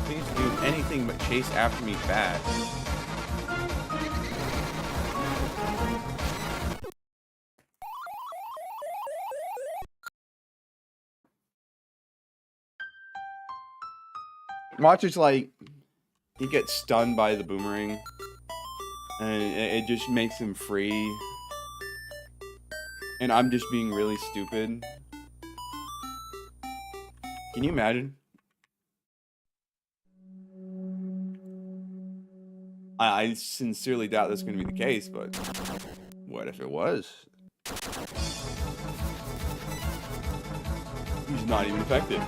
Please do anything but chase after me fast. Watch it's like he gets stunned by the boomerang, and it just makes him free. And I'm just being really stupid. Can you imagine? I sincerely doubt that's going to be the case, but what if it was? He's not even affected.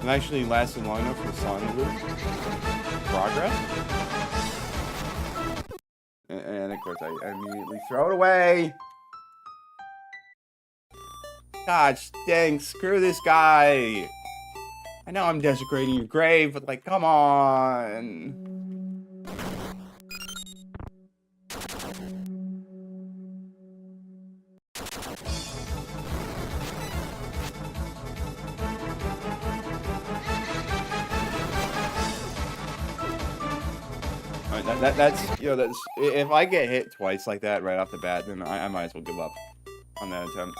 It actually lasted long enough for the song to loop. Progress? And of course, I immediately throw it away. Gosh dang, screw this guy. I know I'm desecrating your grave, but like, come on. That's if I get hit twice like that right off the bat, then I might as well give up on that attempt.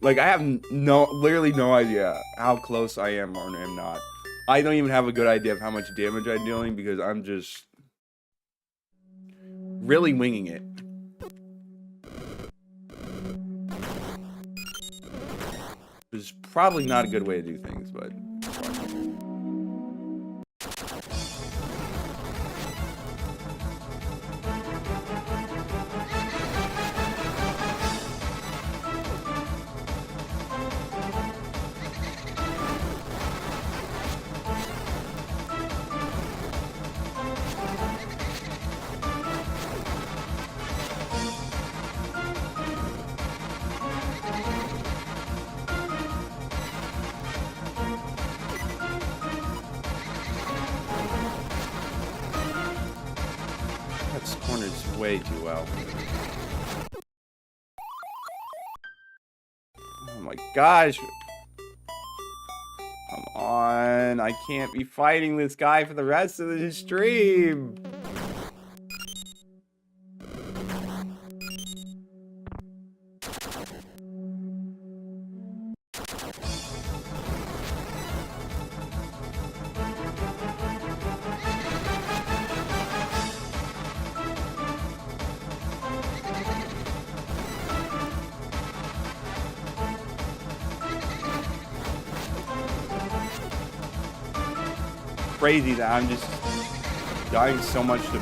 Like, I have literally no idea how close I am or am not. I don't even have a good idea of how much damage I'm dealing because I'm just really winging it. Which is probably not a good way to do things, but way too well. Oh my gosh. Come on. I can't be fighting this guy for the rest of the stream. Crazy that I'm just dying so much to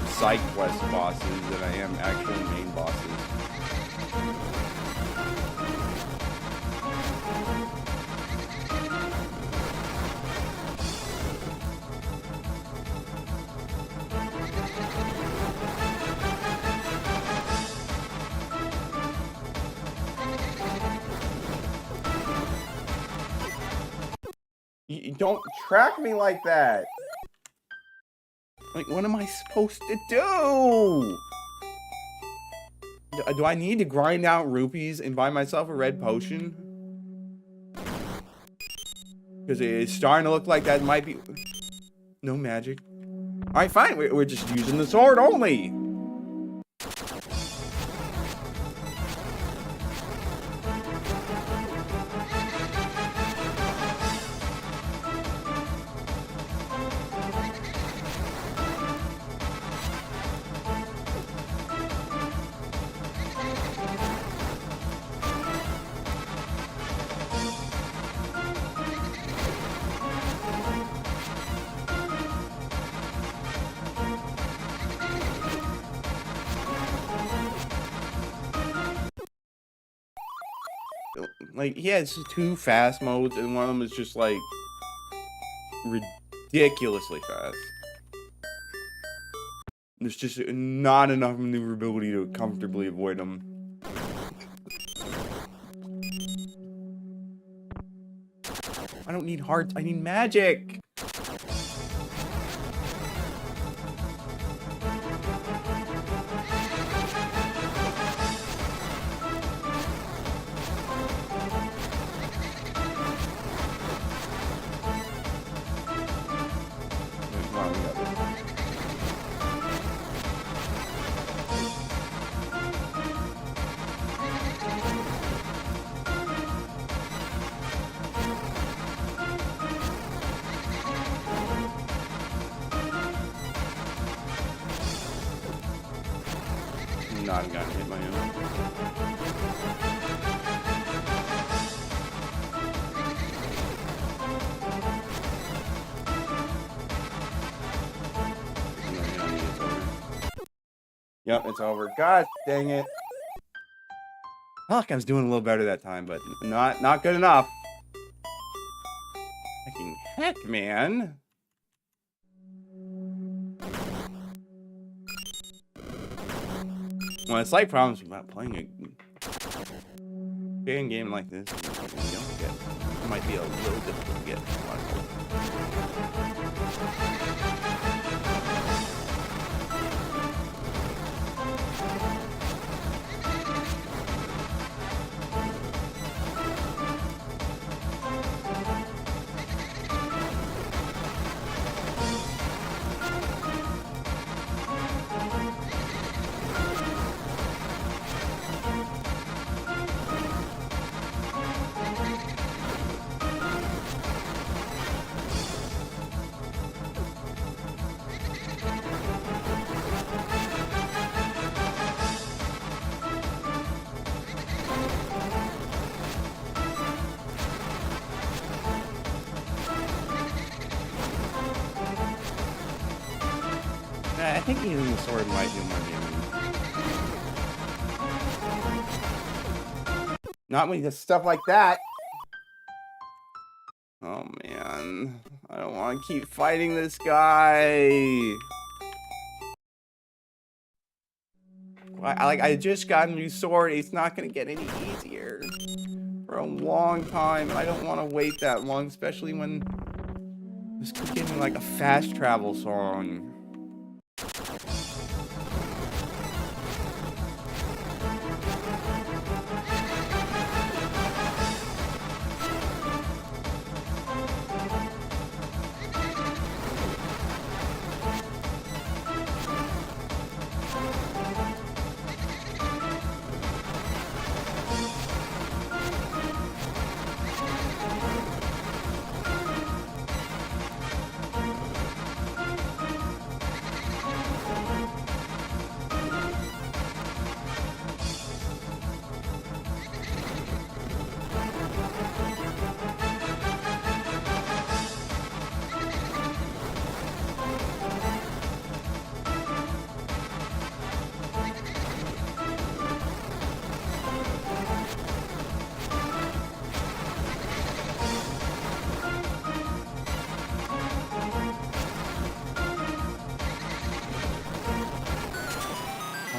side quest bosses than I am actual main bosses. You don't track me like that. Like, what am I supposed to do? Do I need to grind out rupees and buy myself a red potion? Because it's starting to look like that might be... No magic. Alright, fine. We're just using the sword only. Like, he has 2 fast modes, and one of them is just, like, ridiculously fast. There's just not enough maneuverability to comfortably avoid them. I don't need hearts, I need magic! Not gonna hit my own. Yep, it's over. God dang it. I felt like I was doing a little better that time, but not good enough. Fucking heck, man. Well, it's like problems about playing a fan game like this. You don't get. It might be a little difficult to get. I think using the sword might do more damage. Not when he does stuff like that. Oh man, I don't want to keep fighting this guy. I just got a new sword. It's not gonna get any easier for a long time. I don't want to wait that long, especially when this could give me like a fast travel song.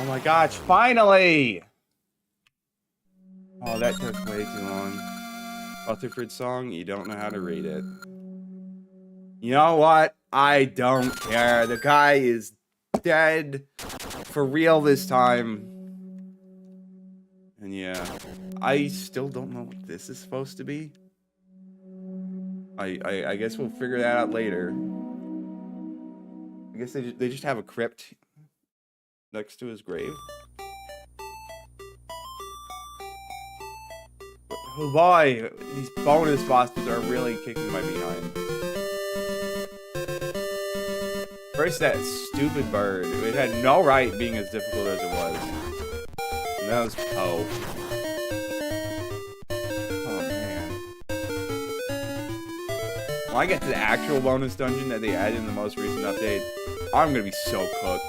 Oh my gosh, finally! Oh, that took way too long. Rutherford song, you don't know how to read it. You know what? I don't care. The guy is dead for real this time. And yeah, I still don't know what this is supposed to be. I guess we'll figure that out later. I guess they just have a crypt next to his grave. Oh boy, these bonus bosses are really kicking my behind. First, that stupid bird. It had no right being as difficult as it was. And that was Poe. Oh man. When I get to the actual bonus dungeon that they added in the most recent update, I'm gonna be so cooked.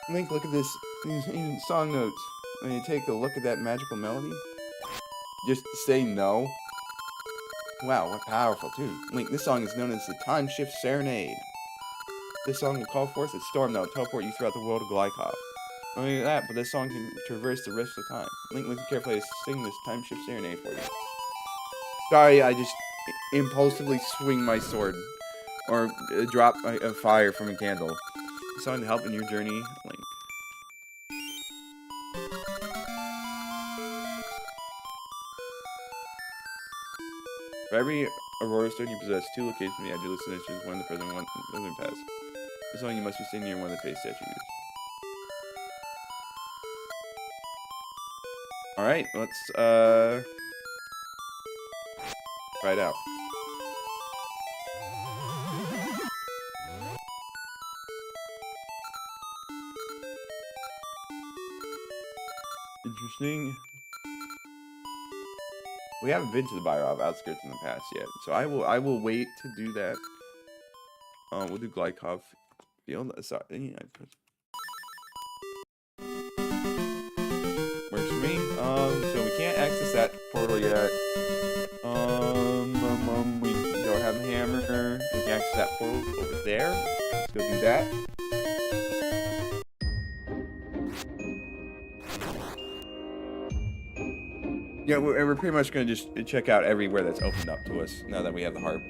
Link, look at this. These song notes. When you take a look at that magical melody, just say no. Wow, what powerful too. Link, this song is known as the Time Shift Serenade. This song will call forth a storm that will teleport you throughout the world of Glykov. Not only that, but this song can traverse the rest of time. Link, listen carefully to sing this Time Shift Serenade for you. Sorry, I just impulsively swing my sword. Or drop a fire from a candle. A song to help in your journey, Link. For every Aurora Stone you possess, 2 locations you add to list initiatives, one in the present, one in the past. This song you must be singing near one of the face statues. Alright, let's try it out. Interesting. We haven't been to the Byrov outskirts in the past yet, so I will wait to do that. We'll do Glykov Field. Sorry, yeah. Works for me. So we can't access that portal yet. We don't have a hammer. We can access that portal over there. Let's go do that. Yeah, we're pretty much going to just check out everywhere that's opened up to us now that we have the harp.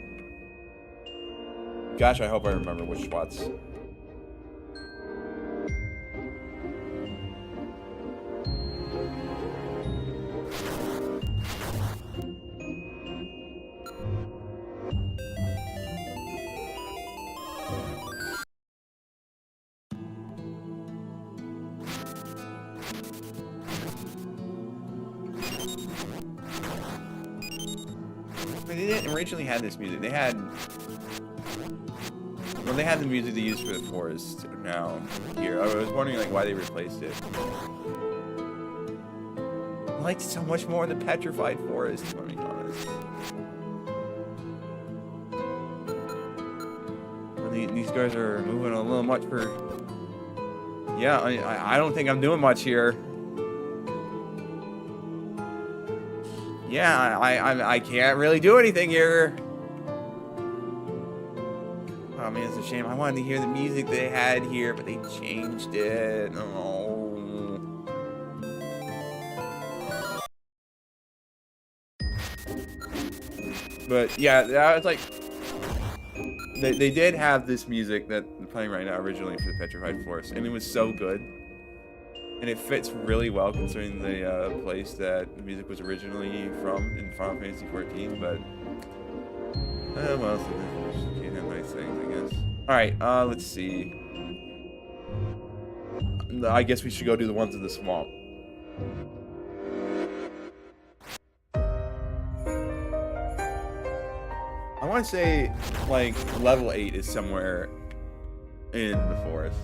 Gosh, I hope I remember which spots. They didn't originally have this music. They had the music they used for the forest now here. I was wondering like why they replaced it. I liked it so much more in the Petrified Forest, if I'm being honest. These guys are moving a little much for. Yeah, I don't think I'm doing much here. Yeah, I can't really do anything here. Oh man, it's a shame. I wanted to hear the music they had here, but they changed it. Oh. But yeah, it's like they did have this music that they're playing right now originally for the Petrified Forest, and it was so good. And it fits really well considering the place that the music was originally from in Final Fantasy XIV, but well, so can't have nice things, I guess. Alright, let's see. I guess we should go do the ones in the swamp. I want to say, like, level 8 is somewhere in the forest.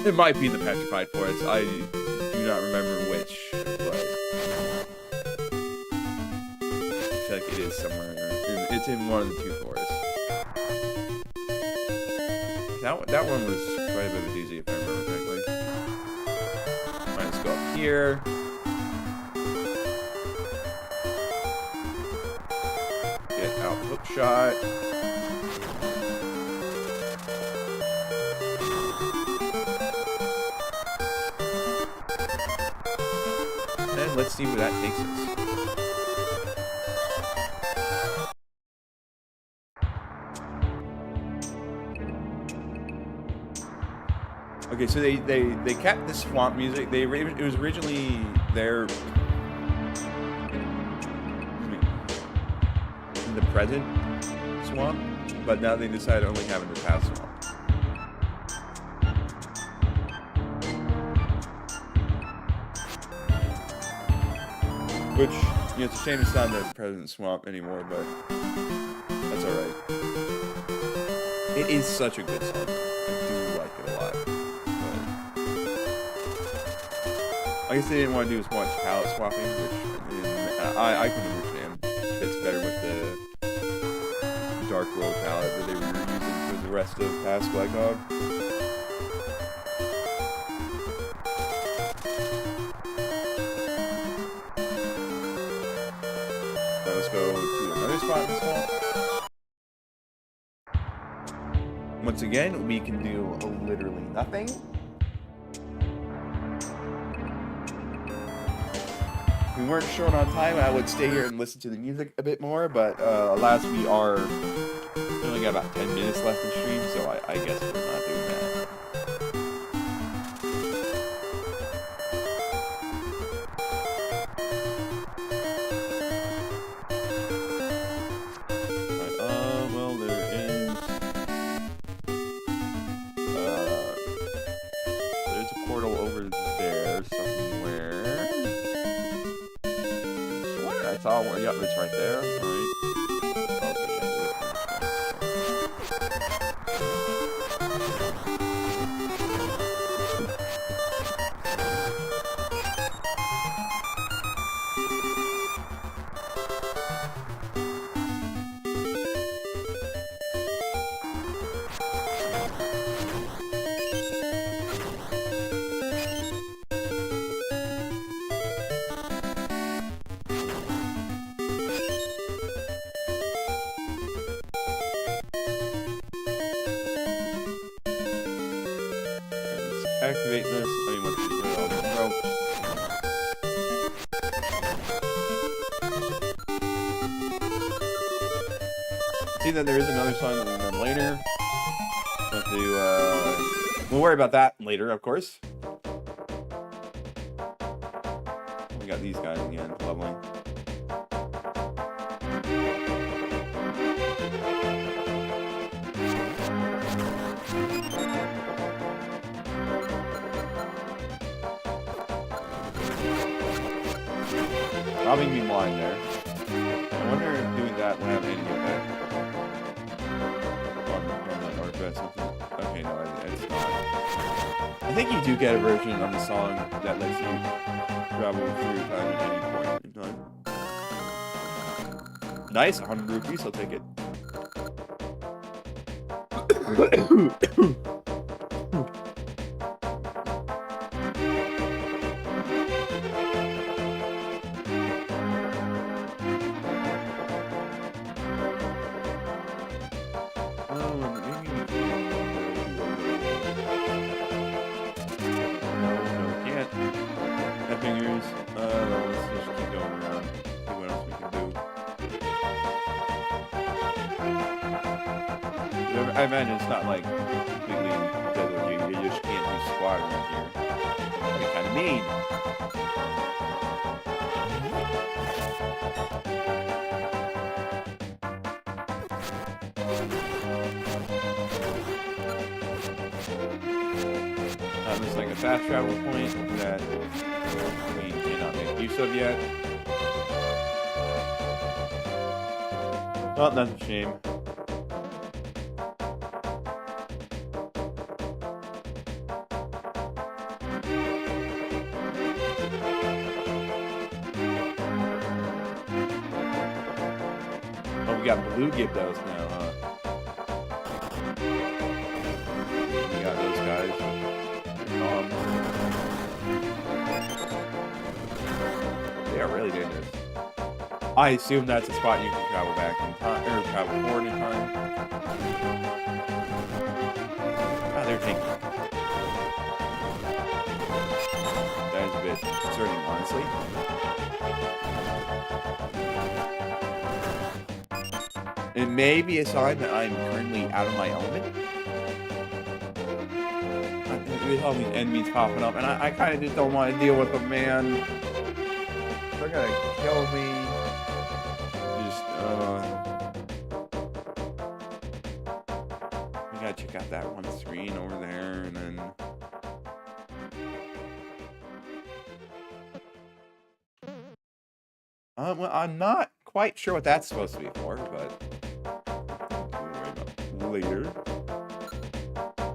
It might be the Petrified Forest. I do not remember which, but I feel like it is somewhere. It's in one of the 2 forests. That one was quite a bit of a doozy, if I remember correctly. Alright, let's go up here. out hook shot. And let's see where that takes us. Okay, so they kept the swamp music. It was originally there in the present swamp, but now they decided only having the past swamp. Which, you know, it's a shame it's not in the present swamp anymore, but that's alright. It is such a good song. I do like it a lot. I guess they didn't want to do as much palette swapping, which I can understand. It's better with the Dark World palette that they were using for the rest of past Black Dog. Now let's go to another spot in the swamp. Once again, we can do literally nothing. If we weren't short on time, I would stay here and listen to the music a bit more, but alas, we only got about 10 minutes left in stream, so I guess we're not doing that. Alright, well, there is... there's a portal over there somewhere. I saw one. Yep, it's right there. Alright. Activate this. I mean, let's get rid of all the ropes. See that there is another song that we'll run later. We'll worry about that later, of course. We got these guys again, leveling. Robbing me blind there. I wonder if doing that will have any effect on or if that's something. Okay, no, it's not. I think you do get a version of the song that lets you travel through time at any point in time. Nice, 100 rupees, I'll take it. Fingers. Let's just keep going around. See what else we can do. I imagine it's not like completely dead with you. You just can't do squat around here. That'd be kind of mean. There's like a fast travel point that we cannot make use of yet. Well, that's a shame. Oh, we got blue Gibdos now, huh? We got those guys. They are really dangerous. I I assume that's a spot you can travel back in time, or travel forward in time. Ah, they're taking. That is a bit concerning, honestly. It may be a sign that I'm currently out of my element. With all these enemies popping up, and I kind of just don't want to deal with them, man. They're gonna kill me. Just, I gotta check out that one screen over there, and then. Well, I'm not quite sure what that's supposed to be for, but later.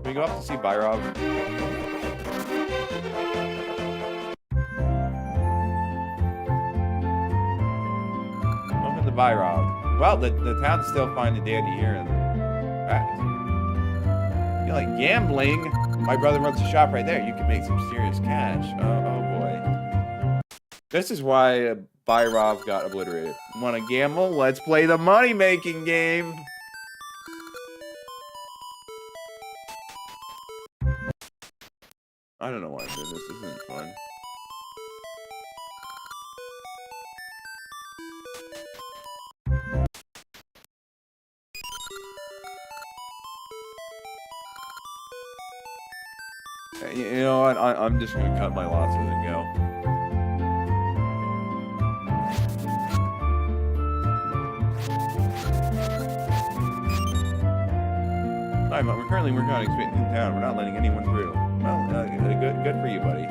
We go up to see Byrov. Welcome to Byrov. Well, the town's still fine and dandy here, and you like gambling? My brother runs a shop right there. You can make some serious cash. Oh boy. This is why Byrov got obliterated. Want to gamble? Let's play the money-making game. I don't know why I'm doing this. This isn't fun. You know what? I'm just gonna cut my losses and go. Sorry, but we're currently working on expanding the town. We're not letting anyone through. Well, good for you, buddy.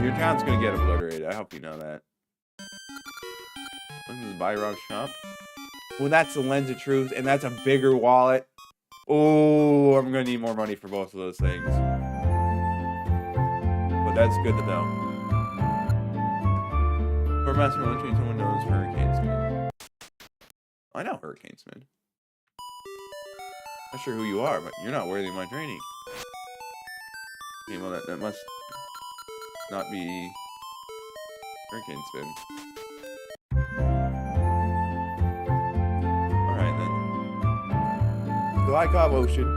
Your town's gonna get obliterated. I hope you know that. Look at the Byrov shop. Well, that's the Lens of Truth, and that's a bigger wallet. Oh, I'm gonna need more money for both of those things. But that's good to know. For Master Military, someone knows Hurricane Smith. I know Hurricane Smith. Not sure who you are, but you're not worthy of my training. Okay, well, that must not be Hurricane Spin. Alright then. Glykov Ocean.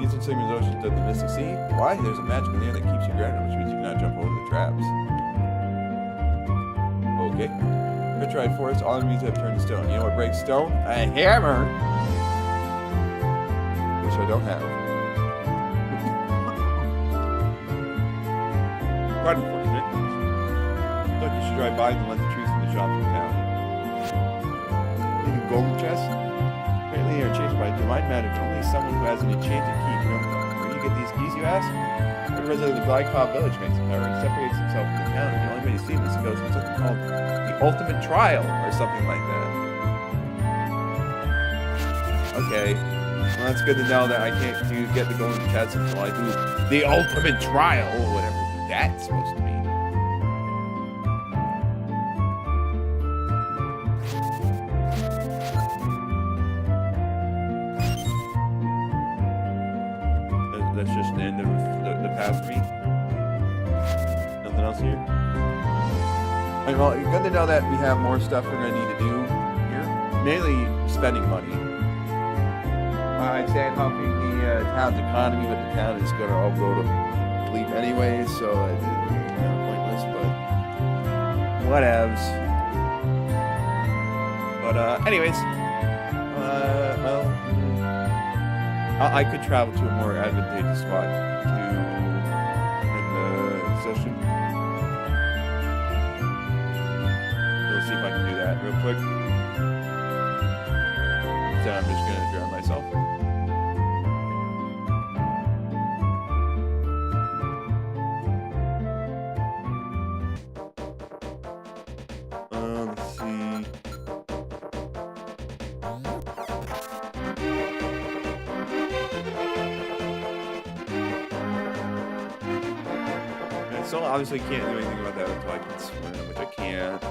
Eastern Sigma's Ocean to the Mystic Sea. Why? There's a magic in the air that keeps you grounded, which means you cannot jump over the traps. Okay. Petrified forest, all enemies have turned to stone. You know what breaks stone? A hammer! Which I don't have. Quite unfortunate. Look, you should drive by and let the trees in the shops in town. Even golden chests? Apparently they are changed by divine magic. Only someone who has an enchanted key can open them. Where do you get these keys, you ask? The resident of the Glykov village makes them. However, he separates himself from the town, and the only way to see him is to go through something called the ultimate trial, or something like that. Okay. Well, that's good to know that I can't get the golden chest until I do the ultimate trial, or whatever that's supposed to mean. That's just the end of the path for me. Nothing else here? Alright, well, good to know that we have more stuff we're going to need to do here. Mainly spending money. I'd say I'm helping the town's economy, but the town is going to all go to sleep anyways, so it's kind of pointless, but whatevs. But anyways, well, I could travel to a more advantageous spot to end the session. Let's see if I can do that real quick. So I'm just going to drown myself. Let's see. I still obviously can't do anything about that until I can swim, which I can't.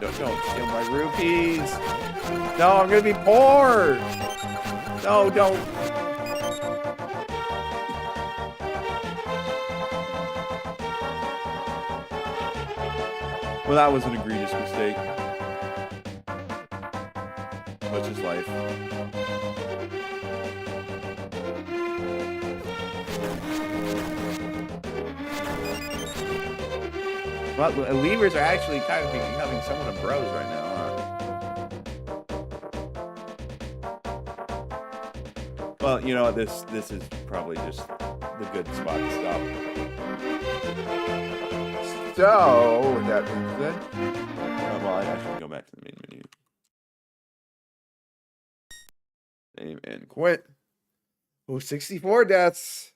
don't steal my rupees. No, I'm gonna be poor. No, don't. Well, that was an egregious mistake. Such is life. Well, levers are actually kind of becoming somewhat of bros right now, huh? Well, you know what? This is probably just the good spot to stop. So, with that being said, well, I actually go back to the main menu. Save and quit. Oh, 64 deaths.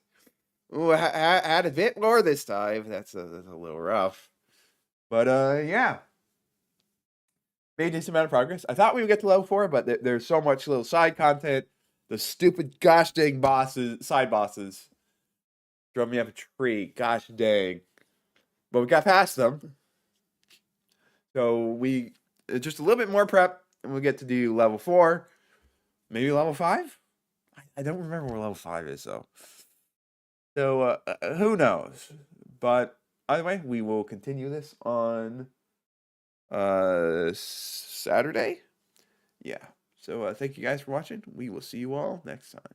Oh, had a bit more this time. That's a little rough. But, yeah. Made a decent amount of progress. I thought we would get to level 4, but there's so much little side content. The stupid gosh dang side bosses. Drove me up a tree. Gosh dang. But we got past them. So we just a little bit more prep, and we'll get to do level 4. Maybe level 5? I don't remember where level 5 is, though. So, who knows? But either way, we will continue this on Saturday. Yeah. So, thank you guys for watching. We will see you all next time.